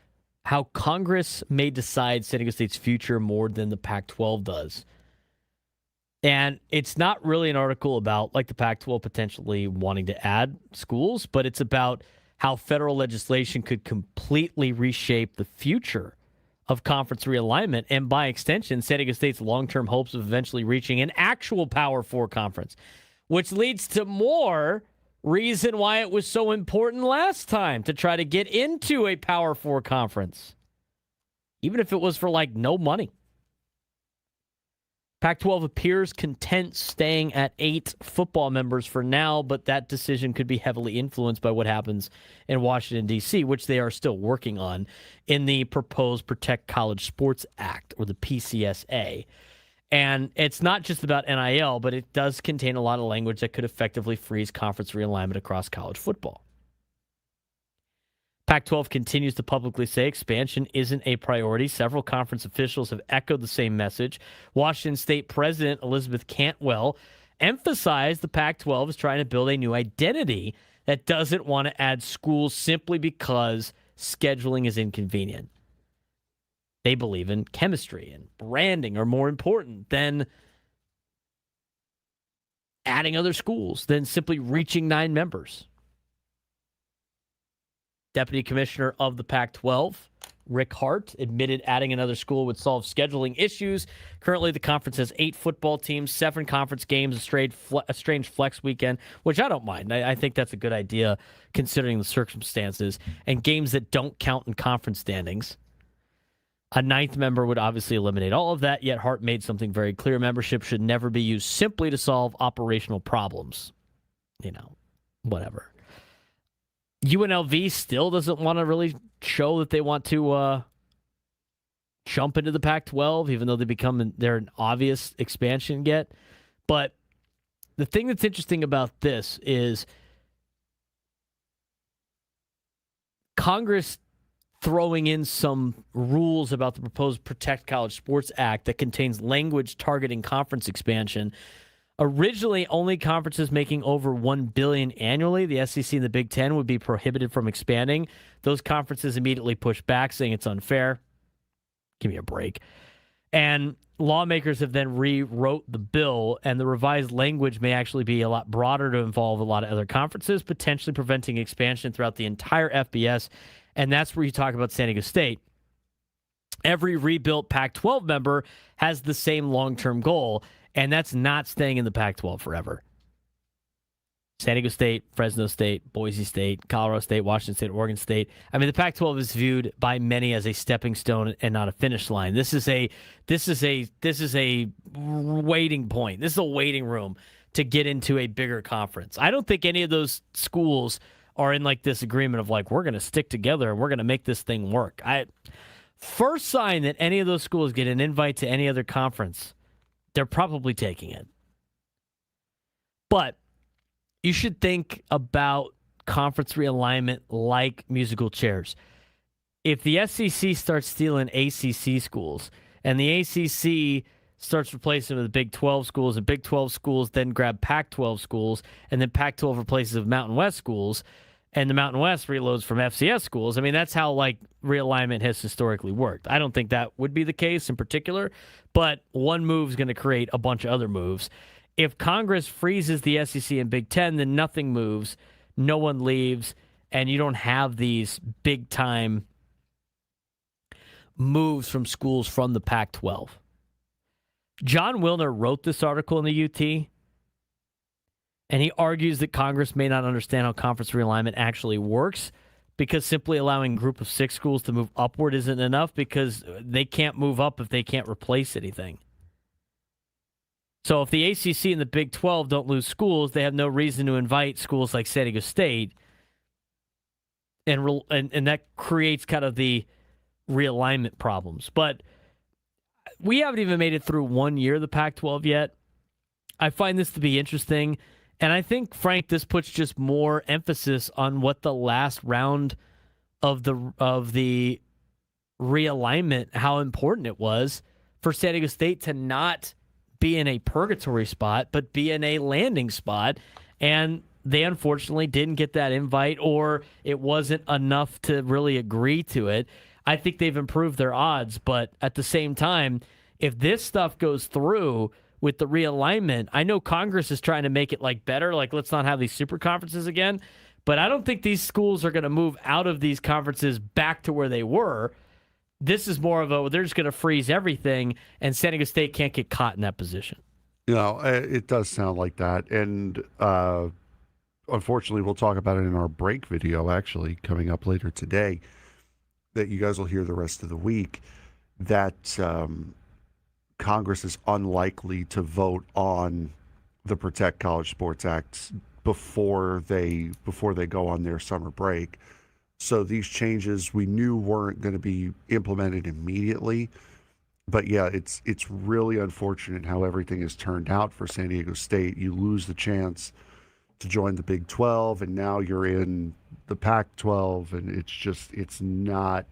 how Congress may decide San Diego State's future more than the Pac-12 does. And it's not really an article about, like, the Pac-12 potentially wanting to add schools, but it's about how federal legislation could completely reshape the future of conference realignment, and by extension, San Diego State's long-term hopes of eventually reaching an actual Power 4 conference, which leads to more reason why it was so important last time to try to get into a Power 4 conference, even if it was for, like, no money. Pac-12 appears content staying at 8 football members for now, but that decision could be heavily influenced by what happens in Washington, D.C., which they are still working on in the proposed Protect College Sports Act, or the PCSA. And it's not just about NIL, but it does contain a lot of language that could effectively freeze conference realignment across college football. Pac-12 continues to publicly say expansion isn't a priority. Several conference officials have echoed the same message. Washington State President Elizabeth Cantwell emphasized the Pac-12 is trying to build a new identity that doesn't want to add schools simply because scheduling is inconvenient. They believe in chemistry and branding are more important than adding other schools, than simply reaching 9 members. Deputy Commissioner of the Pac-12, Rick Hart, admitted adding another school would solve scheduling issues. Currently, the conference has 8 football teams, 7 conference games, a strange flex weekend, which I don't mind. I think that's a good idea considering the circumstances, and games that don't count in conference standings. A 9th member would obviously eliminate all of that, yet Hart made something very clear. Membership should never be used simply to solve operational problems. You know, whatever. UNLV still doesn't want to really show that they want to jump into the Pac-12, even though they're an obvious expansion get. But the thing that's interesting about this is Congress throwing in some rules about the proposed Protect College Sports Act that contains language targeting conference expansion. Originally, only conferences making over $1 billion annually, the SEC and the Big Ten, would be prohibited from expanding. Those conferences immediately pushed back, saying it's unfair. Give me a break. And lawmakers have then rewrote the bill, and the revised language may actually be a lot broader to involve a lot of other conferences, potentially preventing expansion throughout the entire FBS. And that's where you talk about San Diego State. every rebuilt Pac-12 member has the same long-term goal, and that's not staying in the Pac-12 forever. San Diego State, Fresno State, Boise State, Colorado State, Washington State, Oregon State. I mean, the Pac-12 is viewed by many as a stepping stone and not a finish line. This is a waiting point. This is a waiting room to get into a bigger conference. I don't think any of those schools are in like this agreement of like, we're going to stick together and we're going to make this thing work. First sign that any of those schools get an invite to any other conference, they're probably taking it. But you should think about conference realignment like musical chairs. If the SEC starts stealing ACC schools and the ACC starts replacing them with the Big 12 schools, and Big 12 schools then grab Pac-12 schools, and then Pac-12 replaces with Mountain West schools, and the Mountain West reloads from FCS schools. I mean, that's how like realignment has historically worked. I don't think that would be the case in particular, but one move is going to create a bunch of other moves. If Congress freezes the SEC and Big Ten, then nothing moves, no one leaves, and you don't have these big-time moves from schools from the Pac-12. John Wilner wrote this article in the UT, and he argues that Congress may not understand how conference realignment actually works because simply allowing a group of 6 schools to move upward isn't enough because they can't move up if they can't replace anything. So if the ACC and the Big 12 don't lose schools, they have no reason to invite schools like San Diego State, and that creates kind of the realignment problems. But we haven't even made it through 1 year of the Pac-12 yet. I find this to be interesting, and I think, Frank, this puts just more emphasis on what the last round of the realignment, how important it was for San Diego State to not be in a purgatory spot, but be in a landing spot. And they unfortunately didn't get that invite, or it wasn't enough to really agree to it. I think they've improved their odds, but at the same time, if this stuff goes through with the realignment, I know Congress is trying to make it like better, like let's not have these super conferences again, but I don't think these schools are going to move out of these conferences back to where they were. This is more of they're just going to freeze everything, and San Diego State can't get caught in that position. You know, it does sound like that. And unfortunately, we'll talk about it in our break video, actually, coming up later today, that you guys will hear the rest of the week, that Congress is unlikely to vote on the Protect College Sports Act before they go on their summer break. So these changes we knew weren't going to be implemented immediately. But yeah, it's really unfortunate how everything has turned out for San Diego State. You lose the chance to join the Big 12, and now you're in the Pac-12, and it's not,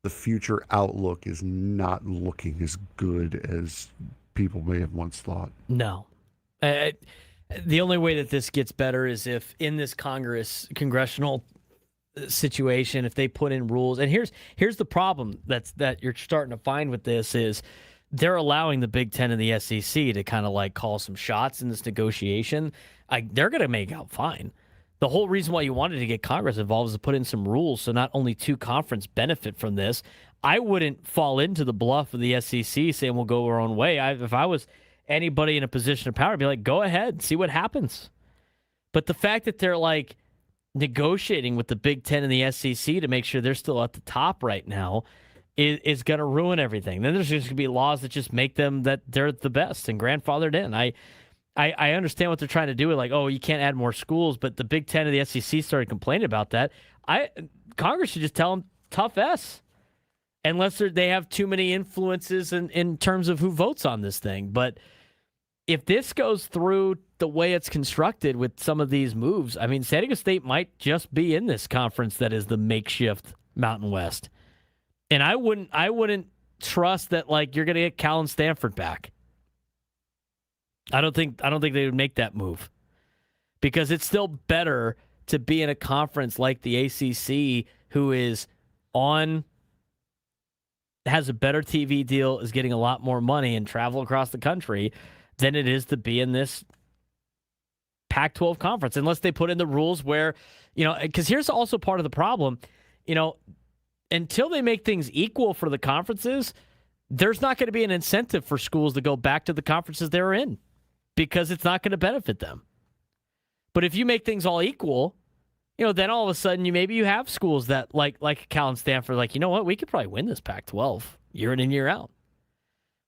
the future outlook is not looking as good as people may have once thought. No. The only way that this gets better is if in this congressional situation, if they put in rules. And here's the problem that you're starting to find with this is they're allowing the Big Ten and the SEC to kind of like call some shots in this negotiation. They're going to make out fine. The whole reason why you wanted to get Congress involved is to put in some rules so not only two conferences benefit from this. I wouldn't fall into the bluff of the SEC saying we'll go our own way. If I was anybody in a position of power, I'd be like, go ahead, see what happens. But the fact that they're like negotiating with the Big Ten and the SEC to make sure they're still at the top right now is going to ruin everything. Then there's just going to be laws that just make them that they're the best and grandfathered in. I understand what they're trying to do with like, oh, you can't add more schools, but the Big Ten and the SEC started complaining about that. Congress should just tell them tough S, unless they have too many influences in terms of who votes on this thing. But if this goes through the way it's constructed with some of these moves, I mean, San Diego State might just be in this conference that is the makeshift Mountain West. And I wouldn't trust that like you're going to get Cal and Stanford back. I don't think they would make that move, because it's still better to be in a conference like the ACC, who has a better TV deal, is getting a lot more money and travel across the country, than it is to be in this Pac-12 conference, unless they put in the rules where, because here's also part of the problem. until they make things equal for the conferences, there's not going to be an incentive for schools to go back to the conferences they're in because it's not going to benefit them. But if you make things all equal, then all of a sudden you have schools that like Cal and Stanford, like, you know what, we could probably win this Pac-12 year in and year out.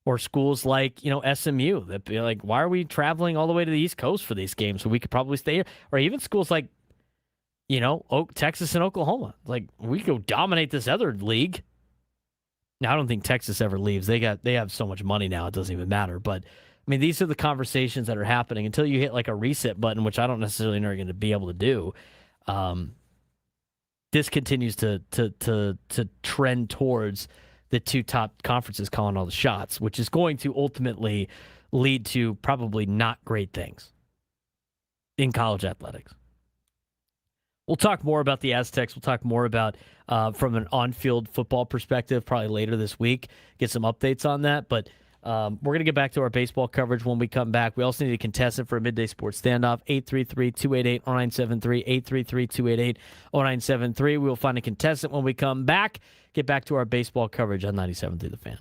Or schools like, SMU that be like, why are we traveling all the way to the East Coast for these games? So we could probably stay here. Or even schools like, Texas and Oklahoma. Like, we could go dominate this other league. Now, I don't think Texas ever leaves. They have so much money now, it doesn't even matter. But, I mean, these are the conversations that are happening until you hit like a reset button, which I don't necessarily know you're going to be able to do. This continues to trend towards the two top conferences calling all the shots, which is going to ultimately lead to probably not great things in college athletics. We'll talk more about the Aztecs. We'll talk more about from an on-field football perspective probably later this week, get some updates on that. But we're going to get back to our baseball coverage when we come back. We also need a contestant for a midday sports standoff, 833-288-0973, 833-288-0973. We will find a contestant when we come back. Get back to our baseball coverage on 97.3 The Fan.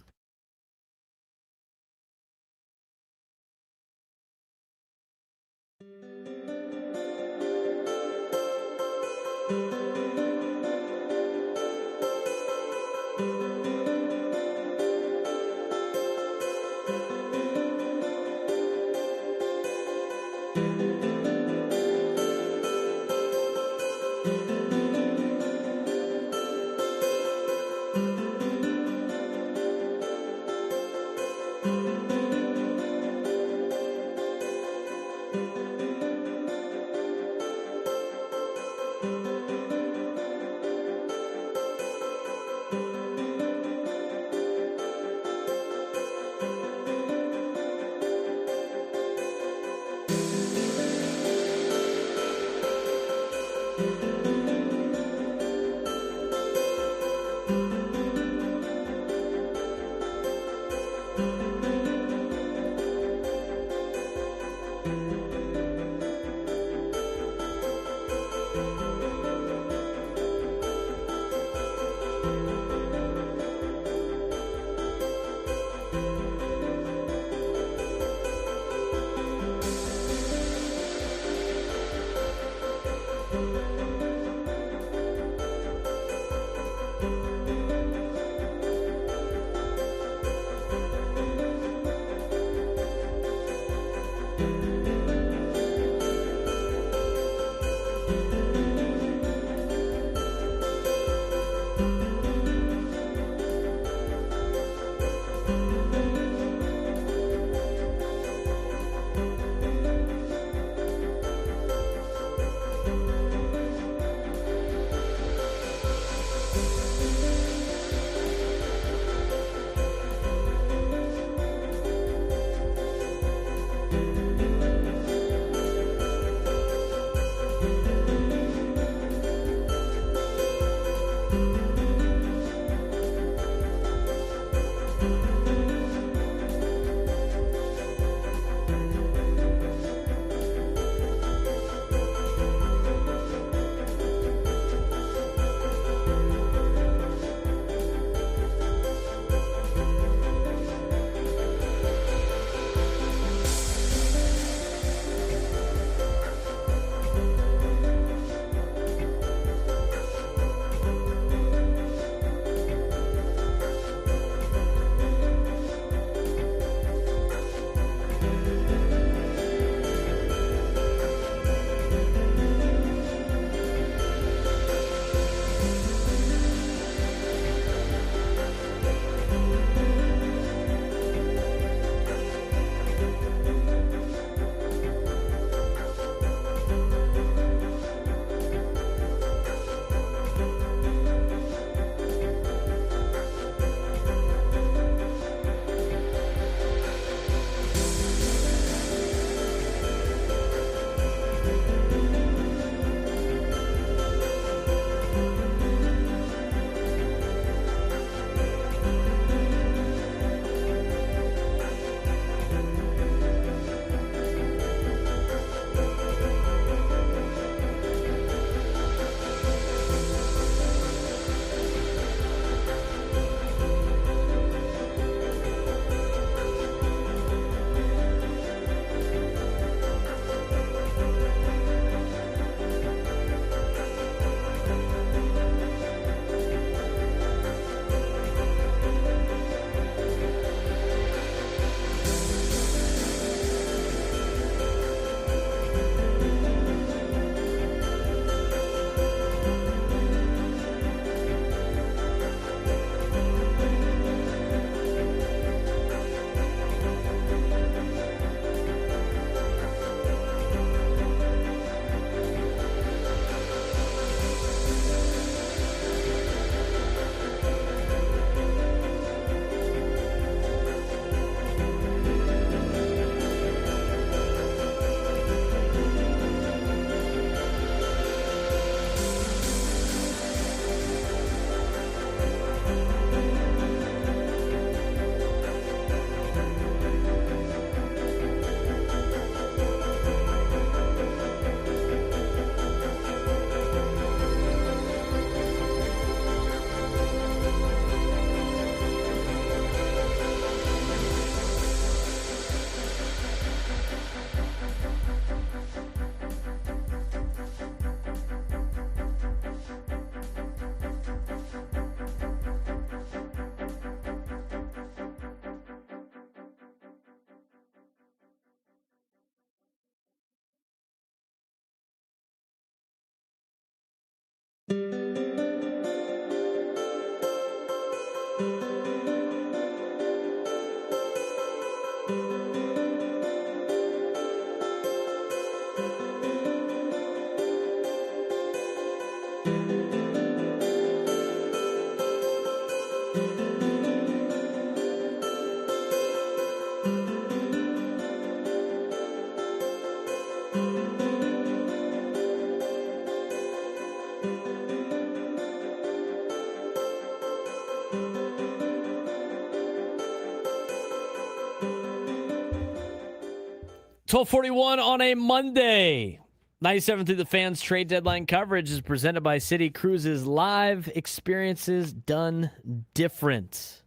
$12:41 on a Monday. 97 through the Fans trade deadline coverage is presented by City Cruises. Live experiences done different.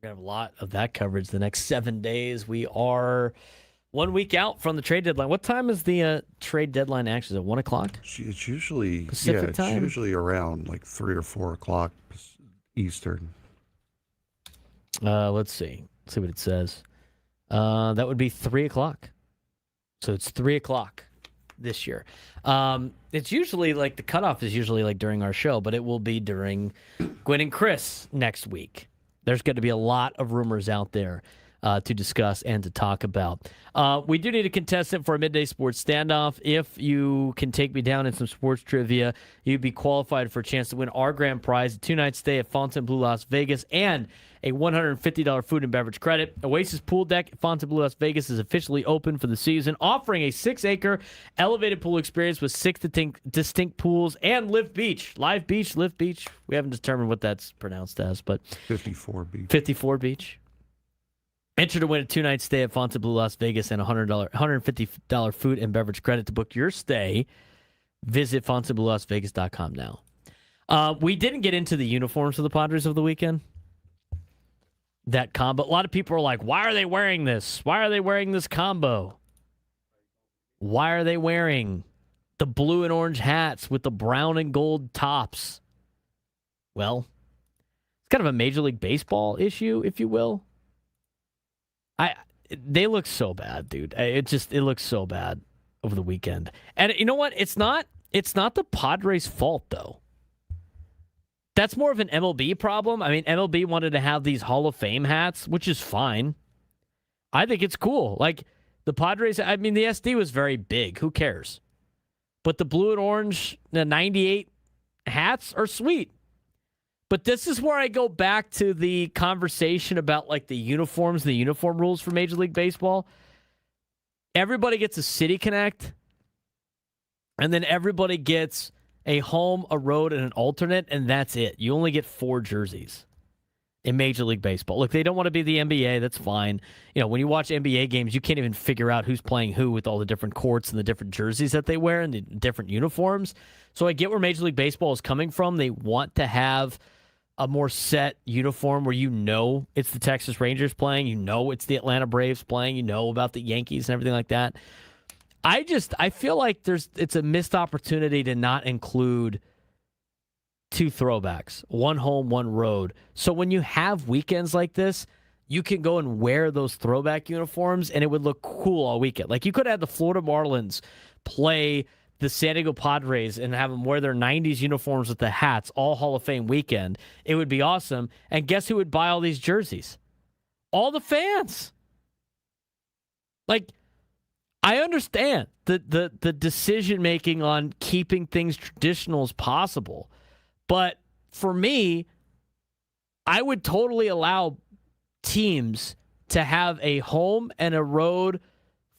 We're going to have a lot of that coverage the next 7 days. We are 1 week out from the trade deadline. What time is the trade deadline actually? Is it 1 o'clock? It's usually Pacific time? It's usually around like 3 or 4 o'clock Eastern. Let's see. Let's see what it says. That would be 3 o'clock. So it's 3 o'clock this year. It's usually like the cutoff is usually like during our show, but it will be during Gwen and Chris next week. There's going to be a lot of rumors out there to discuss and to talk about. We do need a contestant for a midday sports standoff. If you can take me down in some sports trivia, you'd be qualified for a chance to win our grand prize, a 2-night stay at Fontainebleau, Las Vegas, and a $150 food and beverage credit. Oasis Pool Deck at Fontainebleau, Las Vegas is officially open for the season, offering a 6-acre elevated pool experience with 6 distinct pools and Live Beach. Live Beach, Live Beach. We haven't determined what that's pronounced as, but 54 Beach. 54 Beach. Enter to win a 2-night stay at Fontainebleau, Las Vegas, and a $150 food and beverage credit to book your stay. Visit FontainebleauLasVegas.com now. We didn't get into the uniforms of the Padres over the weekend. That combo. A lot of people are like, why are they wearing this? Why are they wearing this combo? Why are they wearing the blue and orange hats with the brown and gold tops? Well, it's kind of a Major League Baseball issue, if you will. They look so bad, dude. It looks so bad over the weekend. And you know what? It's not the Padres' fault, though. That's more of an MLB problem. I mean, MLB wanted to have these Hall of Fame hats, which is fine. I think it's cool. Like, the Padres, I mean, the SD was very big. Who cares? But the blue and orange, the 98 hats are sweet. But this is where I go back to the conversation about, like, the uniforms, the uniform rules for Major League Baseball. Everybody gets a City Connect, and then everybody gets a home, a road, and an alternate, and that's it. You only get 4 jerseys in Major League Baseball. Look, they don't want to be the NBA. That's fine. You know, when you watch NBA games, you can't even figure out who's playing who with all the different courts and the different jerseys that they wear and the different uniforms. So I get where Major League Baseball is coming from. They want to have a more set uniform where you know it's the Texas Rangers playing, you know it's the Atlanta Braves playing, you know about the Yankees and everything like that. I feel like it's a missed opportunity to not include 2 throwbacks, 1 home, 1 road. So when you have weekends like this, you can go and wear those throwback uniforms and it would look cool all weekend. Like, you could have the Florida Marlins play the San Diego Padres and have them wear their 90s uniforms with the hats all Hall of Fame weekend. It would be awesome. And guess who would buy all these jerseys? All the fans. Like, I understand the decision-making on keeping things traditional as possible. But for me, I would totally allow teams to have a home and a road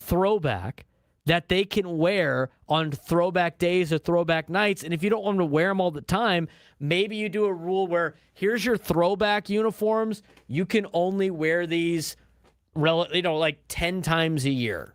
throwback that they can wear on throwback days or throwback nights. And if you don't want them to wear them all the time, maybe you do a rule where here's your throwback uniforms. You can only wear these, like 10 times a year.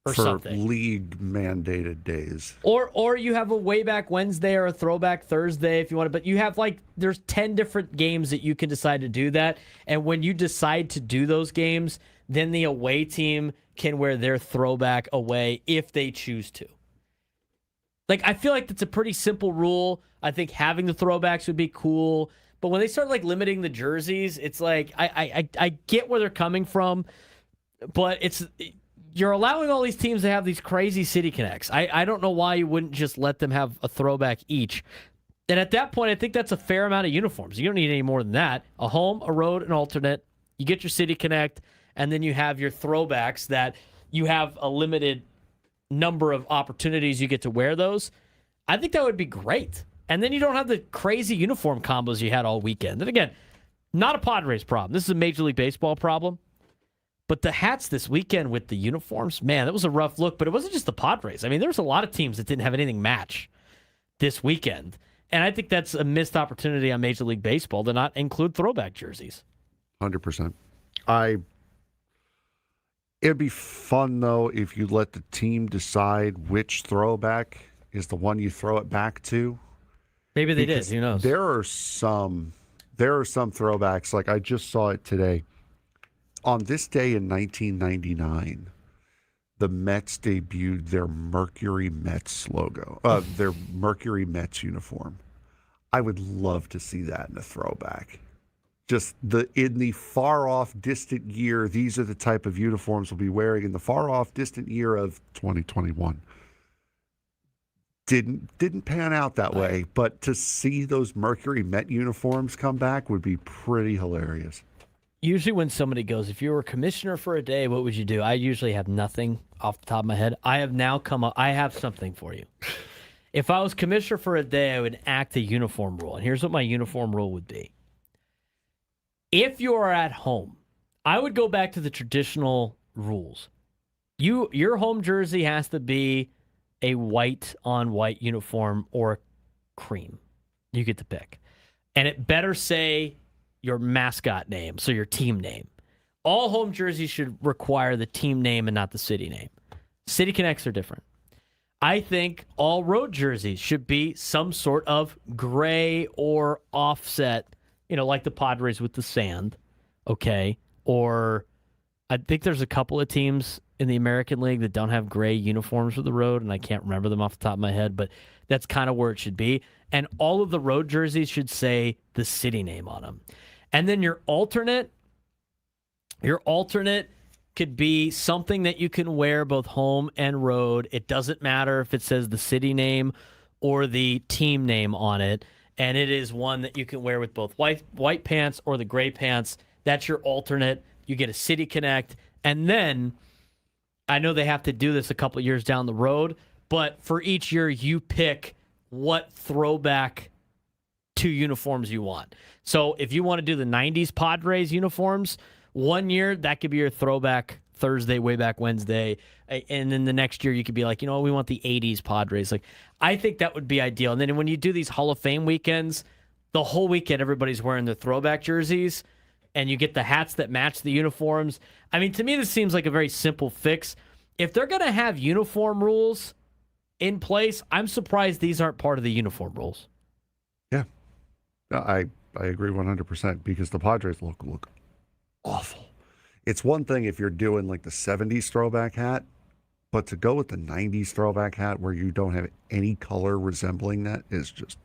Or for something. League mandated days. Or you have a way back Wednesday or a throwback Thursday if you want to, but you have there's 10 different games that you can decide to do that. And when you decide to do those games, then the away team can wear their throwback away if they choose to. Like, I feel like that's a pretty simple rule. I think having the throwbacks would be cool. But when they start limiting the jerseys, it's like I get where they're coming from, but you're allowing all these teams to have these crazy City Connects. I don't know why you wouldn't just let them have a throwback each And at that point, I think that's a fair amount of uniforms. You don't need any more than that. A home, a road, an alternate. You get your City Connect, and then you have your throwbacks that you have a limited number of opportunities you get to wear those. I think that would be great. And then you don't have the crazy uniform combos you had all weekend. And again, not a Padres problem. This is a Major League Baseball problem. But the hats this weekend with the uniforms, man, that was a rough look. But it wasn't just the Padres. I mean, there was a lot of teams that didn't have anything match this weekend. And I think that's a missed opportunity on Major League Baseball to not include throwback jerseys. 100%. It'd be fun, though, if you let the team decide which throwback is the one you throw it back to. Maybe they did. Who knows? There are some throwbacks. Like I just saw it today. On this day in 1999, the Mets debuted their Mercury Mets logo, their Mercury Mets uniform. I would love to see that in a throwback. Just in the far off distant year, these are the type of uniforms we'll be wearing in the far off distant year of 2021. Didn't pan out that way, but to see those Mercury Met uniforms come back would be pretty hilarious. Usually when somebody goes, if you were a commissioner for a day, what would you do? I usually have nothing off the top of my head. I have now come up. I have something for you. If I was commissioner for a day, I would enact a uniform rule. And here's what my uniform rule would be. If you are at home, I would go back to the traditional rules. Your home jersey has to be a white on white uniform or cream. You get to pick. And it better say your mascot name, so your team name. All home jerseys should require the team name and not the city name. City Connects are different. I think all road jerseys should be some sort of gray or offset, like the Padres with the sand, okay? Or I think there's a couple of teams in the American League that don't have gray uniforms for the road, and I can't remember them off the top of my head, but that's kind of where it should be. And all of the road jerseys should say the city name on them. And then your alternate could be something that you can wear both home and road. It doesn't matter if it says the city name or the team name on it. And it is one that you can wear with both white pants or the gray pants. That's your alternate. You get a City Connect. And then, I know they have to do this a couple of years down the road, but for each year you pick what throwback 2 uniforms you want. So if you want to do the 90s Padres uniforms, one year that could be your throwback Thursday, way back Wednesday. And then the next year you could be like, we want the 80s Padres. Like, I think that would be ideal. And then when you do these Hall of Fame weekends, the whole weekend everybody's wearing their throwback jerseys and you get the hats that match the uniforms. I mean, to me, this seems like a very simple fix. If they're going to have uniform rules in place, I'm surprised these aren't part of the uniform rules. Yeah. I agree 100% because the Padres look awful. It's one thing if you're doing like the 70s throwback hat, but to go with the 90s throwback hat where you don't have any color resembling that is just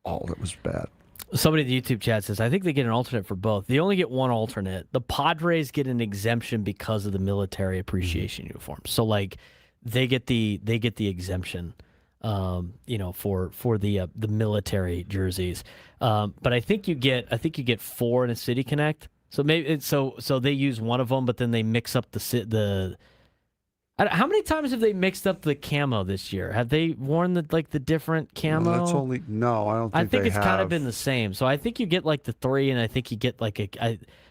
all that was bad. Somebody in the YouTube chat says, I think they get an alternate for both. They only get one alternate. The Padres get an exemption because of the military appreciation uniform. So like they get the exemption for the military jerseys. But I think you get 4 in a City Connect. So maybe so they use one of them, but then they mix up the. How many times have they mixed up the camo this year? Have they worn the different camo? No, I don't think I think they it's have. kind of been the same. So I think you get like the 3, and I think you get like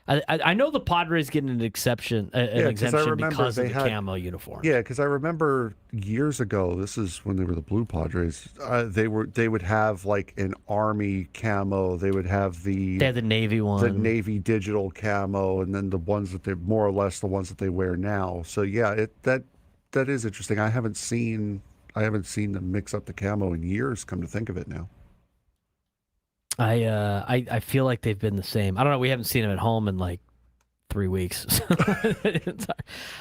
I know the Padres get an exemption because of the camo uniform. Yeah, because I remember years ago. This is when they were the Blue Padres. They would have like an Army camo. They would have they had the Navy one, the Navy digital camo, and then the ones that they more or less the ones that they wear now. So yeah, that is interesting. I haven't seen them mix up the camo in years. Come to think of it now. I feel like they've been the same. I don't know. We haven't seen them at home in like 3 weeks.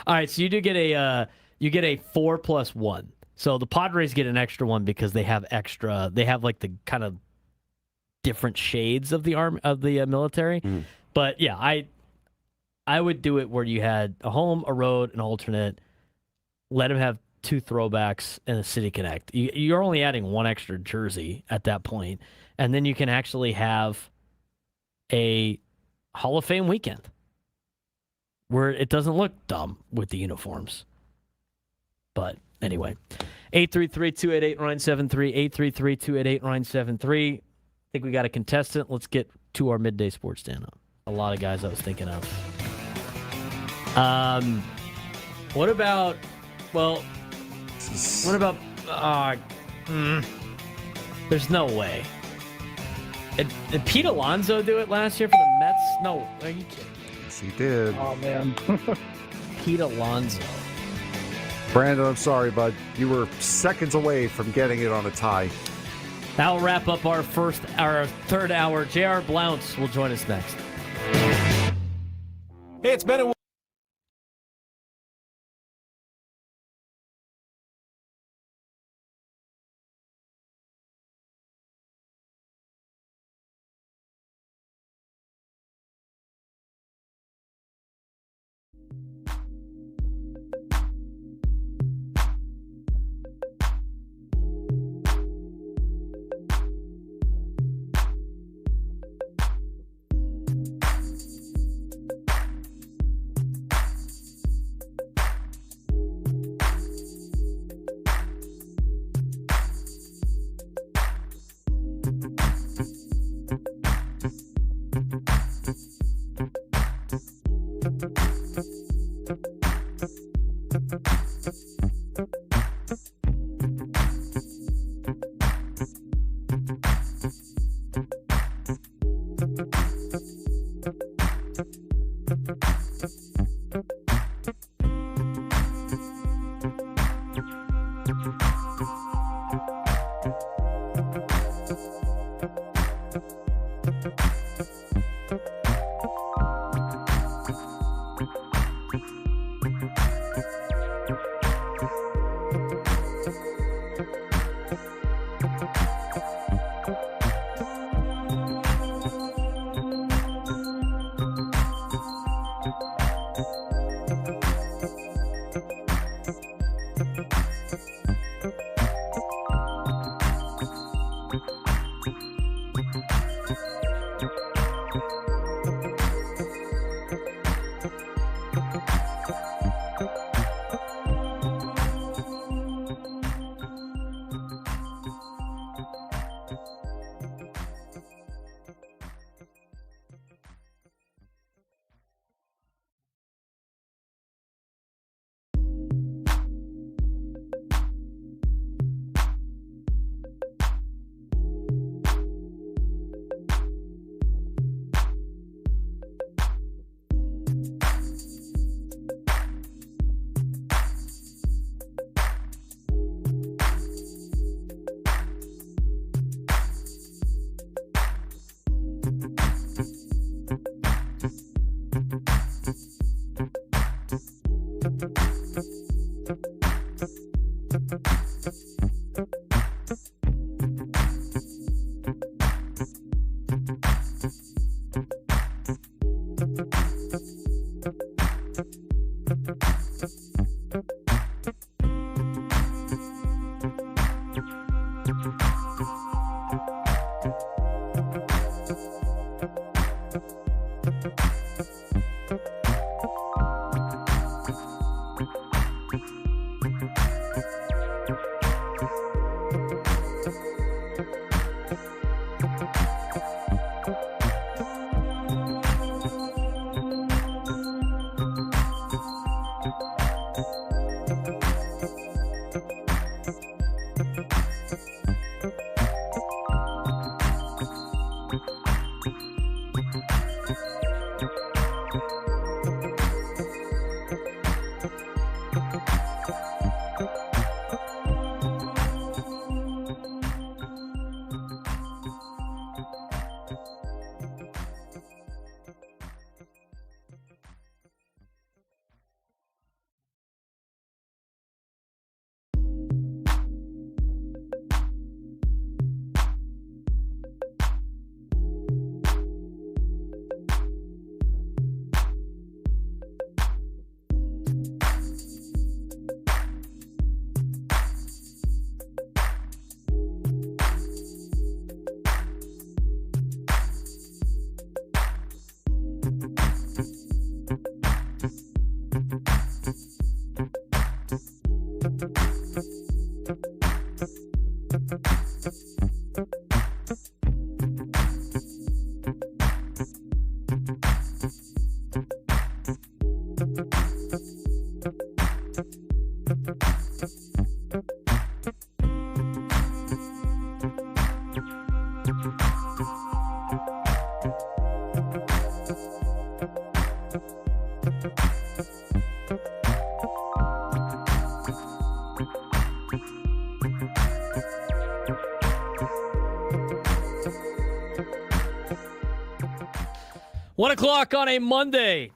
All right, so you do get a 4+1. So the Padres get an extra one because they have extra. They have like the kind of different shades of the military. Mm. But yeah, I would do it where you had a home, a road, an alternate. Let them have 2 throwbacks and a City Connect. You're only adding 1 extra jersey at that point. And then you can actually have a Hall of Fame weekend where it doesn't look dumb with the uniforms. But anyway, 833-288-973, 833-288-973. I think we got a contestant. Let's get to our midday sports stand-up. A lot of guys I was thinking of. What about, there's no way. Did Pete Alonso do it last year for the Mets? No, are you kidding? Yes, he did. Oh, man. Pete Alonso. Brandon, I'm sorry, bud. You were seconds away from getting it on a tie. That'll wrap up our third hour. JR Blount will join us next. Hey, it's been a One o'clock on a Monday. It's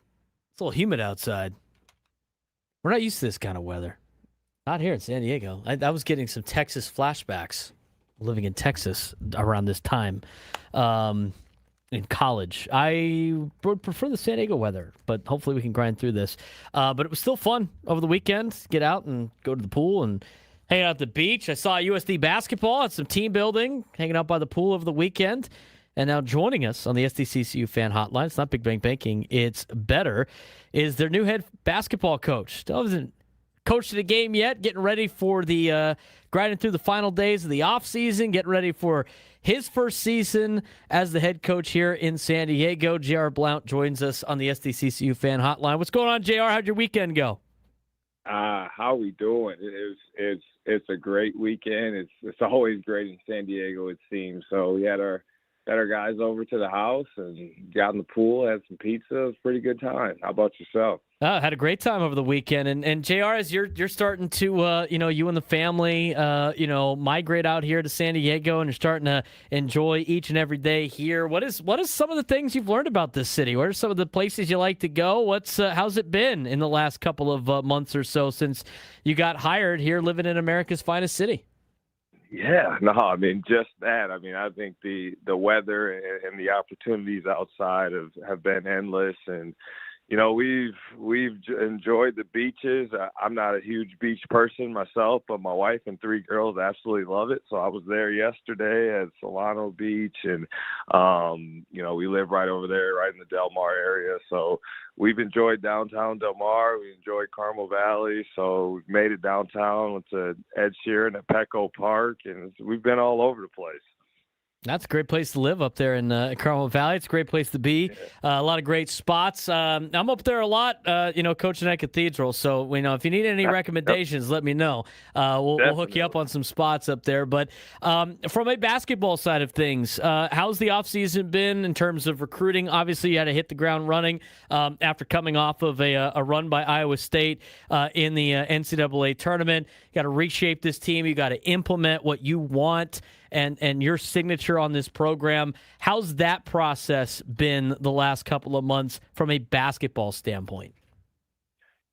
a little humid outside. We're not used to this kind of weather. Not here in San Diego. I was getting some Texas flashbacks living in Texas around this time in college. I would prefer the San Diego weather, but hopefully we can grind through this. But it was still fun over the weekend. Get out and go to the pool and hang out at the beach. I saw USD basketball at some team building, hanging out by the pool over the weekend. And now joining us on the SDCCU fan hotline, it's not Big Bang Banking, it's better, is their new head basketball coach. Still hasn't coached a game yet, getting ready for the grinding through the final days of the offseason, getting ready for his first season as the head coach here in San Diego. JR Blount joins us on the SDCCU fan hotline. What's going on, JR? How'd your weekend go? How we doing? It's a great weekend. It's always great in San Diego, it seems. So we had our guys over to the house and got in the pool, had some pizza. It was a pretty good time. How about yourself? Had a great time over the weekend. And JR, as you're starting to, you and the family, migrate out here to San Diego, and you're starting to enjoy each and every day here. What is some of the things you've learned about this city? What are some of the places you like to go? How's it been in the last couple of months or so since you got hired here, living in America's finest city? Yeah, no, I mean, just that. I mean, I think the weather and the opportunities outside have been endless. And, we've enjoyed the beaches. I'm not a huge beach person myself, but my wife and 3 girls absolutely love it. So I was there yesterday at Solano Beach, and, we live right over there, right in the Del Mar area. So we've enjoyed downtown Del Mar. We enjoyed Carmel Valley. So we've made it downtown. Went to Ed Sheeran at Petco Park, and we've been all over the place. That's a great place to live up there in Carmel Valley. It's a great place to be. A lot of great spots. I'm up there a lot, coaching at Cathedral. So, if you need any recommendations, let me know. We'll hook you up on some spots up there. But from a basketball side of things, how's the offseason been in terms of recruiting? Obviously, you had to hit the ground running after coming off of a run by Iowa State in the NCAA tournament. You got to reshape this team. You got to implement what you want and your signature on this program. How's that process been the last couple of months from a basketball standpoint?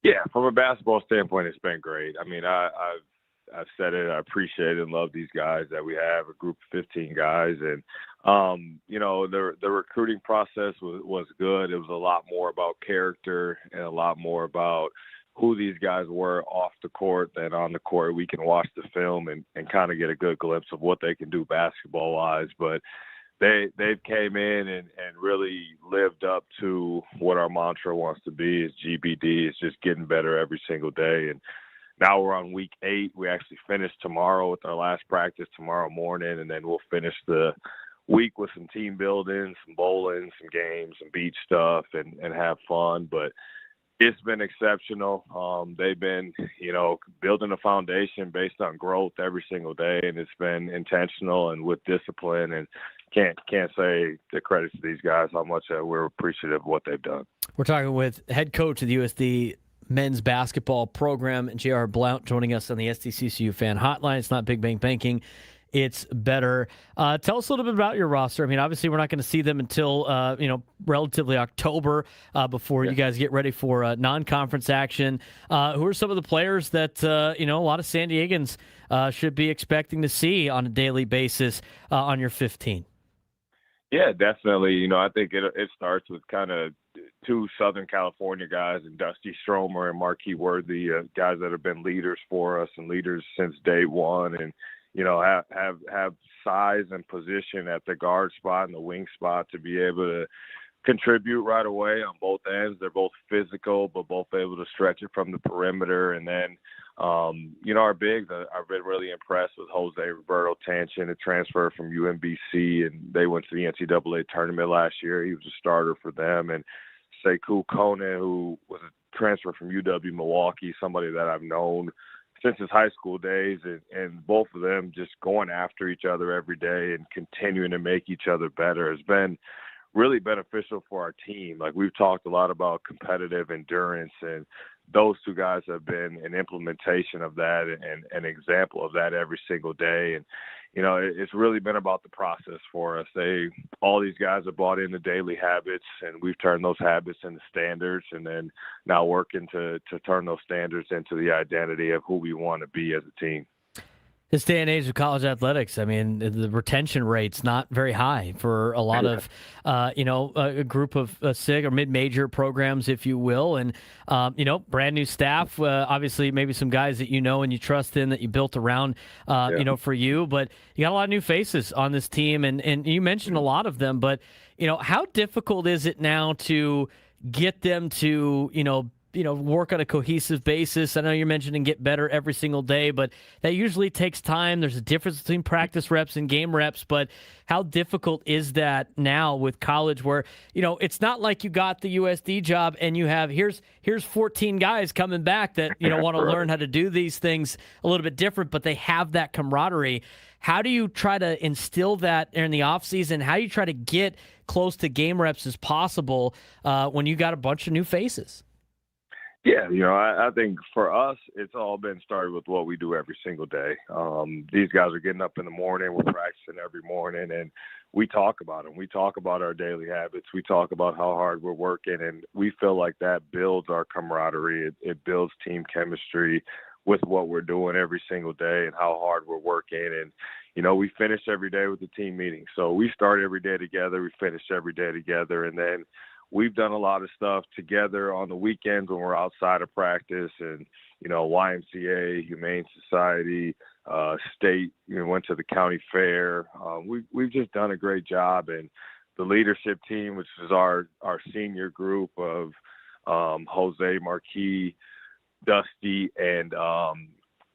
Yeah, from a basketball standpoint, it's been great. I mean, I've said it. I appreciate and love these guys that we have, a group of 15 guys. And, the recruiting process was good. It was a lot more about character and a lot more about who these guys were off the court than on the court. We can watch the film and kind of get a good glimpse of what they can do basketball-wise. But they've came in and really lived up to what our mantra wants to be is GBD. It's just getting better every single day. And now we're on week 8. We actually finish tomorrow with our last practice tomorrow morning, and then we'll finish the week with some team building, some bowling, some games, some beach stuff, and have fun. But it's been exceptional. They've been, building a foundation based on growth every single day, and it's been intentional and with discipline. And can't say the credit to these guys how much we're appreciative of what they've done. We're talking with head coach of the USD men's basketball program, JR Blount, joining us on the SDCCU fan hotline. It's not Big Bang Banking. It's better. Tell us a little bit about your roster. I mean, obviously, we're not going to see them until, relatively October before you guys get ready for non-conference action. Who are some of the players that, a lot of San Diegans should be expecting to see on a daily basis on your 15? Yeah, definitely. I think it starts with kind of 2 Southern California guys, and Dusty Stromer and Marquis Worthy, guys that have been leaders for us and leaders since day one. And have size and position at the guard spot and the wing spot to be able to contribute right away on both ends. They're both physical, but both able to stretch it from the perimeter. And then, our bigs, I've been really impressed with Jose Roberto Tanchin, a transfer from UMBC, and they went to the NCAA tournament last year. He was a starter for them. And Sekou Kone, who was a transfer from UW Milwaukee, somebody that I've known since his high school days, and both of them just going after each other every day and continuing to make each other better has been really beneficial for our team. Like, we've talked a lot about competitive endurance, and those two guys have been an implementation of that and an example of that every single day. And, it's really been about the process for us. All these guys have bought into daily habits, and we've turned those habits into standards, and then now working to turn those standards into the identity of who we want to be as a team. This day and age of college athletics, I mean, the retention rate's not very high for a lot of, a group of SIG or mid-major programs, if you will. And, brand new staff, obviously maybe some guys that you know and you trust in that you built around, for you. But you got a lot of new faces on this team, and you mentioned a lot of them. But, how difficult is it now to get them to, work on a cohesive basis? I know you're mentioning get better every single day, but that usually takes time. There's a difference between practice reps and game reps, but how difficult is that now with college where, it's not like you got the USD job and you have, here's 14 guys coming back that, want to learn how to do these things a little bit different, but they have that camaraderie. How do you try to instill that in the offseason? How do you try to get close to game reps as possible when you got a bunch of new faces? Yeah, I think for us, it's all been started with what we do every single day. These guys are getting up in the morning. We're practicing every morning, and we talk about them. We talk about our daily habits. We talk about how hard we're working, and we feel like that builds our camaraderie. It builds team chemistry with what we're doing every single day and how hard we're working. And, we finish every day with the team meeting. So we start every day together. We finish every day together, and then we've done a lot of stuff together on the weekends when we're outside of practice, and, YMCA, Humane Society, state, went to the county fair. We've just done a great job. And the leadership team, which is our senior group of Jose, Marquis, Dusty, and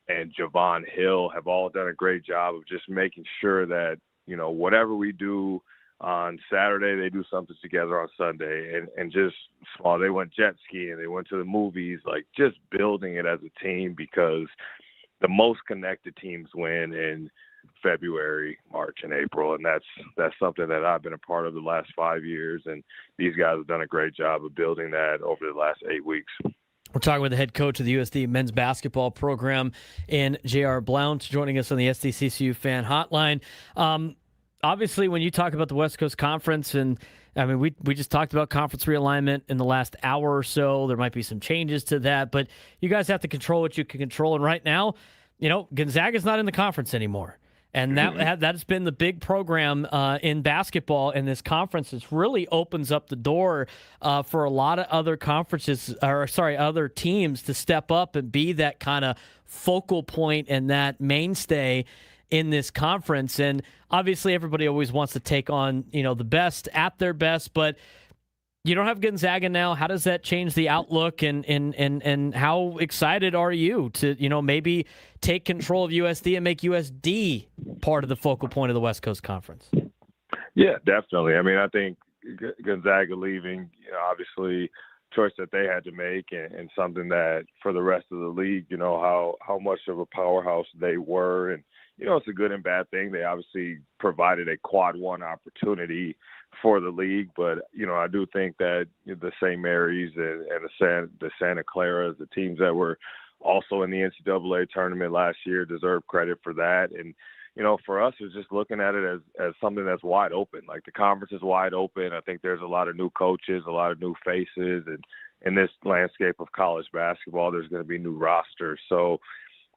Javon Hill, have all done a great job of just making sure that, whatever we do on Saturday, they do something together on Sunday, and just small. They went jet skiing, they went to the movies, like just building it as a team, because the most connected teams win in February, March, and April, and that's something that I've been a part of the last 5 years, and these guys have done a great job of building that over the last 8 weeks. We're talking with the head coach of the USD men's basketball program, and JR Blount, joining us on the SDCCU fan hotline. Obviously, when you talk about the West Coast Conference, and I mean, we just talked about conference realignment in the last hour or so. There might be some changes to that, but you guys have to control what you can control. And right now, Gonzaga's not in the conference anymore. And that's been the big program in basketball, and this conference really opens up the door for a lot of other other teams to step up and be that kind of focal point and that mainstay in this conference. And obviously everybody always wants to take on, the best at their best, but you don't have Gonzaga now. How does that change the outlook, and how excited are you to, maybe take control of USD and make USD part of the focal point of the West Coast Conference? Yeah, definitely. I mean, I think Gonzaga leaving, obviously choice that they had to make, and something that for the rest of the league, how much of a powerhouse they were. And, it's a good and bad thing. They obviously provided a quad one opportunity for the league, but, I do think that the St. Mary's and the Santa Claras, the teams that were also in the NCAA tournament last year, deserve credit for that. And, for us, it's just looking at it as something that's wide open. Like, the conference is wide open. I think there's a lot of new coaches, a lot of new faces, and in this landscape of college basketball, there's going to be new rosters. So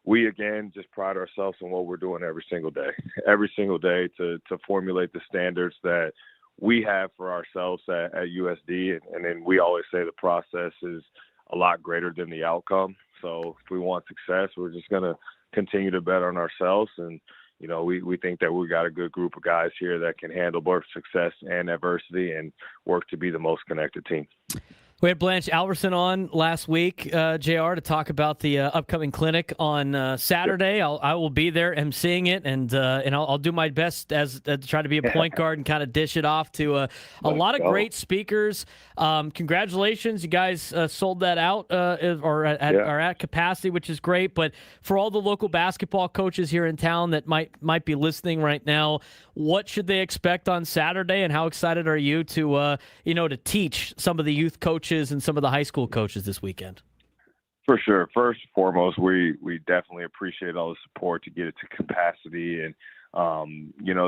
we, again, just pride ourselves on what we're doing every single day to formulate the standards that we have for ourselves at USD. And then we always say the process is a lot greater than the outcome. So if we want success, we're just going to continue to bet on ourselves. And, we think that we got a good group of guys here that can handle both success and adversity and work to be the most connected team. We had Blanche Alverson on last week, JR, to talk about the upcoming clinic on Saturday. I will be there emceeing it, and I'll do my best to try to be a point guard and kind of dish it off to a lot of great speakers. Congratulations, you guys sold that out or are at capacity, which is great. But for all the local basketball coaches here in town that might be listening right now, what should they expect on Saturday, and how excited are you to to teach some of the youth coaches and some of the high school coaches this weekend? For sure. First and foremost, we definitely appreciate all the support to get it to capacity. And,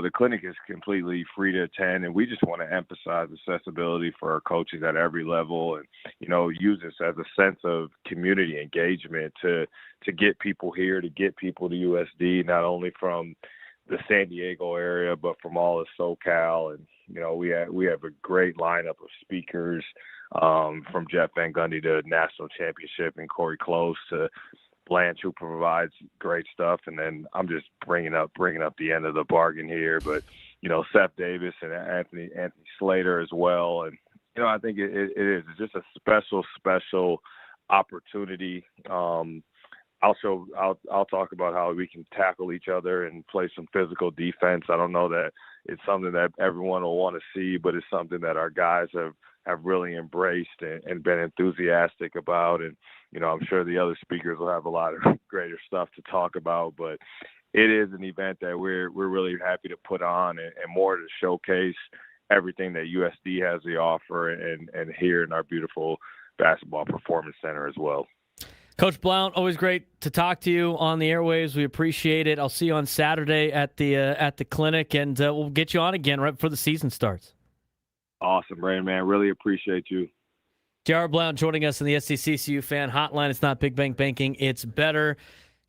the clinic is completely free to attend, and we just want to emphasize accessibility for our coaches at every level and, use this as a sense of community engagement to get people here, to get people to USD, not only from the San Diego area, but from all of SoCal. And, we have a great lineup of speakers, from Jeff Van Gundy to National Championship and Corey Close to Blanche, who provides great stuff. And then I'm just bringing up the end of the bargain here, but, Seth Davis and Anthony Slater as well. And, I think it is. It's just a special opportunity. I'll talk about how we can tackle each other and play some physical defense. I don't know that it's something that everyone will want to see, but it's something that our guys have really embraced and been enthusiastic about. And, I'm sure the other speakers will have a lot of greater stuff to talk about, but it is an event that we're really happy to put on and more to showcase everything that USD has to offer and here in our beautiful basketball performance center as well. Coach Blount, always great to talk to you on the airwaves. We appreciate it. I'll see you on Saturday at the clinic, and we'll get you on again right before the season starts. Awesome, Braden, man. Really appreciate you. JR Blount joining us in the SDCCU fan hotline. It's not Big Bang Banking, it's better.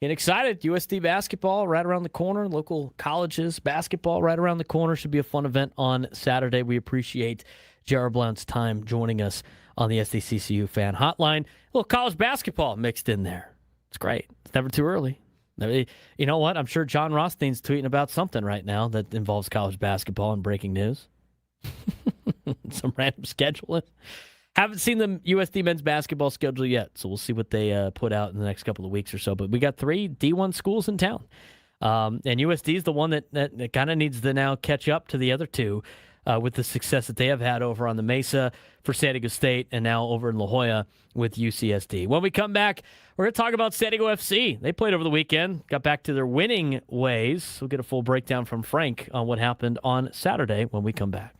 Getting excited. USD basketball right around the corner. Local colleges basketball right around the corner. Should be a fun event on Saturday. We appreciate JR Blount's time joining us on the SDCCU fan hotline. A little college basketball mixed in there. It's great. It's never too early. You know what? I'm sure John Rothstein's tweeting about something right now that involves college basketball and breaking news. Some random scheduling. Haven't seen the USD men's basketball schedule yet, so we'll see what they put out in the next couple of weeks or so. But we got 3 D1 schools in town. And USD is the one that kind of needs to now catch up to the other 2 with the success that they have had over on the Mesa for San Diego State and now over in La Jolla with UCSD. When we come back, we're going to talk about San Diego FC. They played over the weekend, got back to their winning ways. We'll get a full breakdown from Frank on what happened on Saturday when we come back.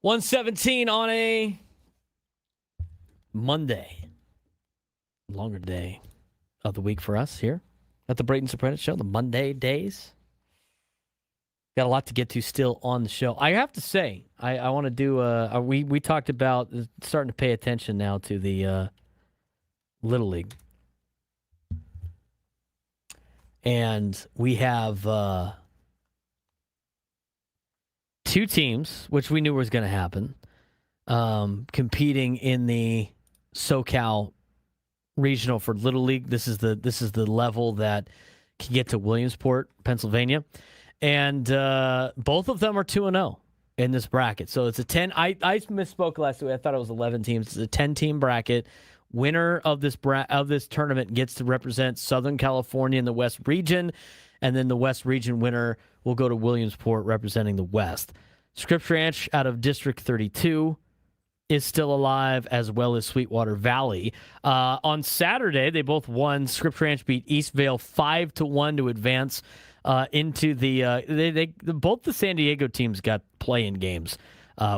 1:17 on a Monday. Longer day of the week for us here at the Braden Surprenant Show, the Monday days. Got a lot to get to still on the show. I have to say, I want to do, we talked about starting to pay attention now to the Little League. And we have two teams, which we knew was going to happen, competing in the SoCal Regional for Little League. This is the level that can get to Williamsport, Pennsylvania, and both of them are 2-0 in this bracket. So it's a 10. I misspoke last week. I thought it was 11 teams. It's a 10-team bracket. Winner of this tournament gets to represent Southern California in the West region, and then the West region winner will go to Williamsport representing the West. Scripps Ranch out of District 32 is still alive, as well as Sweetwater Valley. On Saturday, they both won. Scripps Ranch beat Eastvale 5-1 to advance into the. Both the San Diego teams got play-in games,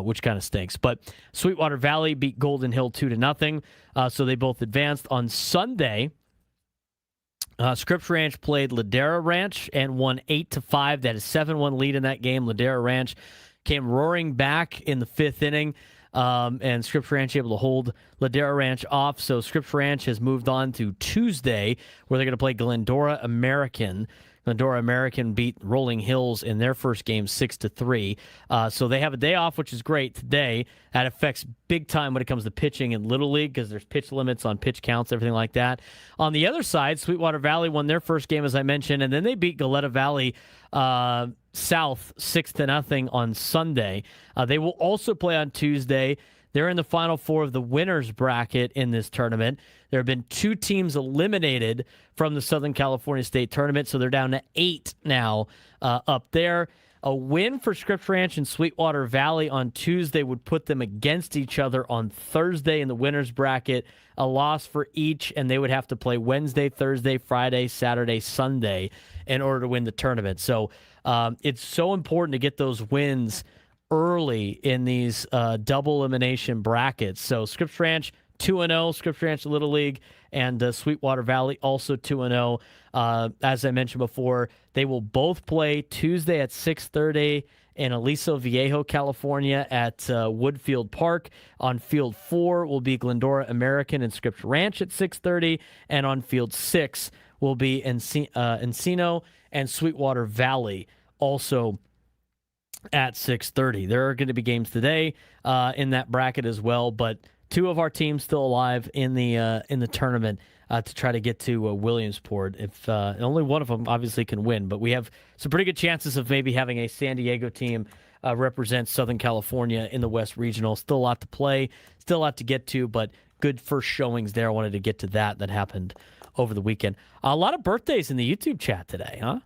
which kind of stinks. But Sweetwater Valley beat Golden Hill 2-0, so they both advanced. On Sunday, Scripps Ranch played Ladera Ranch and won 8-5. That is 7-1 lead in that game. Ladera Ranch came roaring back in the fifth inning. And Scripps Ranch able to hold Ladera Ranch off. So Scripps Ranch has moved on to Tuesday, where they're going to play Glendora American. Glendora American beat Rolling Hills in their first game 6-3. So they have a day off, which is great today. That affects big time when it comes to pitching in Little League, because there's pitch limits on pitch counts, everything like that. On the other side, Sweetwater Valley won their first game, as I mentioned, and then they beat Goleta Valley South 6-0 on Sunday. They will also play on Tuesday. They're in the Final Four of the winners bracket in this tournament. There have been two teams eliminated from the Southern California State Tournament, so they're down to 8 now up there. A win for Scripps Ranch and Sweetwater Valley on Tuesday would put them against each other on Thursday in the winners bracket. A loss for each, and they would have to play Wednesday, Thursday, Friday, Saturday, Sunday in order to win the tournament. So it's so important to get those wins early in these double elimination brackets. So Scripps Ranch 2-0, Scripps Ranch Little League, and Sweetwater Valley also 2-0. As I mentioned before, they will both play Tuesday at 6:30 in Aliso Viejo, California at Woodfield Park. On Field 4 will be Glendora American and Scripps Ranch at 6:30, and on Field 6 will be Encino and Sweetwater Valley also at 6:30. There are going to be games today in that bracket as well, but two of our teams still alive in the tournament to try to get to Williamsport. If only one of them obviously can win, but we have some pretty good chances of maybe having a San Diego team represent Southern California in the West Regional. Still a lot to play, still a lot to get to, but good first showings there. I wanted to get to that happened over the weekend. A lot of birthdays in the YouTube chat today, huh?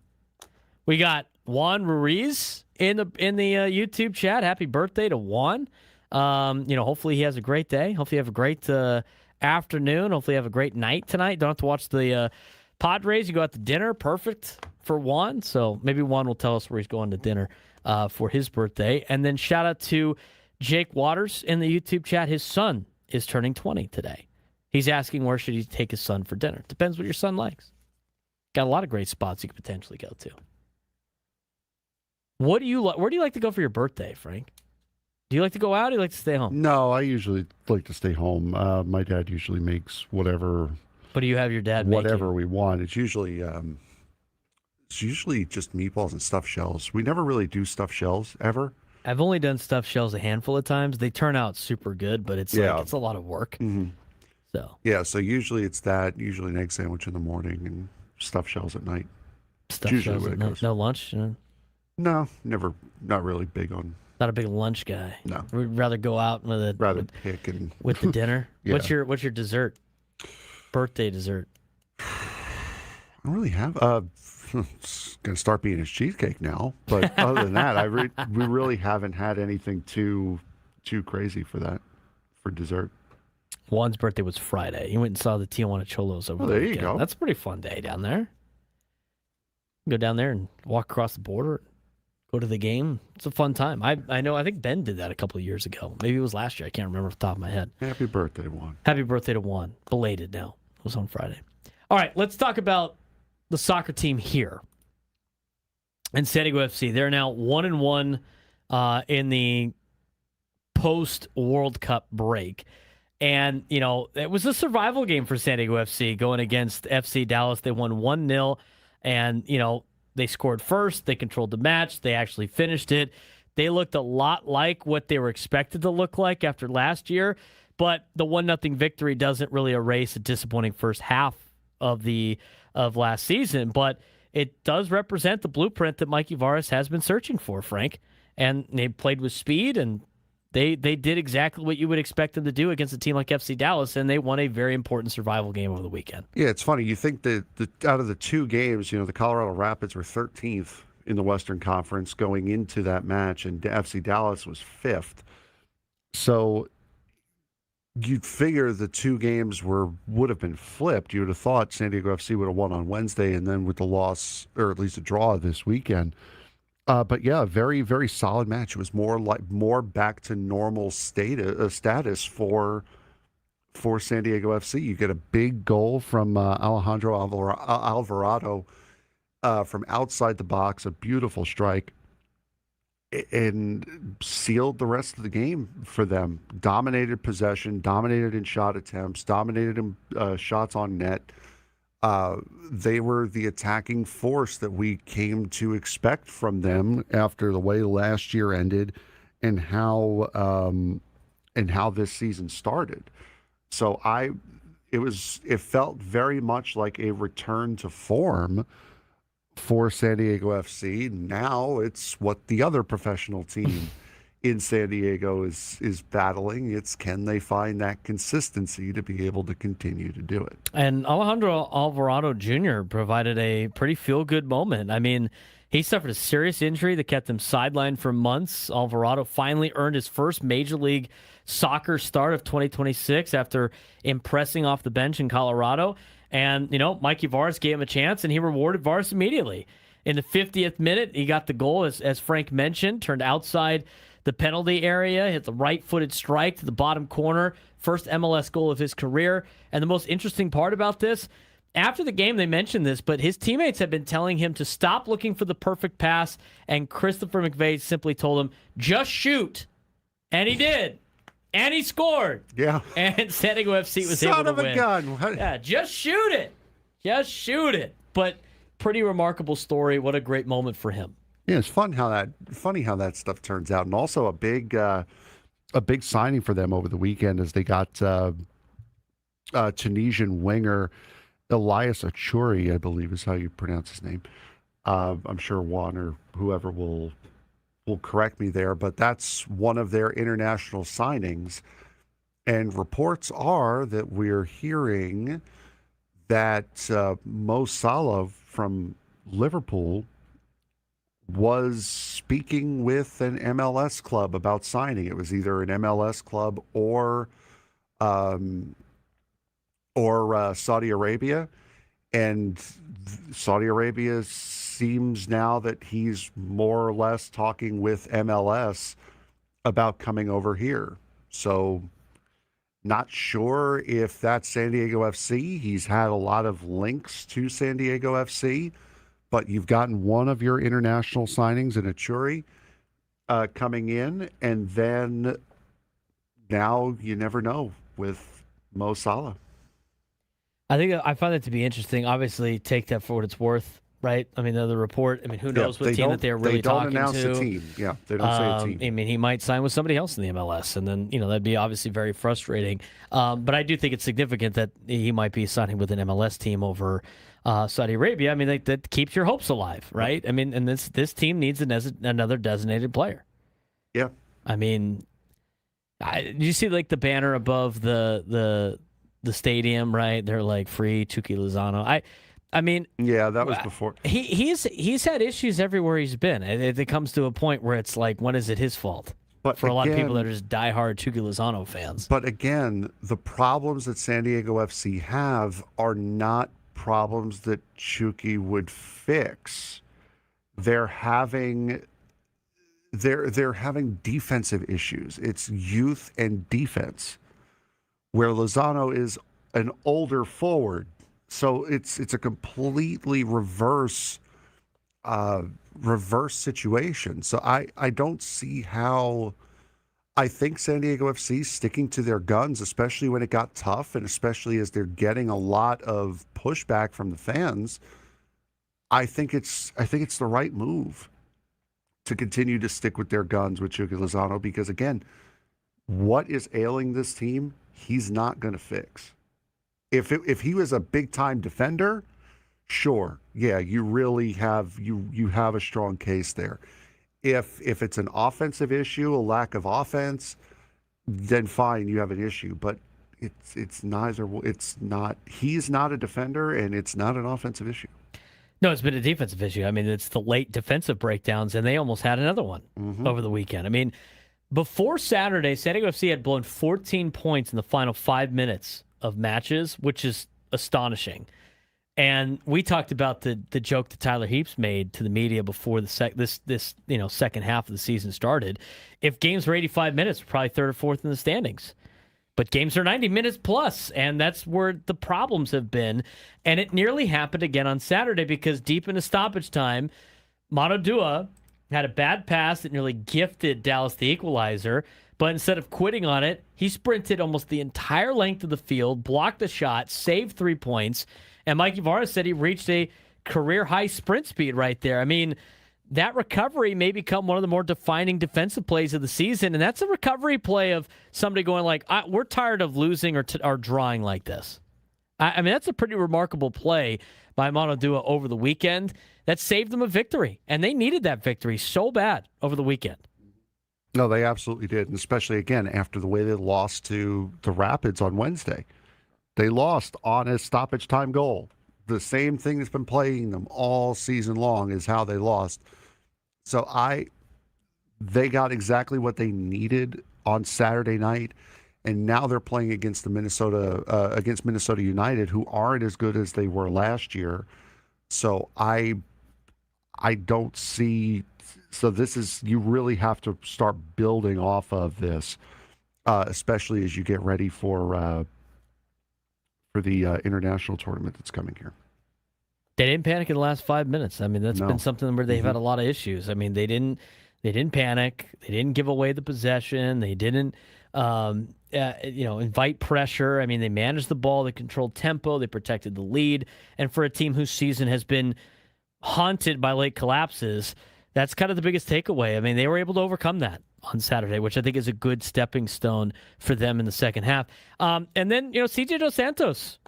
We got Juan Ruiz in the YouTube chat. Happy birthday to Juan. Hopefully he has a great day. Hopefully you have a great afternoon. Hopefully you have a great night tonight. Don't have to watch the Padres. You go out to dinner. Perfect for Juan. So maybe Juan will tell us where he's going to dinner for his birthday. And then shout out to Jake Waters in the YouTube chat. His son is turning 20 today. He's asking where should he take his son for dinner. Depends what your son likes. Got a lot of great spots you could potentially go to. Where do you like to go for your birthday, Frank? Do you like to go out or do you like to stay home? No, I usually like to stay home. My dad usually makes whatever. What do you have your dad make? Whatever we want. It's usually just meatballs and stuffed shells. We never really do stuffed shells ever. I've only done stuffed shells a handful of times. They turn out super good, but it's it's a lot of work. Mm-hmm. So usually it's that. Usually an egg sandwich in the morning and stuffed shells at night. Stuffed shells at night. No lunch? No, never. Not really big on. Not a big lunch guy. No. We'd rather go out with with the dinner. Yeah. What's your dessert? Birthday dessert. I don't really have. It's gonna start being his cheesecake now. But other than that, we really haven't had anything too crazy for dessert. Juan's birthday was Friday. He went and saw the Tijuana Cholos over the weekend. You go. That's a pretty fun day down there. Go down there and walk across the border. go to the game. It's a fun time. I know. I think Ben did that a couple of years ago. Maybe it was last year. I can't remember off the top of my head. Happy birthday, Juan. Happy birthday to Juan. Belated now. It was on Friday. All right, let's talk about the soccer team here in San Diego FC. They're now 1-1 in the post-World Cup break. And, you know, it was a survival game for San Diego FC going against FC Dallas. They won 1-0, and, you know, they scored first. They controlled the match. They actually finished it. They looked a lot like what they were expected to look like after last year, but the 1-0 victory doesn't really erase a disappointing first half of last season, but it does represent the blueprint that Mikey Varas has been searching for, Frank. And they played with speed, and they did exactly what you would expect them to do against a team like FC Dallas, and they won a very important survival game over the weekend. Yeah, it's funny. You think that out of the two games, you know, the Colorado Rapids were 13th in the Western Conference going into that match, and FC Dallas was 5th. So you'd figure the two games would have been flipped. You would have thought San Diego FC would have won on Wednesday, and then with the loss, or at least a draw this weekend. But yeah, very, very solid match. It was more back to normal status for San Diego FC. You get a big goal from Alejandro Alvarado from outside the box, a beautiful strike, and sealed the rest of the game for them. Dominated possession, dominated in shot attempts, dominated in shots on net. They were the attacking force that we came to expect from them after the way last year ended and how this season started. So it felt very much like a return to form for San Diego FC. Now it's what the other professional team in San Diego is battling. It's, can they find that consistency to be able to continue to do it? And Alejandro Alvarado Jr. provided a pretty feel-good moment. I mean, he suffered a serious injury that kept him sidelined for months. Alvarado finally earned his first Major League Soccer start of 2026 after impressing off the bench in Colorado. And, you know, Mikey Varas gave him a chance, and he rewarded Varas immediately. In the 50th minute, he got the goal, as Frank mentioned, turned outside the penalty area, hit the right-footed strike to the bottom corner, first MLS goal of his career. And the most interesting part about this, after the game they mentioned this, but his teammates have been telling him to stop looking for the perfect pass, and Christopher McVeigh simply told him, just shoot. And he did. And he scored. Yeah. And San Diego FC was able to win. Son of a gun. Yeah, just shoot it. Just shoot it. But pretty remarkable story. What a great moment for him. Yeah, it's funny how that stuff turns out. And also a big signing for them over the weekend as they got Tunisian winger Elias Achuri, I believe is how you pronounce his name. I'm sure Juan or whoever will correct me there, but that's one of their international signings. And reports are that we're hearing that Mo Salah from Liverpool was speaking with an MLS club about signing. It was either an MLS club or Saudi Arabia. And Saudi Arabia seems now that he's more or less talking with MLS about coming over here. So not sure if that's San Diego FC. He's had a lot of links to San Diego FC, but you've gotten one of your international signings in Achuri coming in, and then now you never know with Mo Salah. I find that to be interesting. Obviously, take that for what it's worth, right? I mean, the report. I mean, who knows what team that they're really talking to? They don't announce a team. Yeah, they don't say a team. I mean, he might sign with somebody else in the MLS, and then that'd be obviously very frustrating. But I do think it's significant that he might be signing with an MLS team over Saudi Arabia. I mean, that keeps your hopes alive, right? I mean, and this team needs another designated player. Yeah. I mean, did you see like the banner above the stadium, right? They're like free Chucky Lozano. I mean, yeah, that was before. He's had issues everywhere he's been. It comes to a point where it's like, when is it his fault? But for a lot of people that are just diehard Chucky Lozano fans. But again, the problems that San Diego FC have are not problems that Chucky would fix. They're having they're having defensive issues. It's youth and defense, where Lozano is an older forward. So it's a completely reverse situation. So I don't see how. I think San Diego FC sticking to their guns, especially when it got tough, and especially as they're getting a lot of pushback from the fans. I think it's the right move to continue to stick with their guns with Chucky Lozano, because again, what is ailing this team, he's not going to fix. If he was a big time defender, sure, yeah, you really have you have a strong case there. If it's an offensive issue, a lack of offense, then fine, you have an issue. But it's neither. It's not. He's not a defender, and it's not an offensive issue. No, it's been a defensive issue. I mean, it's the late defensive breakdowns, and they almost had another one over the weekend. I mean, before Saturday, San Diego FC had blown 14 points in the final 5 minutes of matches, which is astonishing. And we talked about the joke that Tyler Heaps made to the media before the second half of the season started. If games were 85 minutes, we're probably third or fourth in the standings. But games are 90 minutes plus, and that's where the problems have been. And it nearly happened again on Saturday because deep into stoppage time, Machado had a bad pass that nearly gifted Dallas the equalizer. But instead of quitting on it, he sprinted almost the entire length of the field, blocked the shot, saved 3 points. And Mikey Vargas said he reached a career-high sprint speed right there. I mean, that recovery may become one of the more defining defensive plays of the season, and that's a recovery play of somebody going like, we're tired of losing or drawing like this. I mean, that's a pretty remarkable play by Machado over the weekend that saved them a victory, and they needed that victory so bad over the weekend. No, they absolutely did, and especially, again, after the way they lost to the Rapids on Wednesday. They lost on a stoppage time goal. The same thing that's been plaguing them all season long is how they lost. So they got exactly what they needed on Saturday night, and now they're playing against Minnesota United, who aren't as good as they were last year. So I don't see. So this is, you really have to start building off of this, especially as you get ready for the international tournament that's coming here. They didn't panic in the last 5 minutes. I mean, that's been something where they've had a lot of issues. I mean, they didn't panic. They didn't give away the possession. They didn't, invite pressure. I mean, they managed the ball. They controlled tempo. They protected the lead. And for a team whose season has been haunted by late collapses, that's kind of the biggest takeaway. I mean, they were able to overcome that on Saturday, which I think is a good stepping stone for them in the second half. And then, CJ Dos Santos,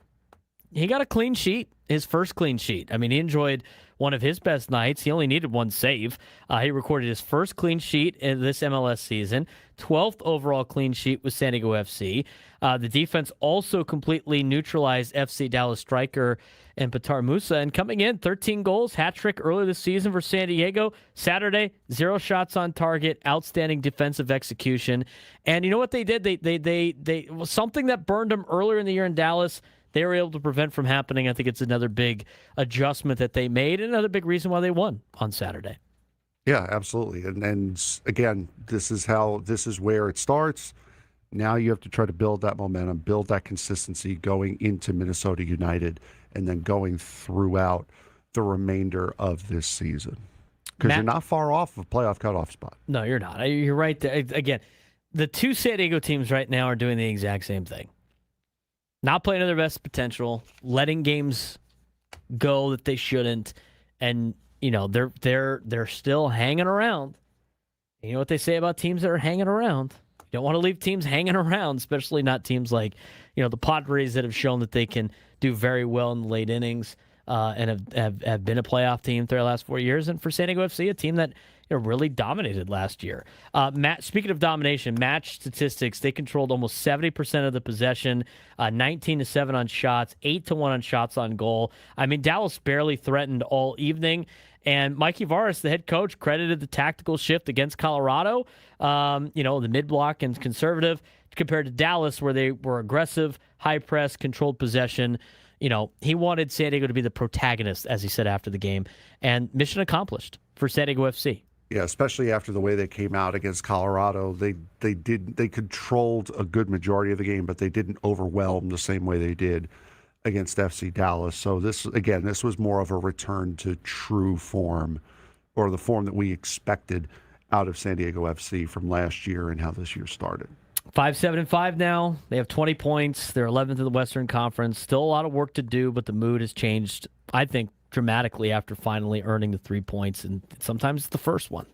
he got a clean sheet, his first clean sheet. I mean, he enjoyed one of his best nights. He only needed one save. He recorded his first clean sheet in this MLS season, 12th overall clean sheet with San Diego FC. The defense also completely neutralized FC Dallas striker and Petar Musa. And coming in, 13 goals, hat trick earlier this season for San Diego. Saturday, 0 shots on target, outstanding defensive execution. And you know what they did? They something that burned them earlier in the year in Dallas, they were able to prevent from happening. I think it's another big adjustment that they made, and another big reason why they won on Saturday. Yeah, absolutely. And again, this is where it starts. Now you have to try to build that momentum, build that consistency going into Minnesota United, and then going throughout the remainder of this season. Because you're not far off of a playoff cutoff spot. No, you're not. You're right there. Again, the two San Diego teams right now are doing the exact same thing. Not playing to their best potential, letting games go that they shouldn't, and they're still hanging around. You know what they say about teams that are hanging around? You don't want to leave teams hanging around, especially not teams like the Padres that have shown that they can do very well in the late innings and have been a playoff team through the last 4 years. And for San Diego FC, a team that really dominated last year. Speaking of domination, match statistics, they controlled almost 70% of the possession, 19-7 on shots, 8-1 on shots on goal. I mean, Dallas barely threatened all evening. And Mikey Vargas, the head coach, credited the tactical shift against Colorado, the mid-block and conservative, compared to Dallas, where they were aggressive, high press, controlled possession. He wanted San Diego to be the protagonist, as he said after the game. And mission accomplished for San Diego FC. Yeah, especially after the way they came out against Colorado. They controlled a good majority of the game, but they didn't overwhelm the same way they did against FC Dallas. So this was more of a return to true form, or the form that we expected out of San Diego FC from last year and how this year started. 5-7-5 now. They have 20 points. They're 11th in the Western Conference. Still a lot of work to do, but the mood has changed, I think, dramatically after finally earning the 3 points, and sometimes it's the first one.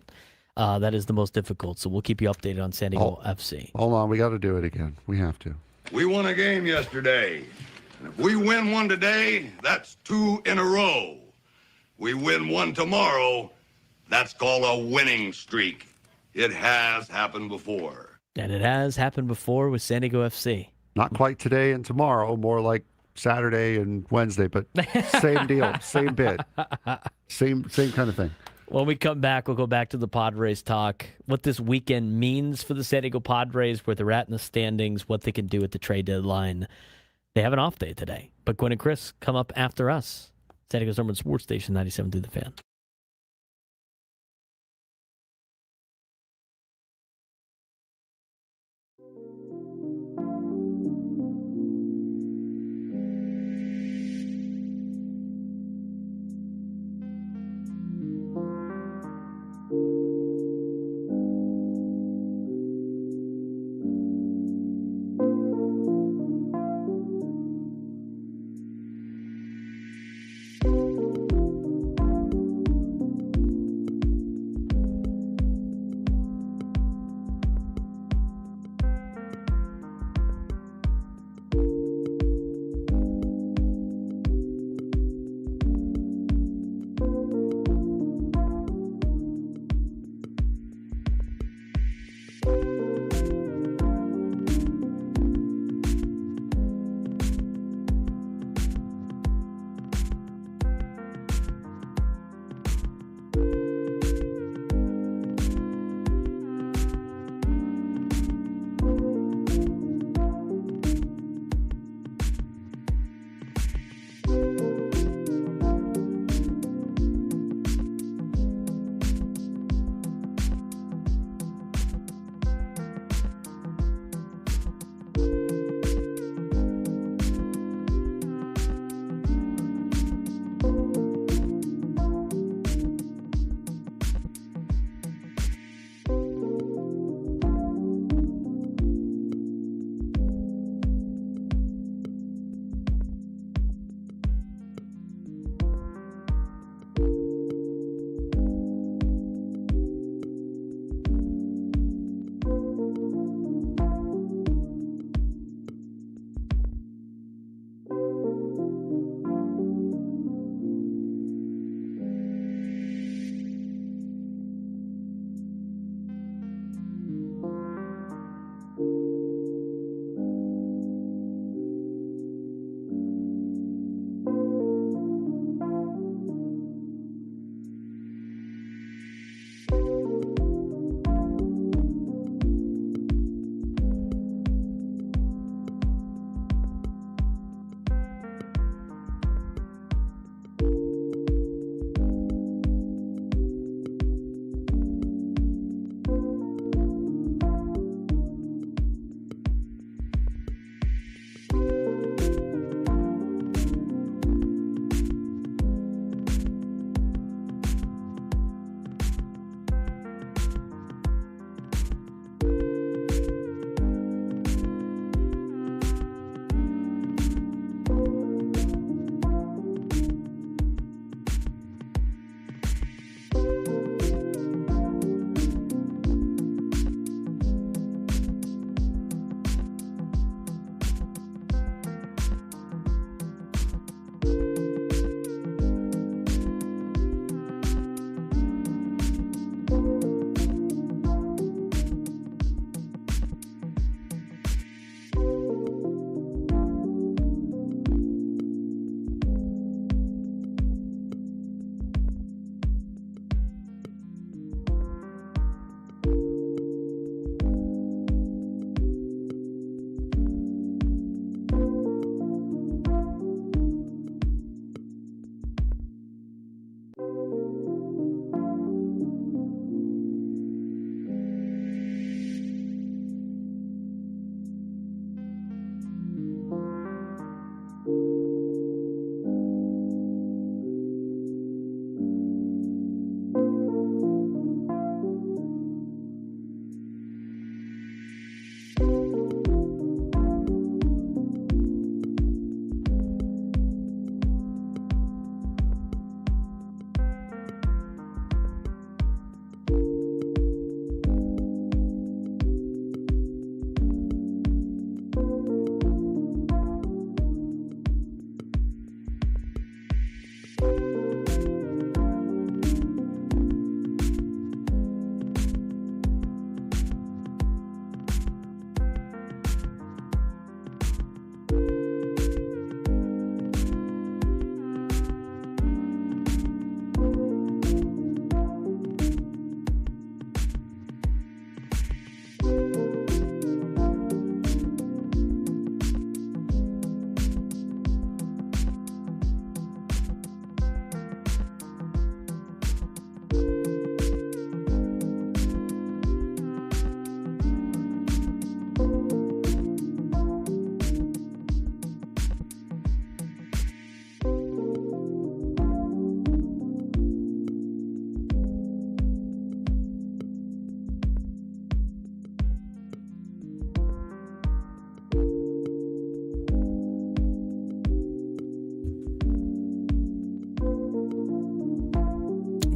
That is the most difficult, so we'll keep you updated on San Diego FC. Hold on, we got to do it again. We have to. We won a game yesterday. And if we win one today, that's 2 in a row. We win one tomorrow, that's called a winning streak. It has happened before. And it has happened before with San Diego FC. Not quite today and tomorrow, more like Saturday and Wednesday, but same deal, same bit, same kind of thing. When we come back, we'll go back to the Padres talk, what this weekend means for the San Diego Padres, where they're at in the standings, what they can do at the trade deadline. They have an off day today, but Gwen and Chris come up after us. San Diego's number one sports station, 97 through the Fan.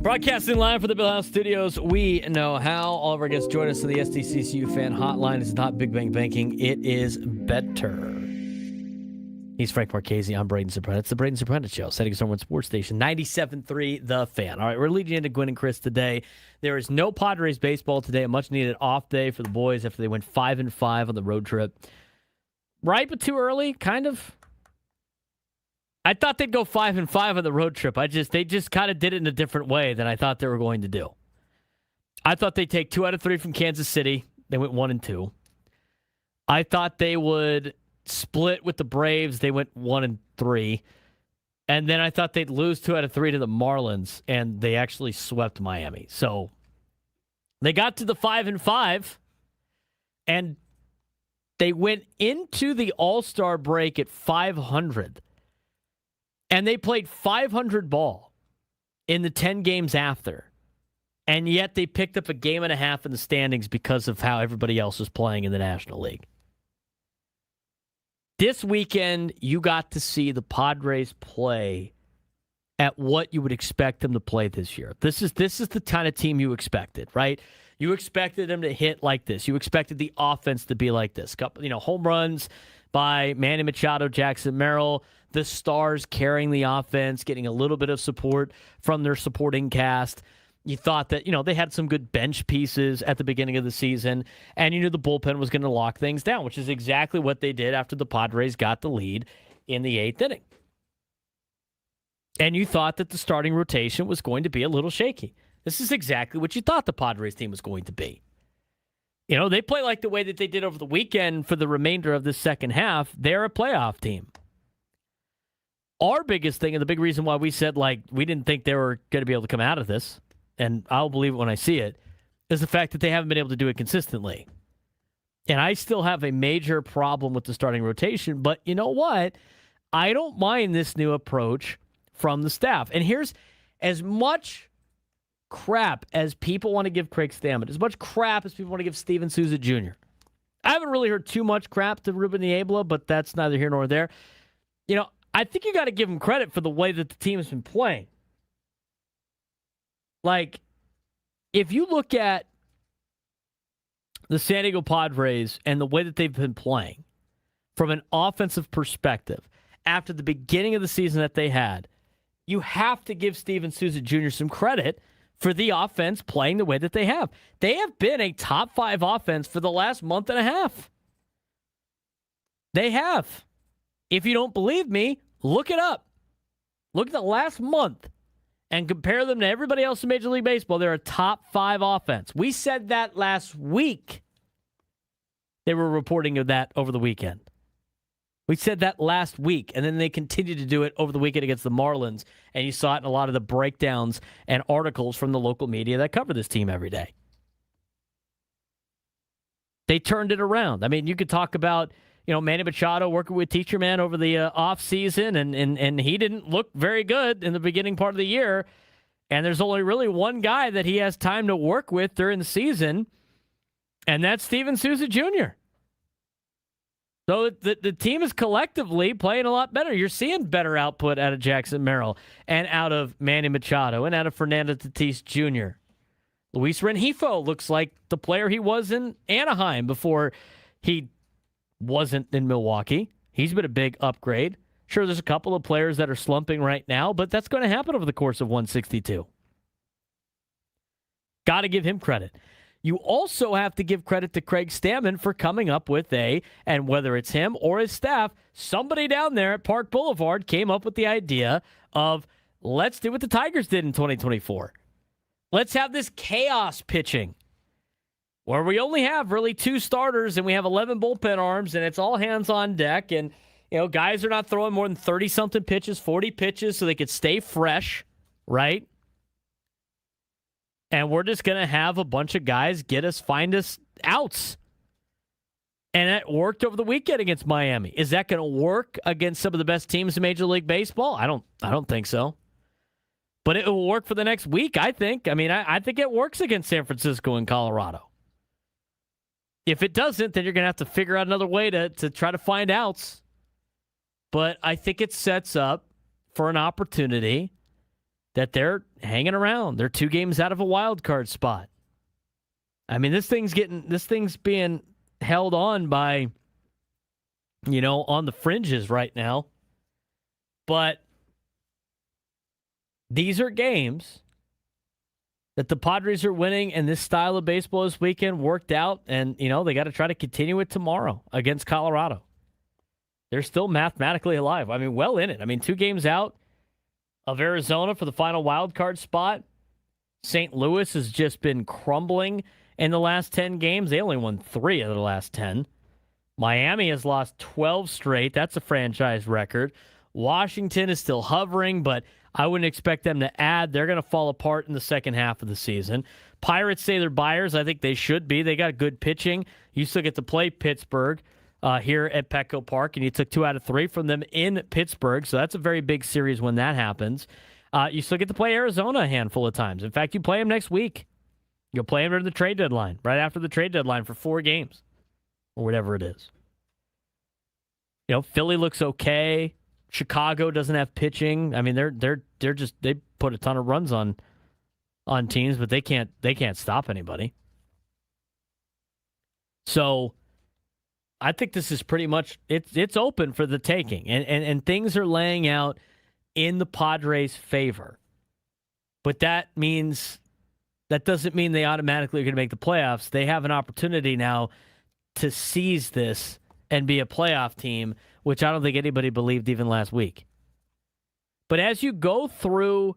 Broadcasting live from the Bill House Studios, we know how. All of our guests join us in the SDCCU fan hotline. It's not Big Bang Banking. It is better. He's Frank Marchese. I'm Braden Surprenant. It's the Braden Surprenant Show, setting us on one sports station, 97.3 The Fan. All right, we're leading into Gwen and Chris today. There is no Padres baseball today. A much-needed off day for the boys after they went 5-5 on the road trip. Right, but too early, kind of. I thought they'd go 5-5 on the road trip. They just kind of did it in a different way than I thought they were going to do. I thought they'd take 2 out of 3 from Kansas City. They went 1-2. I thought they would split with the Braves. They went 1-3. And then I thought they'd lose 2 out of 3 to the Marlins, and they actually swept Miami. So they got to the 5-5, and they went into the All-Star break at 500. And they played 500 ball in the 10 games after. And yet they picked up a game and a half in the standings because of how everybody else was playing in the National League. This weekend, you got to see the Padres play at what you would expect them to play this year. This is the kind of team you expected, right? You expected them to hit like this. You expected the offense to be like this. Home runs by Manny Machado, Jackson Merrill, the stars carrying the offense, getting a little bit of support from their supporting cast. You thought that, they had some good bench pieces at the beginning of the season, and you knew the bullpen was going to lock things down, which is exactly what they did after the Padres got the lead in the 8th inning. And you thought that the starting rotation was going to be a little shaky. This is exactly what you thought the Padres team was going to be. They play like the way that they did over the weekend for the remainder of the second half. They're a playoff team. Our biggest thing, and the big reason why we said, we didn't think they were going to be able to come out of this, and I'll believe it when I see it, is the fact that they haven't been able to do it consistently. And I still have a major problem with the starting rotation, but you know what? I don't mind this new approach from the staff. And here's as much crap as people want to give Craig Stammen, as much crap as people want to give Steven Souza Jr. I haven't really heard too much crap to Ruben Niebla, but that's neither here nor there. I think you got to give him credit for the way that the team has been playing. If you look at the San Diego Padres and the way that they've been playing from an offensive perspective after the beginning of the season that they had, you have to give Steven Souza Jr. some credit for the offense playing the way that they have. They have been a top 5 offense for the last month and a half. They have. If you don't believe me, look it up. Look at the last month and compare them to everybody else in Major League Baseball. They're a top 5 offense. We said that last week. They were reporting of that over the weekend. We said that last week, and then they continued to do it over the weekend against the Marlins, and you saw it in a lot of the breakdowns and articles from the local media that cover this team every day. They turned it around. I mean, you could talk about, Manny Machado working with Teacher Man over the offseason, and he didn't look very good in the beginning part of the year, and there's only really one guy that he has time to work with during the season, and that's Steven Souza Jr., So the team is collectively playing a lot better. You're seeing better output out of Jackson Merrill and out of Manny Machado and out of Fernando Tatis Jr. Luis Rengifo looks like the player he was in Anaheim before he wasn't in Milwaukee. He's been a big upgrade. Sure, there's a couple of players that are slumping right now, but that's going to happen over the course of 162. Got to give him credit. You also have to give credit to Craig Stammen for coming up with and whether it's him or his staff, somebody down there at Park Boulevard came up with the idea of, let's do what the Tigers did in 2024. Let's have this chaos pitching where we only have really 2 starters and we have 11 bullpen arms and it's all hands on deck. And, guys are not throwing more than 30-something pitches, 40 pitches so they could stay fresh, right? And we're just going to have a bunch of guys find us outs. And it worked over the weekend against Miami. Is that going to work against some of the best teams in Major League Baseball? I don't think so. But it will work for the next week, I think. I mean, I think it works against San Francisco and Colorado. If it doesn't, then you're going to have to figure out another way to try to find outs. But I think it sets up for an opportunity that they're hanging around. They're 2 games out of a wild card spot. I mean, this thing's being held on by, on the fringes right now. But these are games that the Padres are winning, and this style of baseball this weekend worked out, and, they got to try to continue it tomorrow against Colorado. They're still mathematically alive. I mean, well in it. I mean, 2 games out of Arizona for the final wild card spot. St. Louis has just been crumbling in the last 10 games. They only won 3 of the last 10. Miami has lost 12 straight. That's a franchise record. Washington is still hovering, but I wouldn't expect them to add. They're going to fall apart in the second half of the season. Pirates say they're buyers. I think they should be. They got good pitching. You still get to play Pittsburgh here at Petco Park, and you took 2 out of 3 from them in Pittsburgh, so that's a very big series when that happens. You still get to play Arizona a handful of times. In fact, you play them next week. You'll play them during the trade deadline, right after the trade deadline for 4 games or whatever it is. Philly looks okay. Chicago doesn't have pitching. I mean, they're just they put a ton of runs on teams, but they can't stop anybody. So I think this is pretty much it's open for the taking, and things are laying out in the Padres' favor. But that doesn't mean they automatically are going to make the playoffs. They have an opportunity now to seize this and be a playoff team, which I don't think anybody believed even last week. But as you go through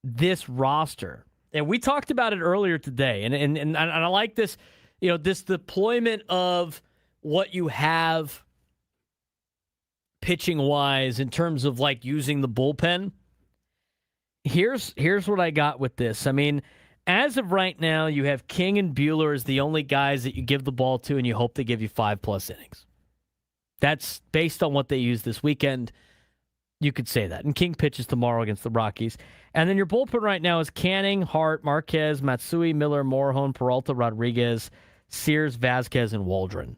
this roster, and we talked about it earlier today, and I like this, this deployment of what you have pitching-wise in terms of like using the bullpen. Here's what I got with this. I mean, as of right now, you have King and Buehler as the only guys that you give the ball to, and you hope they give you 5+ innings. That's based on what they use this weekend. You could say that. And King pitches tomorrow against the Rockies. And then your bullpen right now is Canning, Hart, Marquez, Matsui, Miller, Morejon, Peralta, Rodriguez, Sears, Vasquez, and Waldron.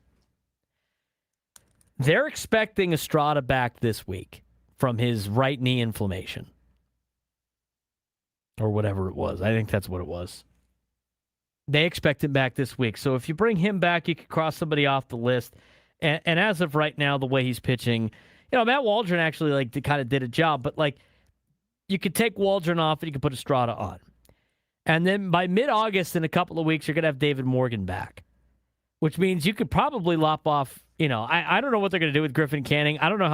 They're expecting Estrada back this week from his right knee inflammation. Or whatever it was. I think that's what it was. They expect him back this week. So if you bring him back, you could cross somebody off the list. And as of right now, the way he's pitching, Matt Waldron actually kind of did a job, but you could take Waldron off and you could put Estrada on. And then by mid-August, in a couple of weeks, you're going to have David Morgan back, which means you could probably lop off. I don't know what they're going to do with Griffin Canning. I don't know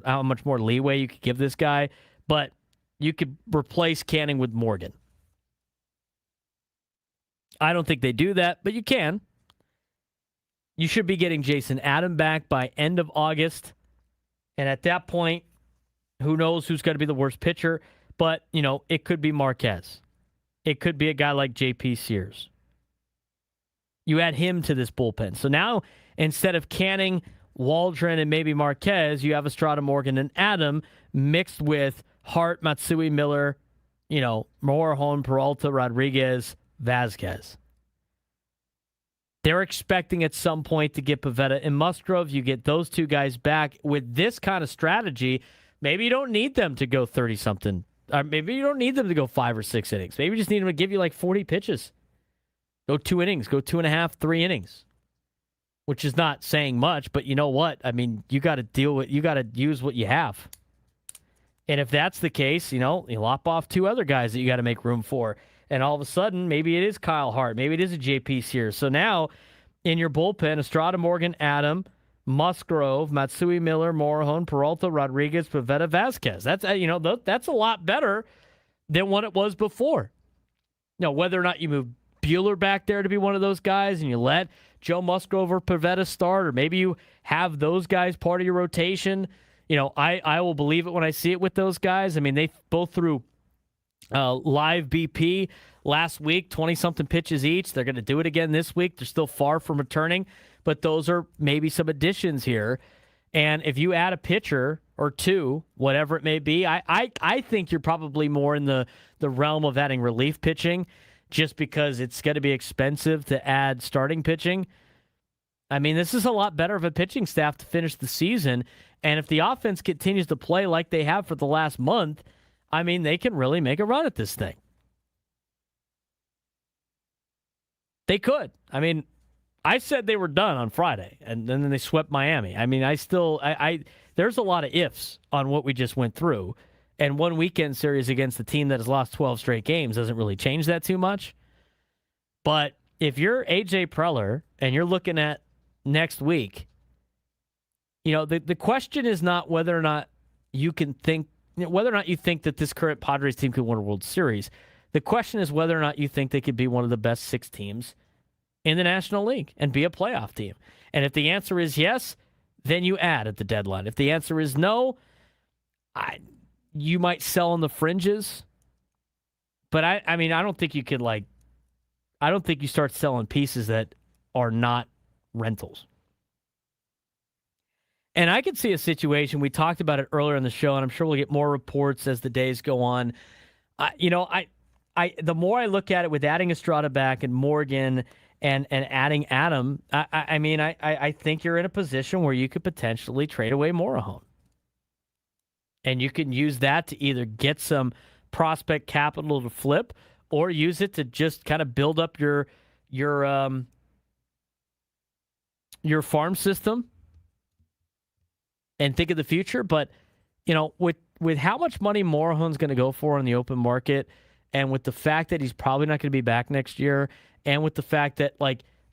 how much more leeway you could give this guy, but you could replace Canning with Morgan. I don't think they do that, but you can. You should be getting Jason Adam back by end of August. And at that point, who knows who's going to be the worst pitcher. But, it could be Marquez. It could be a guy like J.P. Sears. You add him to this bullpen. So now, instead of Canning, Waldron, and maybe Marquez, you have Estrada, Morgan, and Adam mixed with Hart, Matsui, Miller, Morejon, Peralta, Rodriguez, Vasquez. They're expecting at some point to get Pivetta and Musgrove. You get those 2 guys back. With this kind of strategy, maybe you don't need them to go 30-something. Or maybe you don't need them to go 5 or 6 innings. Maybe you just need them to give you 40 pitches. Go 2 innings. Go 2.5, 3 innings. Which is not saying much, but you know what? I mean, you got to use what you have. And if that's the case, you lop off 2 other guys that you got to make room for. And all of a sudden, maybe it is Kyle Hart. Maybe it is a J.P. Sears. So now, in your bullpen, Estrada, Morgan, Adam, Musgrove, Matsui, Miller, Morejon, Peralta, Rodriguez, Pivetta, Vasquez. That's that's a lot better than what it was before. Now, whether or not you move Buehler back there to be one of those guys and you let Joe Musgrove or Pivetta start, or maybe you have those guys part of your rotation, I will believe it when I see it with those guys. I mean, they both threw live BP last week, 20-something pitches each. They're going to do it again this week. They're still far from returning, but those are maybe some additions here. And if you add a pitcher or 2, whatever it may be, I think you're probably more in the realm of adding relief pitching, just because it's going to be expensive to add starting pitching. I mean, this is a lot better of a pitching staff to finish the season. And if the offense continues to play like they have for the last month, I mean, they can really make a run at this thing. They could. I mean, I said they were done on Friday, and then they swept Miami. I mean, there's a lot of ifs on what we just went through, and one weekend series against the team that has lost 12 straight games doesn't really change that too much. But if you're A.J. Preller and you're looking at next week, the question is not whether or not you think that this current Padres team could win a World Series. The question is whether or not you think they could be one of the best 6 teams in the National League and be a playoff team. And if the answer is yes, then you add at the deadline. If the answer is no, you might sell on the fringes. But I mean, I don't think you could I don't think you start selling pieces that are not rentals. And I could see a situation, we talked about it earlier in the show, and I'm sure we'll get more reports as the days go on. The more I look at it with adding Estrada back and Morgan and adding Adam, I think you're in a position where you could potentially trade away Morejon. And you can use that to either get some prospect capital to flip or use it to just kind of build up your farm system and think of the future. But, with how much money Morejon's going to go for on the open market, and with the fact that he's probably not going to be back next year, and with the fact that,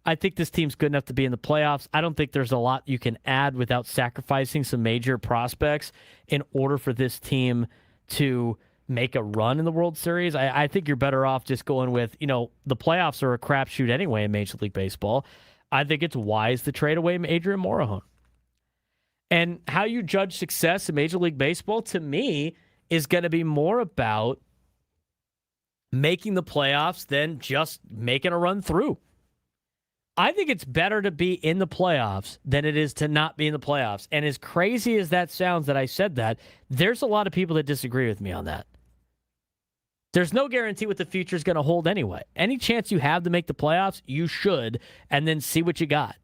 I think this team's good enough to be in the playoffs, I don't think there's a lot you can add without sacrificing some major prospects in order for this team to make a run in the World Series. I think you're better off just going with, the playoffs are a crapshoot anyway in Major League Baseball. I think it's wise to trade away Adrian Morejon. And how you judge success in Major League Baseball, to me, is going to be more about making the playoffs than just making a run through. I think it's better to be in the playoffs than it is to not be in the playoffs. And as crazy as that sounds that I said that, there's a lot of people that disagree with me on that. There's no guarantee what the future is going to hold anyway. Any chance you have to make the playoffs, you should, and then see what you got.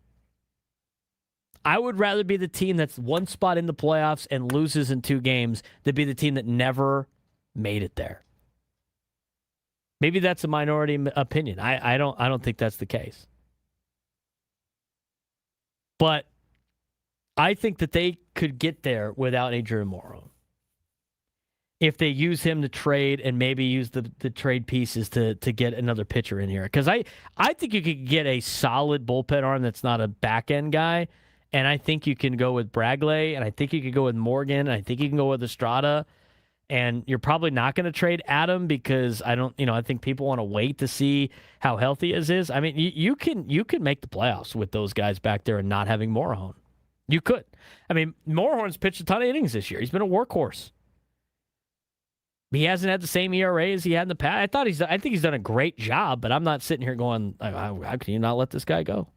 I would rather be the team that's one spot in the playoffs and loses in 2 games than be the team that never made it there. Maybe that's a minority opinion. I don't think that's the case. But I think that they could get there without Adrian Morejon if they use him to trade and maybe use the trade pieces to get another pitcher in here. Because I think you could get a solid bullpen arm that's not a back-end guy, and I think you can go with Bragley, and I think you could go with Morgan, and I think you can go with Estrada, and you're probably not going to trade Adam because I think people want to wait to see how healthy his is. I mean, you can make the playoffs with those guys back there and not having Morejon. You could. I mean, Morejon's pitched a ton of innings this year. He's been a workhorse. He hasn't had the same ERA as he had in the past. I think he's done a great job, but I'm not sitting here going, how can you not let this guy go?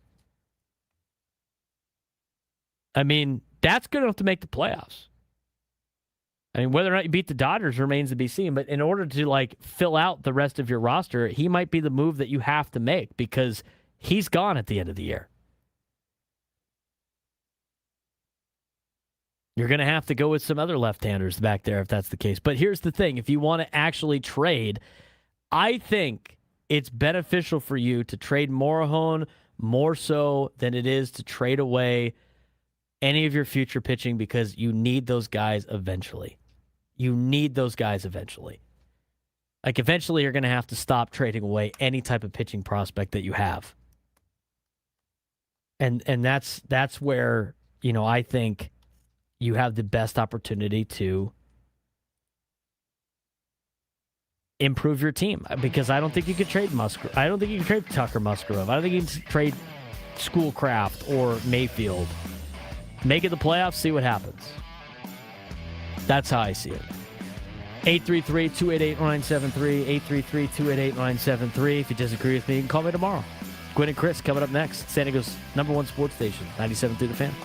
I mean, that's good enough to make the playoffs. I mean, whether or not you beat the Dodgers remains to be seen, but in order to fill out the rest of your roster, he might be the move that you have to make because he's gone at the end of the year. You're going to have to go with some other left-handers back there if that's the case. But here's the thing. If you want to actually trade, I think it's beneficial for you to trade Morejon more so than it is to trade away any of your future pitching because you need those guys eventually. Eventually you're going to have to stop trading away any type of pitching prospect that you have. And that's where, I think you have the best opportunity to improve your team because I don't think you could trade Musgrove. I don't think you can trade Tucker Musgrove. I don't think you can trade Schoolcraft or Mayfield. Make it the playoffs, see what happens. That's how I see it. 833-288-0973, 833-288-0973. If you disagree with me, you can call me tomorrow. Gwynn and Chris coming up next. San Diego's #1 sports station, 97.3 The Fan.